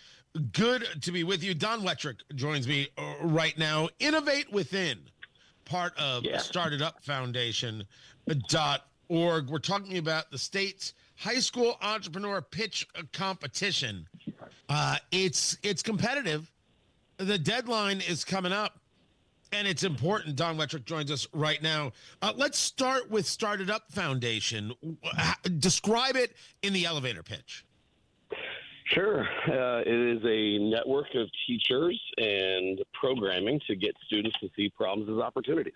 Good to be with you. Don Wettrick joins me right now. Innovate Within, part of Started Up Foundation.org. We're talking about the state's high school entrepreneur pitch competition. It's competitive. The deadline is coming up, and it's important. Don Wettrick joins us right now. Let's start with Started Up Foundation. Describe it in the elevator pitch. Sure. It is a network of teachers and programming to get students to see problems as opportunities.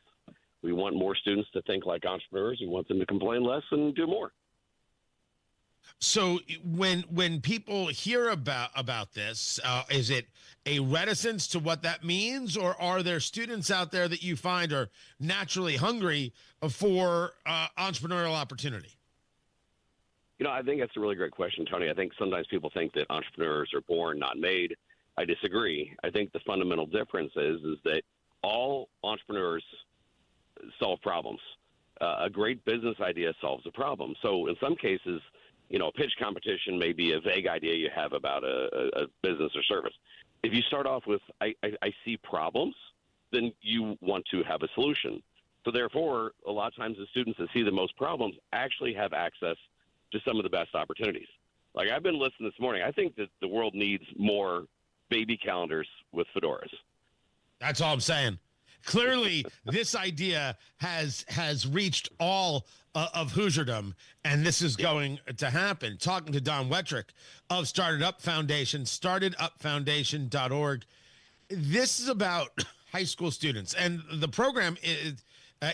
We want more students to think like entrepreneurs. We want them to complain less and do more. So when people hear about this, is it a reticence to what that means, or are there students out there that you find are naturally hungry for entrepreneurial opportunity? You know, I think that's a really great question, Tony. I think sometimes people think that entrepreneurs are born, not made. I disagree. I think the fundamental difference is that all entrepreneurs solve problems. A great business idea solves a problem. So in some cases, you know, a pitch competition may be a vague idea you have about a business or service. If you start off with, I see problems, then you want to have a solution. So therefore, a lot of times the students that see the most problems actually have access to some of the best opportunities. Like I've been listening this morning, I think that the world needs more baby calendars with fedoras. That's all I'm saying. Clearly, this idea has reached all of Hoosierdom, and this is going to happen. Talking to Don Wettrick of Started Up Foundation, startedupfoundation.org. This is about high school students, and the program is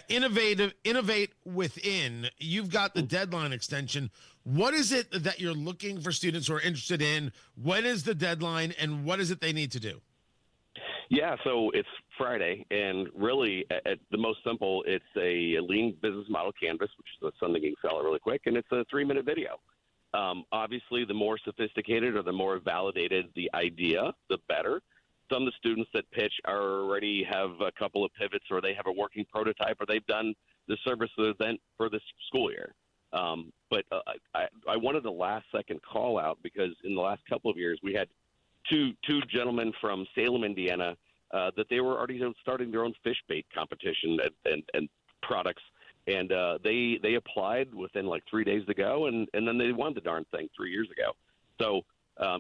Innovate Within. You've got the deadline extension. What is it that you're looking for students who are interested in? When is the deadline, and what is it they need to do? Yeah, so it's Friday, and really, at the most simple, it's a lean business model canvas, which is something you can sell really quick, and it's a 3-minute video. Obviously, the more sophisticated or the more validated the idea, the better. Some of the students that pitch already have a couple of pivots, or they have a working prototype, or they've done the service event for this school year. But I wanted a last-second call out because in the last couple of years, we had two gentlemen from Salem, Indiana, that they were already starting their own fish bait competition and products. And they applied within like 3 days to go, and then they won the darn thing 3 years ago. So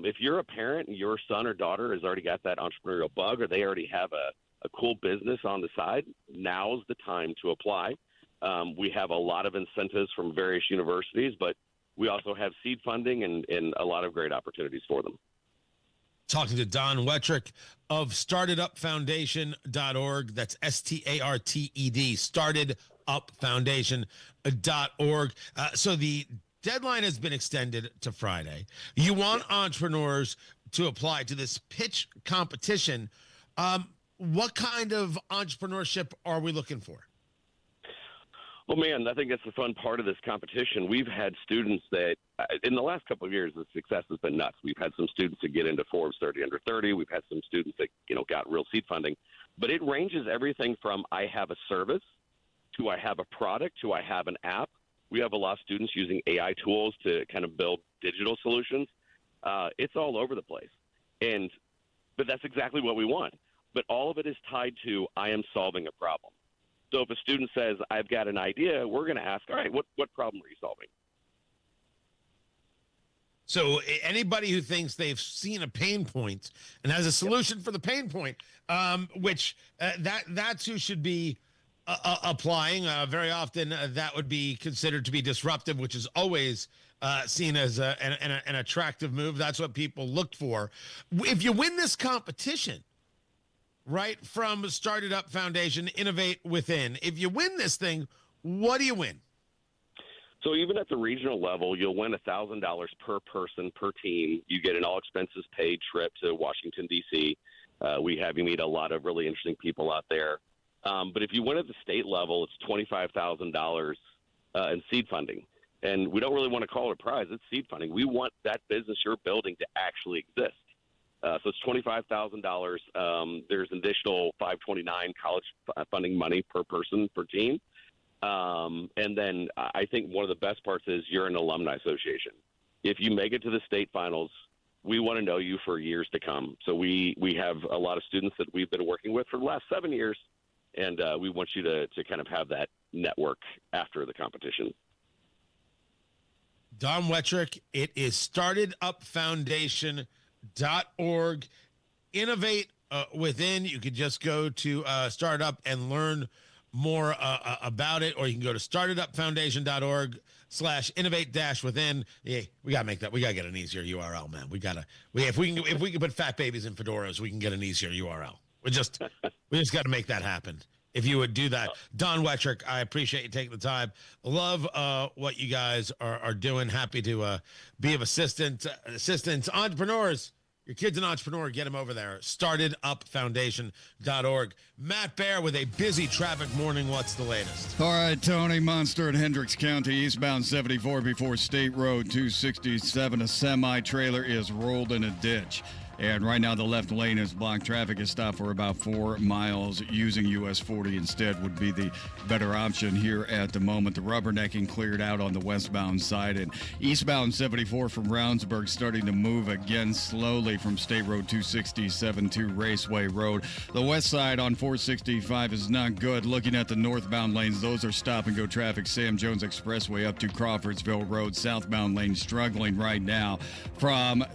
if you're a parent and your son or daughter has already got that entrepreneurial bug, or they already have a cool business on the side, now's the time to apply. We have a lot of incentives from various universities, but we also have seed funding and a lot of great opportunities for them. Talking to Don Wettrick of startedupfoundation.org. That's STARTED, startedupfoundation.org. So the deadline has been extended to Friday. You want entrepreneurs to apply to this pitch competition. What kind of entrepreneurship are we looking for? Well, man, I think that's the fun part of this competition. We've had students that, in the last couple of years, the success has been nuts. We've had some students that get into Forbes 30 under 30. We've had some students that, got real seed funding. But it ranges everything from I have a service to I have a product to I have an app. We have a lot of students using AI tools to kind of build digital solutions. It's all over the place. But that's exactly what we want. But all of it is tied to I am solving a problem. So if a student says, I've got an idea, we're going to ask, all right, what problem are you solving? So anybody who thinks they've seen a pain point and has a solution for the pain point, that's who should be applying. Very often that would be considered to be disruptive, which is always seen as an attractive move. That's what people look for. If you win this competition, right, from Started Up Foundation, Innovate Within, if you win this thing, what do you win? So even at the regional level, you'll win $1,000 per person per team. You get an all-expenses-paid trip to Washington, D.C. We have you meet a lot of really interesting people out there. But if you win at the state level, it's $25,000 in seed funding. And we don't really want to call it a prize. It's seed funding. We want that business you're building to actually exist. So it's $25,000. There's an additional $529 college funding money per person per team. And then I think one of the best parts is you're an alumni association. If you make it to the state finals, we want to know you for years to come. So we have a lot of students that we've been working with for the last 7 years, and we want you to kind of have that network after the competition. Don Wettrick, it is startedupfoundation.org. Innovate Within. You could just go to Startup and learn more about it, or you can go to startedupfoundation.org/innovate-within. Yeah, we gotta make that. We gotta get an easier URL, man. If we can put fat babies in fedoras, we can get an easier URL. We just got to make that happen. If you would do that. Don Wettrick, I appreciate you taking the time. Love what you guys are doing. Happy to be of assistance. Entrepreneurs, your kid's an entrepreneur, get him over there. Startedupfoundation.org. Matt Bear with a busy traffic morning. What's the latest? All right, Tony. Monster in Hendricks County, eastbound 74 before State Road 267. A semi-trailer is rolled in a ditch. And right now the left lane is blocked. Traffic is stopped for about 4 miles. Using US 40 instead would be the better option here at the moment. The rubbernecking cleared out on the westbound side. And eastbound 74 from Brownsburg starting to move again slowly from State Road 267 to Raceway Road. The west side on 465 is not good. Looking at the northbound lanes, those are stop-and-go traffic. Sam Jones Expressway up to Crawfordsville Road. Southbound lane struggling right now from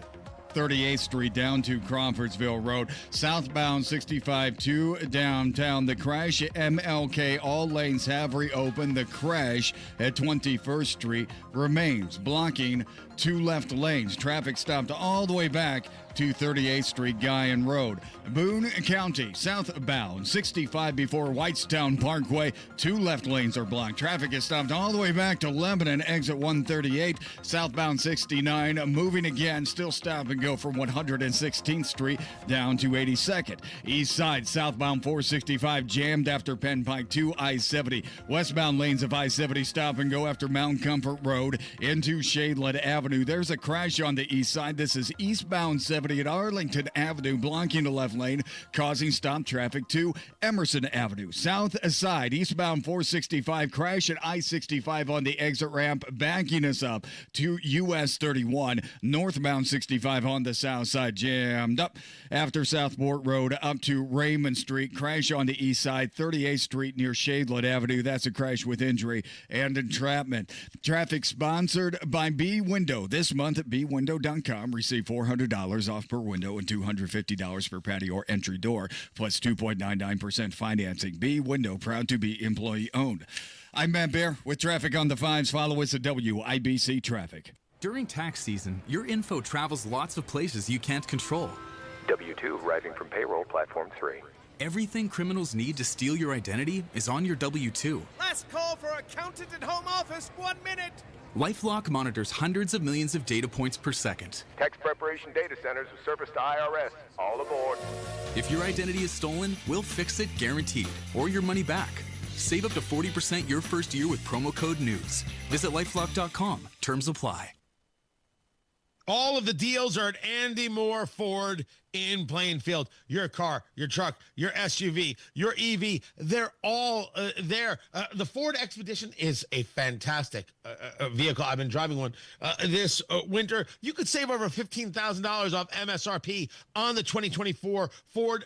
38th Street down to Crawfordsville Road. Southbound 65 to downtown. The crash at MLK, all lanes have reopened. The crash at 21st Street remains, blocking 2 left lanes. Traffic stopped all the way back to 38th Street, Guyan Road. Boone County, southbound 65 before Whitestown Parkway. 2 left lanes are blocked. Traffic is stopped all the way back to Lebanon, exit 138. Southbound 69, moving again, still stop and go from 116th Street down to 82nd. East side, southbound 465, jammed after Penn Pike to I-70. Westbound lanes of I-70 stop and go after Mount Comfort Road into Shadeland Avenue. Avenue. There's a crash on the east side. This is eastbound 70 at Arlington Avenue, blocking the left lane, causing stop traffic to Emerson Avenue. South side, eastbound 465, crash at I-65 on the exit ramp, backing us up to US 31. Northbound 65 on the south side, jammed up after Southport Road up to Raymond Street. Crash on the east side, 38th Street near Shadeland Avenue. That's a crash with injury and entrapment. Traffic sponsored by B Window. This month at bwindow.com, receive $400 off per window and $250 per patio or entry door, plus 2.99% financing. B Window, proud to be employee owned. I'm Matt Bear with traffic on the fives. Follow us at WIBC Traffic. During tax season, your info travels lots of places you can't control. W-2 arriving from payroll platform 3. Everything criminals need to steal your identity is on your W-2. Last call for accountant and home office. 1 minute. LifeLock monitors hundreds of millions of data points per second. Tax preparation data centers with service to IRS. All aboard. If your identity is stolen, we'll fix it guaranteed, or your money back. Save up to 40% your first year with promo code NEWS. Visit lifelock.com. Terms apply. All of the deals are at Andy Moore Ford in Plainfield. Your car, your truck, your SUV, your EV, they're all there. The Ford Expedition is a fantastic vehicle. I've been driving one this winter. You could save over $15,000 off MSRP on the 2024 Ford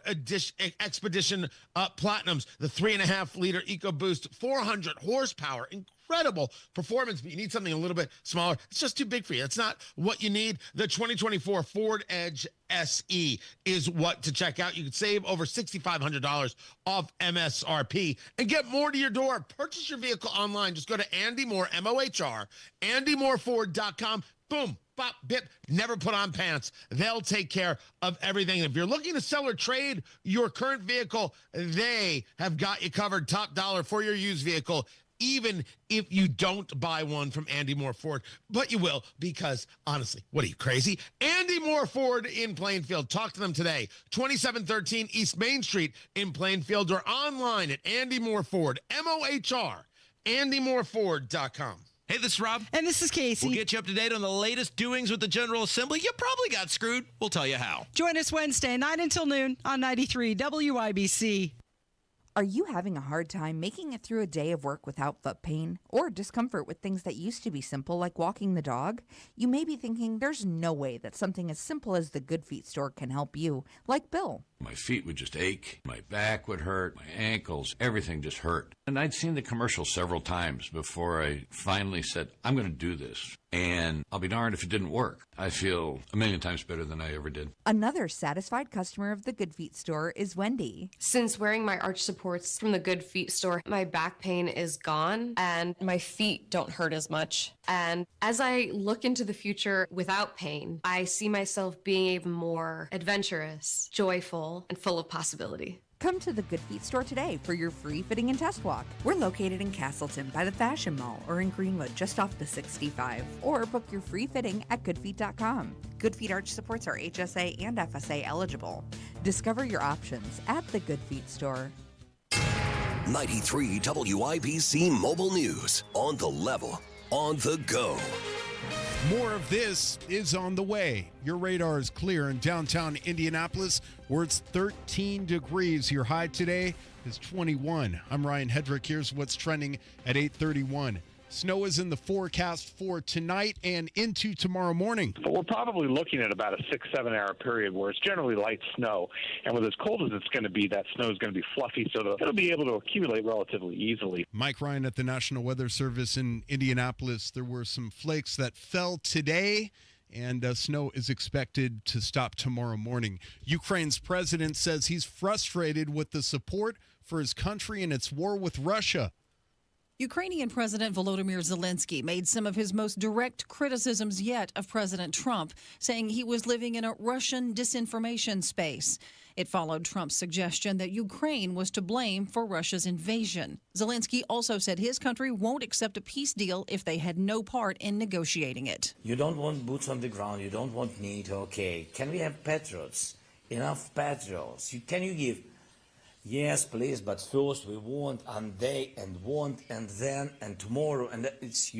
Expedition Platinums. The 3.5-liter EcoBoost, 400 horsepower, incredible performance, but you need something a little bit smaller. It's just too big for you. It's not what you need. The 2024 Ford Edge SE is what to check out. You can save over $6,500 off MSRP and get more to your door. Purchase your vehicle online. Just go to Andy Moore, M-O-H-R, AndyMooreFord.com. Boom, bop, bip, never put on pants. They'll take care of everything. If you're looking to sell or trade your current vehicle, they have got you covered. Top dollar for your used vehicle, even if you don't buy one from Andy Moore Ford. But you will, because honestly, what are you, crazy? Andy Moore Ford in Plainfield. Talk to them today. 2713 East Main Street in Plainfield, or online at Andy Moore Ford, M-O-H-R, AndyMooreFord.com. Hey, this is Rob. And this is Casey. We'll get you up to date on the latest doings with the General Assembly. You probably got screwed. We'll tell you how. Join us Wednesday, 9 until noon on 93 WIBC. Are you having a hard time making it through a day of work without foot pain or discomfort with things that used to be simple, like walking the dog? You may be thinking there's no way that something as simple as the Good Feet store can help you, like Bill. My feet would just ache, my back would hurt, my ankles, everything just hurt. And I'd seen the commercial several times before I finally said, I'm going to do this. And I'll be darned if it didn't work. I feel a million times better than I ever did. Another satisfied customer of the Good Feet store is Wendy. Since wearing my arch supports from the Good Feet store, my back pain is gone and my feet don't hurt as much. And as I look into the future without pain, I see myself being even more adventurous, joyful, and full of possibility. Come to the Good Feet store today for your free fitting and test walk. We're located in Castleton by the Fashion Mall, or in Greenwood just off the 65. Or book your free fitting at goodfeet.com. Good Feet arch supports are HSA and FSA eligible. Discover your options at the Good Feet store. 93 WIBC Mobile News. On the level, on the go. More of this is on the way. Your radar is clear in downtown Indianapolis, where it's 13 degrees. Your high today is 21. I'm Ryan Hedrick. Here's what's trending at 8:31. Snow is in the forecast for tonight and into tomorrow morning. But we're probably looking at about a 6-7 hour period where it's generally light snow. And with as cold as it's going to be, that snow is going to be fluffy, so it'll be able to accumulate relatively easily. Mike Ryan at the National Weather Service in Indianapolis. There were some flakes that fell today, and snow is expected to stop tomorrow morning. Ukraine's president says he's frustrated with the support for his country in its war with Russia. Ukrainian President Volodymyr Zelensky made some of his most direct criticisms yet of President Trump, saying he was living in a Russian disinformation space. It followed Trump's suggestion that Ukraine was to blame for Russia's invasion. Zelensky also said his country won't accept a peace deal if they had no part in negotiating it. You don't want boots on the ground. You don't want NATO. Okay. Can we have patriots? Enough patriots. Can you give? Yes, please, but first we want and they and want and then and tomorrow. And it's,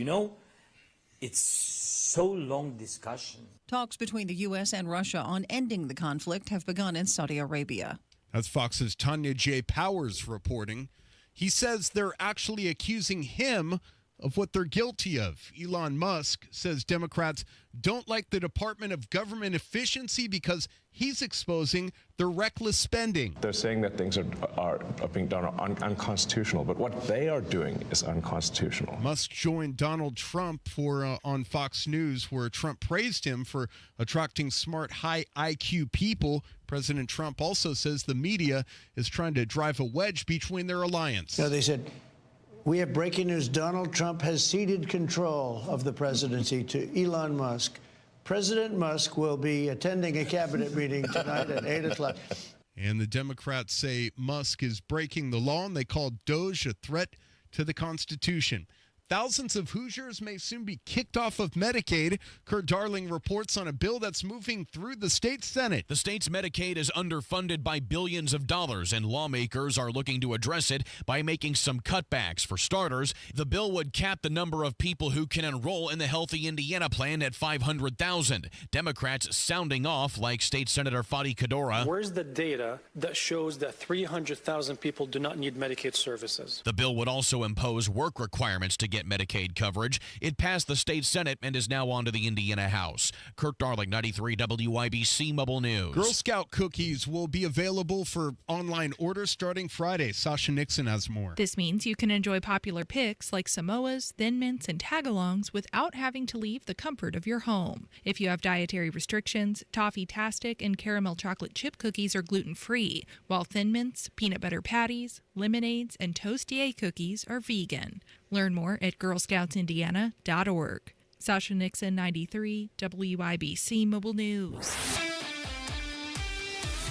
It's so long discussion. Talks between the U.S. and Russia on ending the conflict have begun in Saudi Arabia. That's Fox's Tanya J. Powers reporting. He says they're actually accusing him of what they're guilty of. Elon Musk says Democrats don't like the Department of Government Efficiency because he's exposing their reckless spending. They're saying that things are being done unconstitutional, but what they are doing is unconstitutional. Musk joined Donald Trump on Fox News, where Trump praised him for attracting smart, high IQ people. President Trump also says the media is trying to drive a wedge between their alliance. They said, we have breaking news. Donald Trump has ceded control of the presidency to Elon Musk. President Musk will be attending a cabinet meeting tonight at 8 o'clock. And the Democrats say Musk is breaking the law, and they call Doge a threat to the Constitution. Thousands of Hoosiers may soon be kicked off of Medicaid. Kurt Darling reports on a bill that's moving through the state Senate. The state's Medicaid is underfunded by billions of dollars, and lawmakers are looking to address it by making some cutbacks. For starters, the bill would cap the number of people who can enroll in the Healthy Indiana plan at 500,000. Democrats sounding off like State Senator Fadi Kadora. Where's the data that shows that 300,000 people do not need Medicaid services? The bill would also impose work requirements to get Medicaid coverage. It passed the state Senate and is now on to the Indiana House. Kirk Darling, 93 WIBC Mobile News. Girl Scout cookies will be available for online orders starting Friday. Sasha Nixon has more. This means you can enjoy popular picks like Samoas, Thin Mints, and Tagalongs without having to leave the comfort of your home. If you have dietary restrictions, Toffee-tastic and caramel chocolate chip cookies are gluten-free, while Thin Mints, peanut butter patties, lemonades, and Toastier cookies are vegan. Learn more at girlscoutsindiana.org. Sasha Nixon, 93 WIBC Mobile News.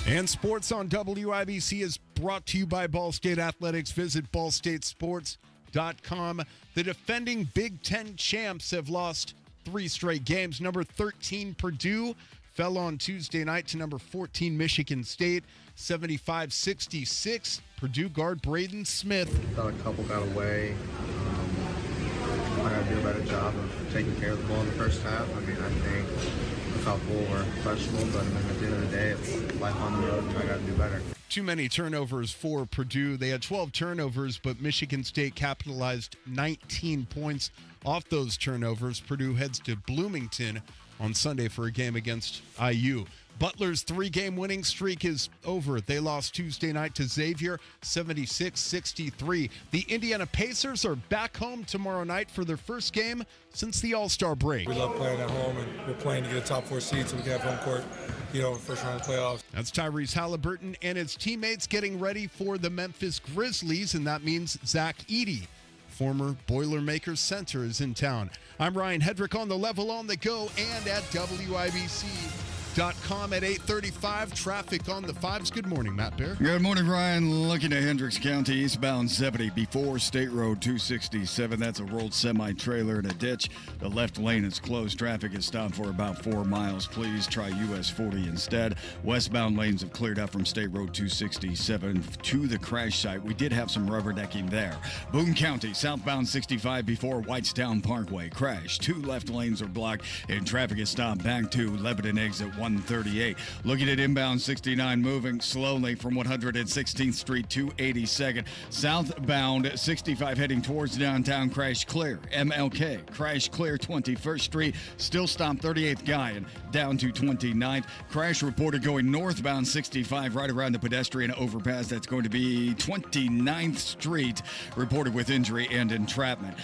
And sports on WIBC is brought to you by Ball State Athletics. Visit ballstatesports.com. The defending Big Ten champs have lost 3 straight games. Number 13, Purdue, fell on Tuesday night to number 14, Michigan State, 75-66. Purdue guard Braden Smith. Thought a couple got away. I got to do a better job of taking care of the ball in the first half. I mean, I think the South Bowl were professional, but I mean, at the end of the day, it's life on the road, and I got to do better. Too many turnovers for Purdue. They had 12 turnovers, but Michigan State capitalized 19 points off those turnovers. Purdue heads to Bloomington on Sunday for a game against IU. Butler's 3-game winning streak is over. They lost Tuesday night to Xavier, 76-63. The Indiana Pacers are back home tomorrow night for their first game since the All-Star break. We love playing at home, and we're playing to get a top 4 seed so we can have home court, first round of playoffs. That's Tyrese Halliburton and his teammates getting ready for the Memphis Grizzlies, and that means Zach Edey, former Boilermakers center, is in town. I'm Ryan Hedrick on the level, on the go, and at WIBC.com at 8:35. Traffic on the 5s. Good morning, Matt Bear. Good morning, Ryan. Looking at Hendricks County, eastbound 70 before State Road 267. That's a rolled semi-trailer in a ditch. The left lane is closed. Traffic is stopped for about 4 miles. Please try US 40 instead. Westbound lanes have cleared up from State Road 267 to the crash site. We did have some rubbernecking there. Boone County, southbound 65 before Whitestown Parkway. Crash. 2 left lanes are blocked, and traffic is stopped back to Lebanon exit 138. Looking at inbound 69, moving slowly from 116th Street to 82nd. Southbound 65 heading towards downtown. Crash clear. MLK. Crash clear 21st Street. Still stopped 38th Guyan down to 29th. Crash reported going northbound 65 right around the pedestrian overpass. That's going to be 29th Street. Reported with injury and entrapment.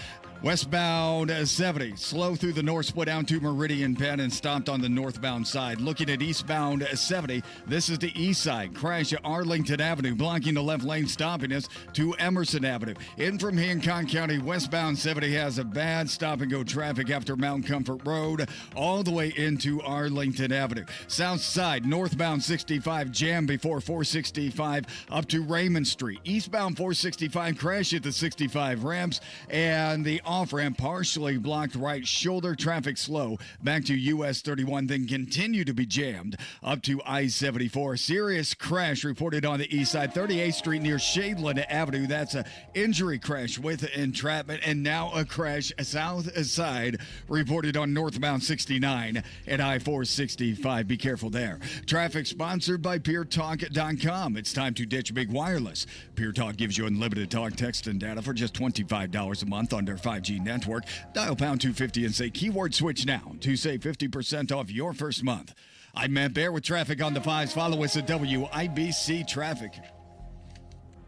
Westbound 70, slow through the north split down to Meridian Penn and stopped on the northbound side. Looking at eastbound 70, this is the east side. Crash at Arlington Avenue, blocking the left lane, stopping us to Emerson Avenue. In from Hancock County, westbound 70 has a bad stop-and-go traffic after Mount Comfort Road, all the way into Arlington Avenue. South side, northbound 65, jam before 465 up to Raymond Street. Eastbound 465, crash at the 65 ramps, and the off-ramp partially blocked right shoulder. Traffic slow back to US 31, then continue to be jammed up to I-74. Serious crash reported on the east side, 38th Street near Shadeland Avenue. That's an injury crash with entrapment, and now a crash south side reported on northbound 69 at I-465. Be careful there. Traffic sponsored by PureTalk.com. It's time to ditch big wireless. Pure Talk gives you unlimited talk, text, and data for just $25 a month on their 5G network. Dial pound 250 and say keyword switch now to save 50% off your first month. I'm Matt Bear with traffic on the 5s. Follow us at WIBC Traffic.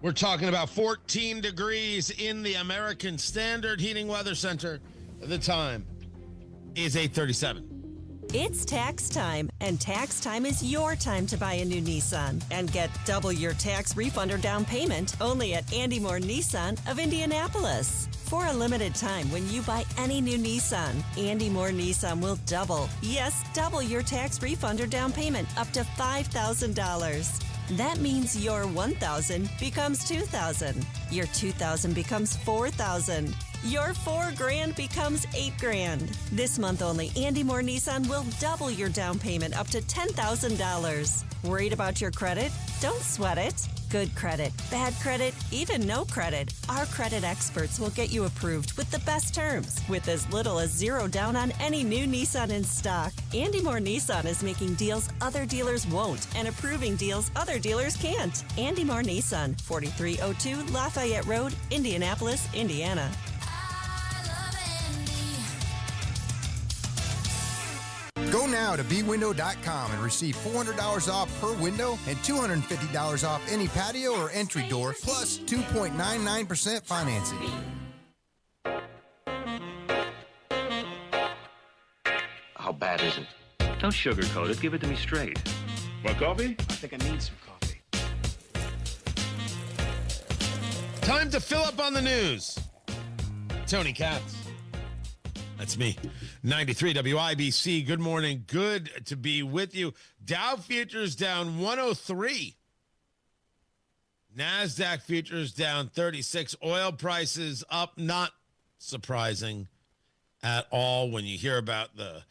We're talking about 14 degrees in the American Standard Heating Weather Center. The time is 8:37. It's tax time, and tax time is your time to buy a new Nissan and get double your tax refund or down payment only at Andy Moore Nissan of Indianapolis. For a limited time, when you buy any new Nissan, Andy Moore Nissan will double your tax refund or down payment up to $5,000. That means your $1,000 becomes $2,000. Your $2,000 becomes $4,000. Your $4,000 becomes $8,000. This month only, Andy Moore Nissan will double your down payment up to $10,000. Worried about your credit? Don't sweat it. Good credit, bad credit, even no credit. Our credit experts will get you approved with the best terms, with as little as $0 down on any new Nissan in stock. Andy Moore Nissan is making deals other dealers won't and approving deals other dealers can't. Andy Moore Nissan, 4302 Lafayette Road, Indianapolis, Indiana. Go now to bwindow.com and receive $400 off per window and $250 off any patio or entry door, plus 2.99% financing. How bad is it? Don't sugarcoat it. Give it to me straight. Want coffee? I think I need some coffee. Time to fill up on the news. Tony Katz. That's me. 93 WIBC. Good morning. Good to be with you. Dow futures down 103. NASDAQ futures down 36. Oil prices up. Not surprising at all when you hear about the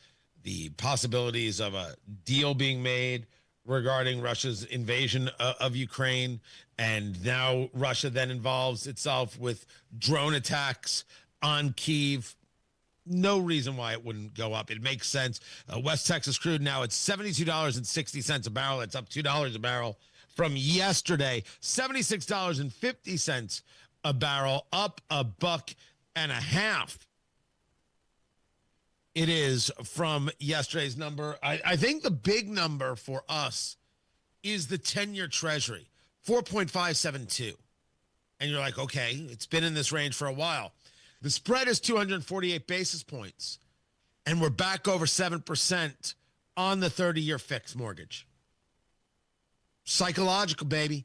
possibilities of a deal being made regarding Russia's invasion of Ukraine. And now Russia then involves itself with drone attacks on Kyiv. No reason why it wouldn't go up. It makes sense. West Texas crude now at $72.60 a barrel. It's up $2 a barrel from yesterday. $76.50 a barrel, up $1.50. It is from yesterday's number. I think the big number for us is the 10-year Treasury, 4.572. And you're like, okay, it's been in this range for a while. The spread is 248 basis points, and we're back over 7% on the 30-year fixed mortgage. Psychological, baby.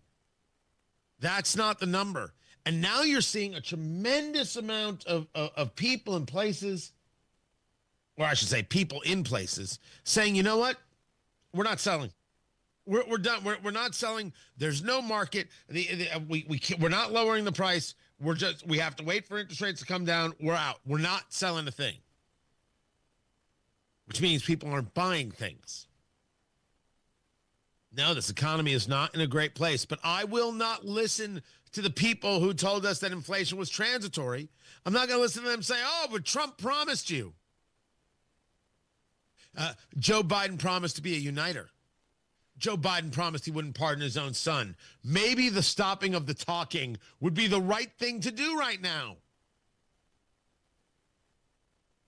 That's not the number. And now you're seeing a tremendous amount of people and places, or I should say people in places, saying, you know what? We're not selling. We're done. We're not selling. There's no market. We're not lowering the price. We have to wait for interest rates to come down. We're out. We're not selling a thing. Which means people aren't buying things. No, this economy is not in a great place, but I will not listen to the people who told us that inflation was transitory. I'm not going to listen to them say, oh, but Trump promised you. Joe Biden promised to be a uniter. Joe Biden promised he wouldn't pardon his own son. Maybe the stopping of the talking would be the right thing to do right now.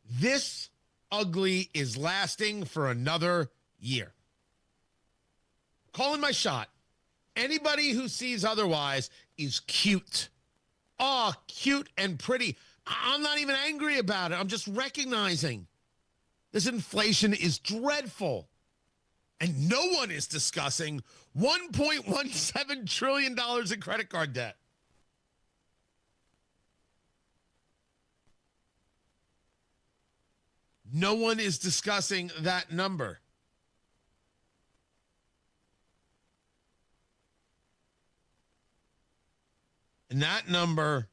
This ugly is lasting for another year. Calling my shot. Anybody who sees otherwise is cute. Oh, cute and pretty. I'm not even angry about it. I'm just recognizing this inflation is dreadful. And no one is discussing $1.17 trillion in credit card debt. No one is discussing that number. And that number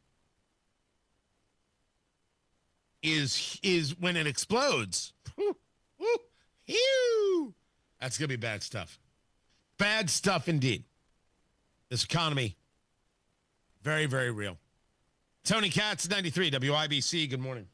is when it explodes. Woo, woo, ew. That's going to be bad stuff. Bad stuff indeed. This economy, very, very real. Tony Katz, 93 WIBC. Good morning.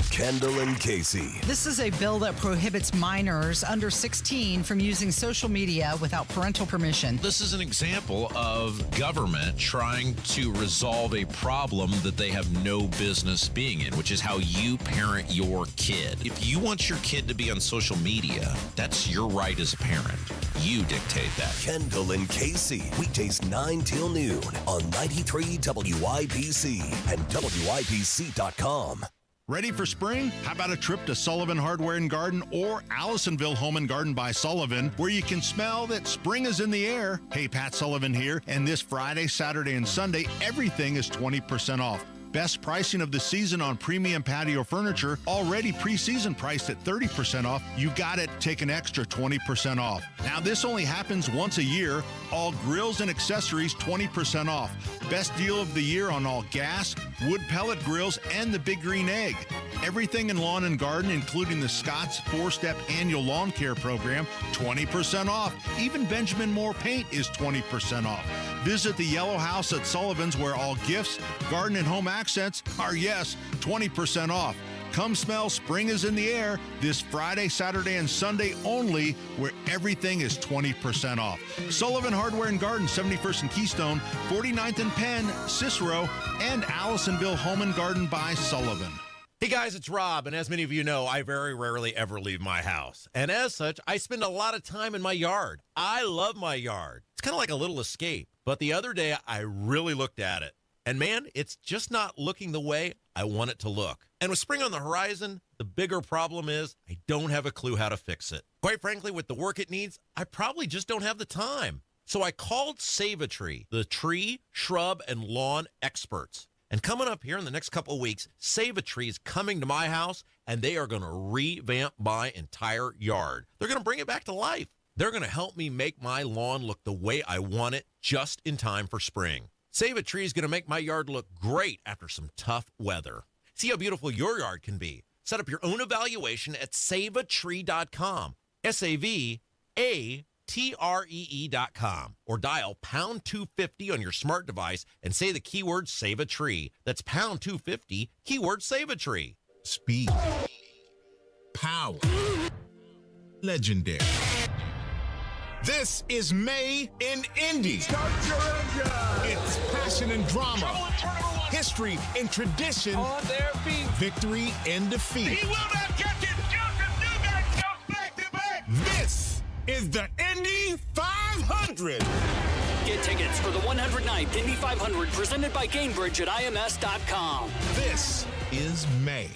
Kendall and Casey. This is a bill that prohibits minors under 16 from using social media without parental permission. This is an example of government trying to resolve a problem that they have no business being in, which is how you parent your kid. If you want your kid to be on social media, that's your right as a parent. You dictate that. Kendall and Casey, weekdays 9 till noon on 93 WIBC and WIBC.com. Ready for spring? How about a trip to Sullivan Hardware and Garden or Allisonville Home and Garden by Sullivan, where you can smell that spring is in the air? Hey, Pat Sullivan here, and this Friday, Saturday, and Sunday, everything is 20% off. Best pricing of the season on premium patio furniture, already pre-season priced at 30% off. You got it, take an extra 20% off. Now, this only happens once a year. All grills and accessories, 20% off. Best deal of the year on all gas, wood pellet grills, and the Big Green Egg. Everything in lawn and garden, including the Scott's 4-step annual lawn care program, 20% off. Even Benjamin Moore paint is 20% off. Visit the Yellow House at Sullivan's, where all gifts, garden, and home accents are, yes, 20% off. Come smell spring is in the air this Friday, Saturday, and Sunday only, where everything is 20% off. Sullivan Hardware and Garden, 71st and Keystone, 49th and Penn, Cicero, and Allisonville Home and Garden by Sullivan. Hey guys, it's Rob, and as many of you know, I very rarely ever leave my house. And as such, I spend a lot of time in my yard. I love my yard. It's kind of like a little escape. But the other day, I really looked at it. And man, it's just not looking the way I want it to look. And with spring on the horizon, the bigger problem is I don't have a clue how to fix it. Quite frankly, with the work it needs, I probably just don't have the time. So I called Save-A-Tree, the tree, shrub, and lawn experts. And coming up here in the next couple of weeks, Save-A-Tree is coming to my house, and they are going to revamp my entire yard. They're going to bring it back to life. They're going to help me make my lawn look the way I want it just in time for spring. Save-A-Tree is going to make my yard look great after some tough weather. See how beautiful your yard can be. Set up your own evaluation at saveatree.com. SAVATREE.com, or dial pound 250 on your smart device and say the keyword Save-A-Tree. That's pound 250, keyword Save-A-Tree. Speed. Power. Legendary. This is May in Indy. Start your engine. It's passion and drama. History and tradition. On their feet. Victory and defeat. He will not catch it. Joseph Newman goes back to back. This is the Indy 500. Get tickets for the 109th Indy 500 presented by Gainbridge at IMS.com. This is May.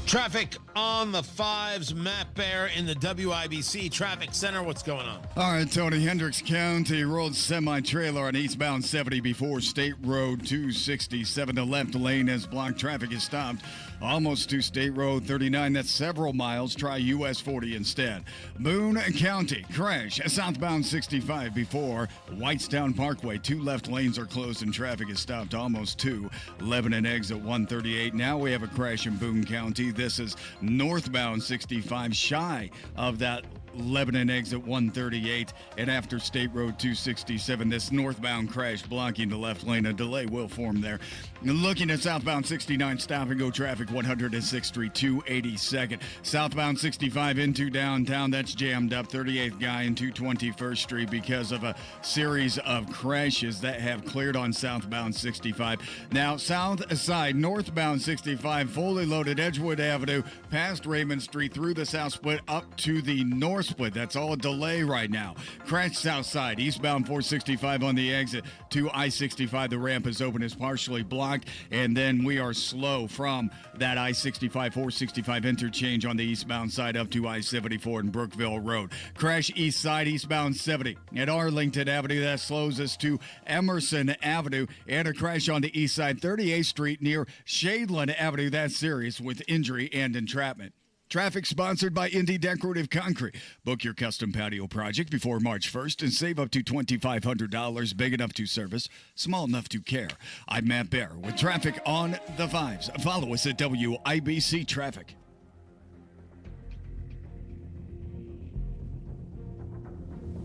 Traffic on the 5s. Matt Bear in the WIBC Traffic Center. What's going on? All right, Tony. Hendricks County rolled semi-trailer on eastbound 70 before State Road 267. The left lane as blocked. Traffic is stopped almost to State Road 39. That's several miles. Try US 40 instead. Boone County crash southbound 65 before Whitestown Parkway. 2 left lanes are closed and traffic is stopped almost to Lebanon exit 138. Now we have a crash in Boone County. This is northbound 65, shy of that Lebanon exit 138, and after State Road 267, this northbound crash blocking the left lane. A delay will form there. Looking at southbound 69, stop and go traffic 106th Street 282nd. Southbound 65 into downtown, that's jammed up. 38th guy in 221st Street because of a series of crashes that have cleared on southbound 65. Now south side, northbound 65, fully loaded Edgewood Avenue past Raymond Street through the south split up to the north split. That's all a delay right now. Crash south side, eastbound 465 on the exit to I-65. The ramp is open, is partially blocked, and then we are slow from that I-65 465 interchange on the eastbound side up to I-74 and Brookville Road. Crash east side, eastbound 70 at Arlington Avenue. That slows us to Emerson Avenue, and a crash on the east side 38th Street near Shadeland Avenue. That's serious with injury and entrapment. Traffic sponsored by Indy Decorative Concrete. Book your custom patio project before March 1st and save up to $2,500. Big enough to service, small enough to care. I'm Matt Bear with traffic on the fives. Follow us at WIBC Traffic.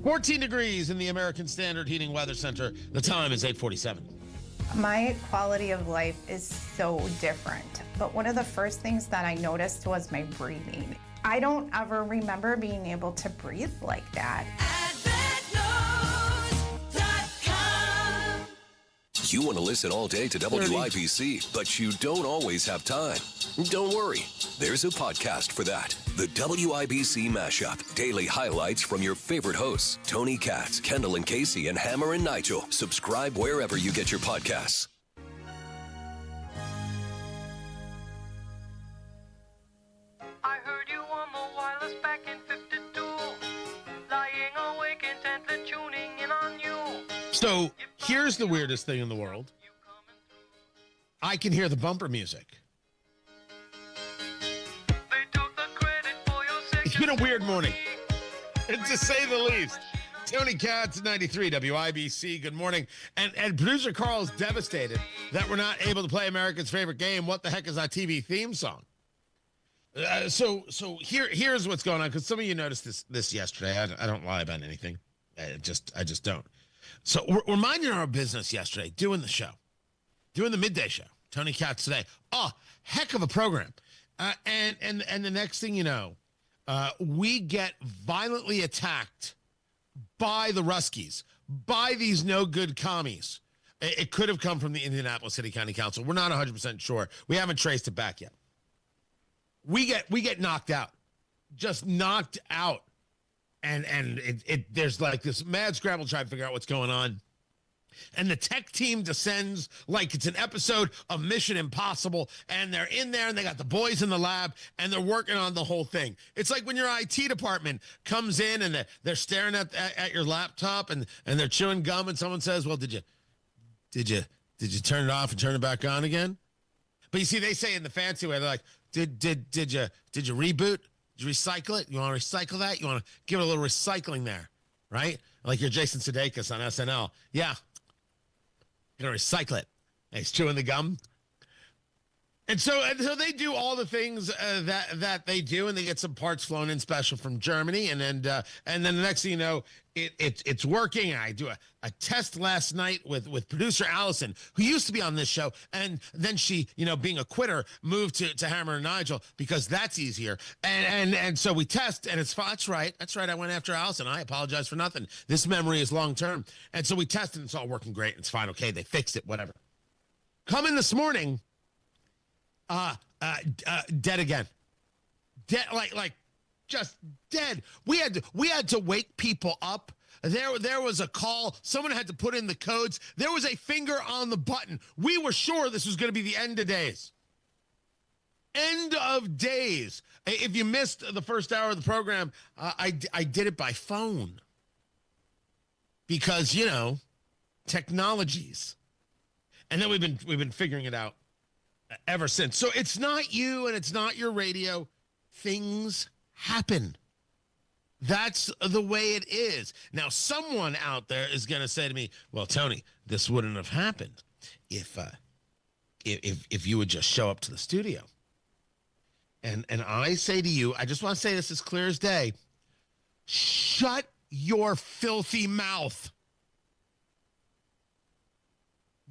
$14 degrees in the American Standard Heating Weather Center. The time is 8:47. My quality of life is so different, but one of the first things that I noticed was my breathing. I don't ever remember being able to breathe like that. You want to listen all day to WIBC, but you don't always have time. Don't worry, there's a podcast for that. The WIBC Mashup. Daily highlights from your favorite hosts, Tony Katz, Kendall and Casey, and Hammer and Nigel. Subscribe wherever you get your podcasts. I heard you on the wireless back in 52. Lying awake intently tuning in on you. So here's the weirdest thing in the world. I can hear the bumper music. It's been a weird morning, to say the least. Tony Katz, 93 WIBC. Good morning. And producer Carl's devastated that we're not able to play America's favorite game. What the heck is our TV theme song? So here's what's going on, because some of you noticed this yesterday. I don't lie about anything. I just don't. So we're minding our business yesterday, doing the show, doing the midday show. Tony Katz today. Oh, heck of a program. And the next thing you know, we get violently attacked by the Ruskies, by these no good commies. It could have come from the Indianapolis City County Council. We're not 100% sure. We haven't traced it back yet. We get knocked out, just knocked out. And there's like this mad scramble trying to figure out what's going on. And the tech team descends like it's an episode of Mission Impossible, and they're in there and they got the boys in the lab and they're working on the whole thing. It's like when your IT department comes in and they're staring at your laptop and they're chewing gum, and someone says, well, did you turn it off and turn it back on again? But you see, they say in the fancy way, they're like, did you reboot? Did you recycle it? You want to recycle that? You want to give it a little recycling there, right? Like you're Jason Sudeikis on SNL. Yeah. You're going to recycle it. And he's chewing the gum. And so they do all the things that they do, and they get some parts flown in special from Germany, and then the next thing you know, it's working. I do a test last night with producer Allison, who used to be on this show, and then she, being a quitter, moved to Hammer and Nigel because that's easier. And so we test, and it's fine. That's right. I went after Allison. I apologize for nothing. This memory is long term, and so we test, and it's all working great. It's fine. Okay, they fixed it. Whatever. Come in this morning. Dead again. Dead, like just dead. We had to wake people up. There was a call. Someone had to put in the codes. There was a finger on the button. We were sure this was going to be the end of days. End of days. If you missed the first hour of the program, I did it by phone because technologies, and then we've been figuring it out ever since. So it's not you and it's not your radio. Things happen. That's the way it is. Now, someone out there is going to say to me, well, Tony, this wouldn't have happened if you would just show up to the studio. And I say to you, I just want to say this as clear as day. Shut your filthy mouth.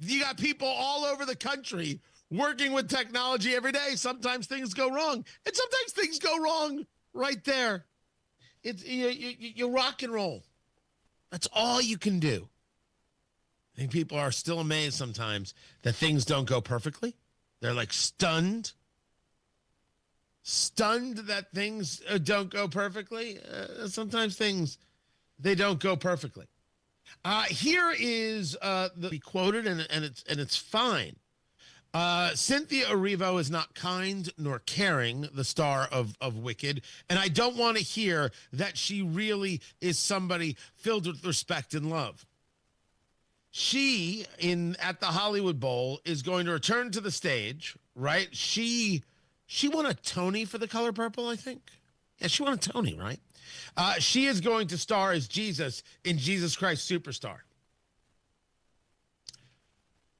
You got people all over the country working with technology every day. Sometimes things go wrong, and sometimes things go wrong right there. It's you rock and roll. That's all you can do. I think people are still amazed sometimes that things don't go perfectly. They're like stunned that things don't go perfectly. Sometimes things, they don't go perfectly. Here is the quoted, and it's fine. Cynthia Erivo is not kind nor caring, the star of Wicked, and I don't want to hear that she really is somebody filled with respect and love. She, at the Hollywood Bowl, is going to return to the stage, right? She She won a Tony for The Color Purple, I think. Yeah, she won a Tony, right? She is going to star as Jesus in Jesus Christ Superstar.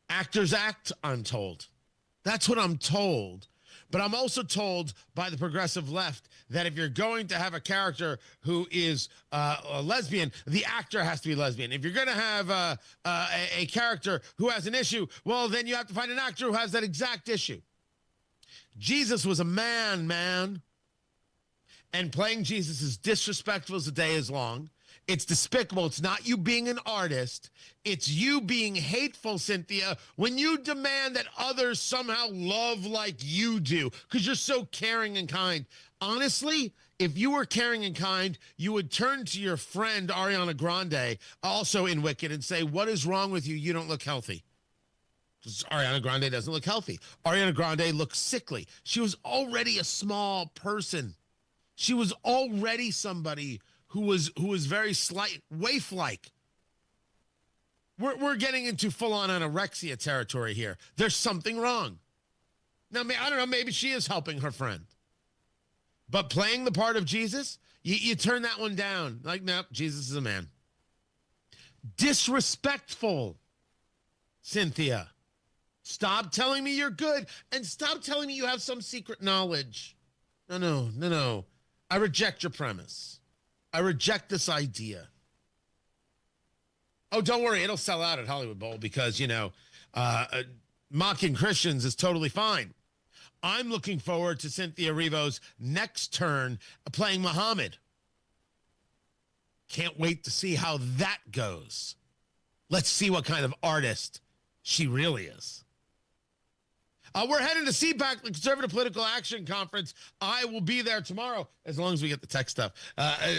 Actors act, I'm told. That's what I'm told. But I'm also told by the progressive left that if you're going to have a character who is a lesbian, the actor has to be lesbian. If you're going to have a character who has an issue, well, then you have to find an actor who has that exact issue. Jesus was a man. And playing Jesus is disrespectful as the day is long. It's despicable. It's not you being an artist. It's you being hateful, Cynthia, when you demand that others somehow love like you do because you're so caring and kind. Honestly, if you were caring and kind, you would turn to your friend Ariana Grande, also in Wicked, and say, what is wrong with you? You don't look healthy. Because Ariana Grande doesn't look healthy. Ariana Grande looks sickly. She was already a small person. She was already somebody who was very slight, waif-like. We're getting into full-on anorexia territory here. There's something wrong. Now, I don't know, maybe she is helping her friend. But playing the part of Jesus, you turn that one down. Like, no, Jesus is a man. Disrespectful, Cynthia. Stop telling me you're good, and stop telling me you have some secret knowledge. No. I reject your premise. I reject this idea. Oh, don't worry. It'll sell out at Hollywood Bowl because, mocking Christians is totally fine. I'm looking forward to Cynthia Erivo's next turn playing Muhammad. Can't wait to see how that goes. Let's see what kind of artist she really is. We're heading to CPAC, the Conservative Political Action Conference. I will be there tomorrow, as long as we get the tech stuff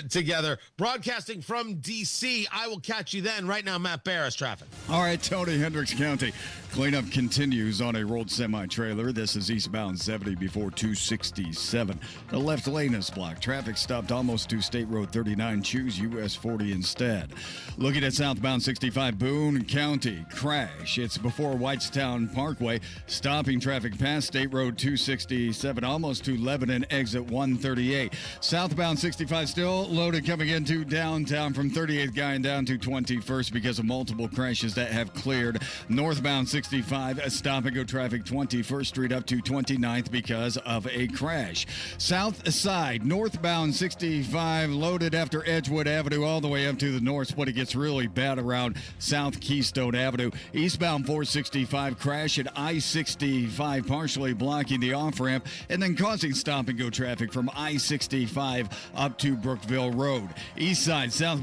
together. Broadcasting from D.C. I will catch you then. Right now, Matt Barris, traffic. All right, Tony, Hendricks County. Cleanup continues on a rolled semi-trailer. This is eastbound 70 before 267. The left lane is blocked. Traffic stopped almost to State Road 39. Choose US 40 instead. Looking at southbound 65 Boone County. Crash. It's before Whitestown Parkway. Stopping traffic past State Road 267, almost to Lebanon, exit 138. Southbound 65 still loaded coming into downtown from 38th Guy and down to 21st because of multiple crashes that have cleared. Northbound 65, stop and go traffic 21st Street up to 29th because of a crash. South side, northbound 65 loaded after Edgewood Avenue all the way up to the north, but it gets really bad around South Keystone Avenue. Eastbound 465 crash at I-65 partially blocking the off-ramp and then causing stop and go traffic from I-65 up to Brookville Road. East side, south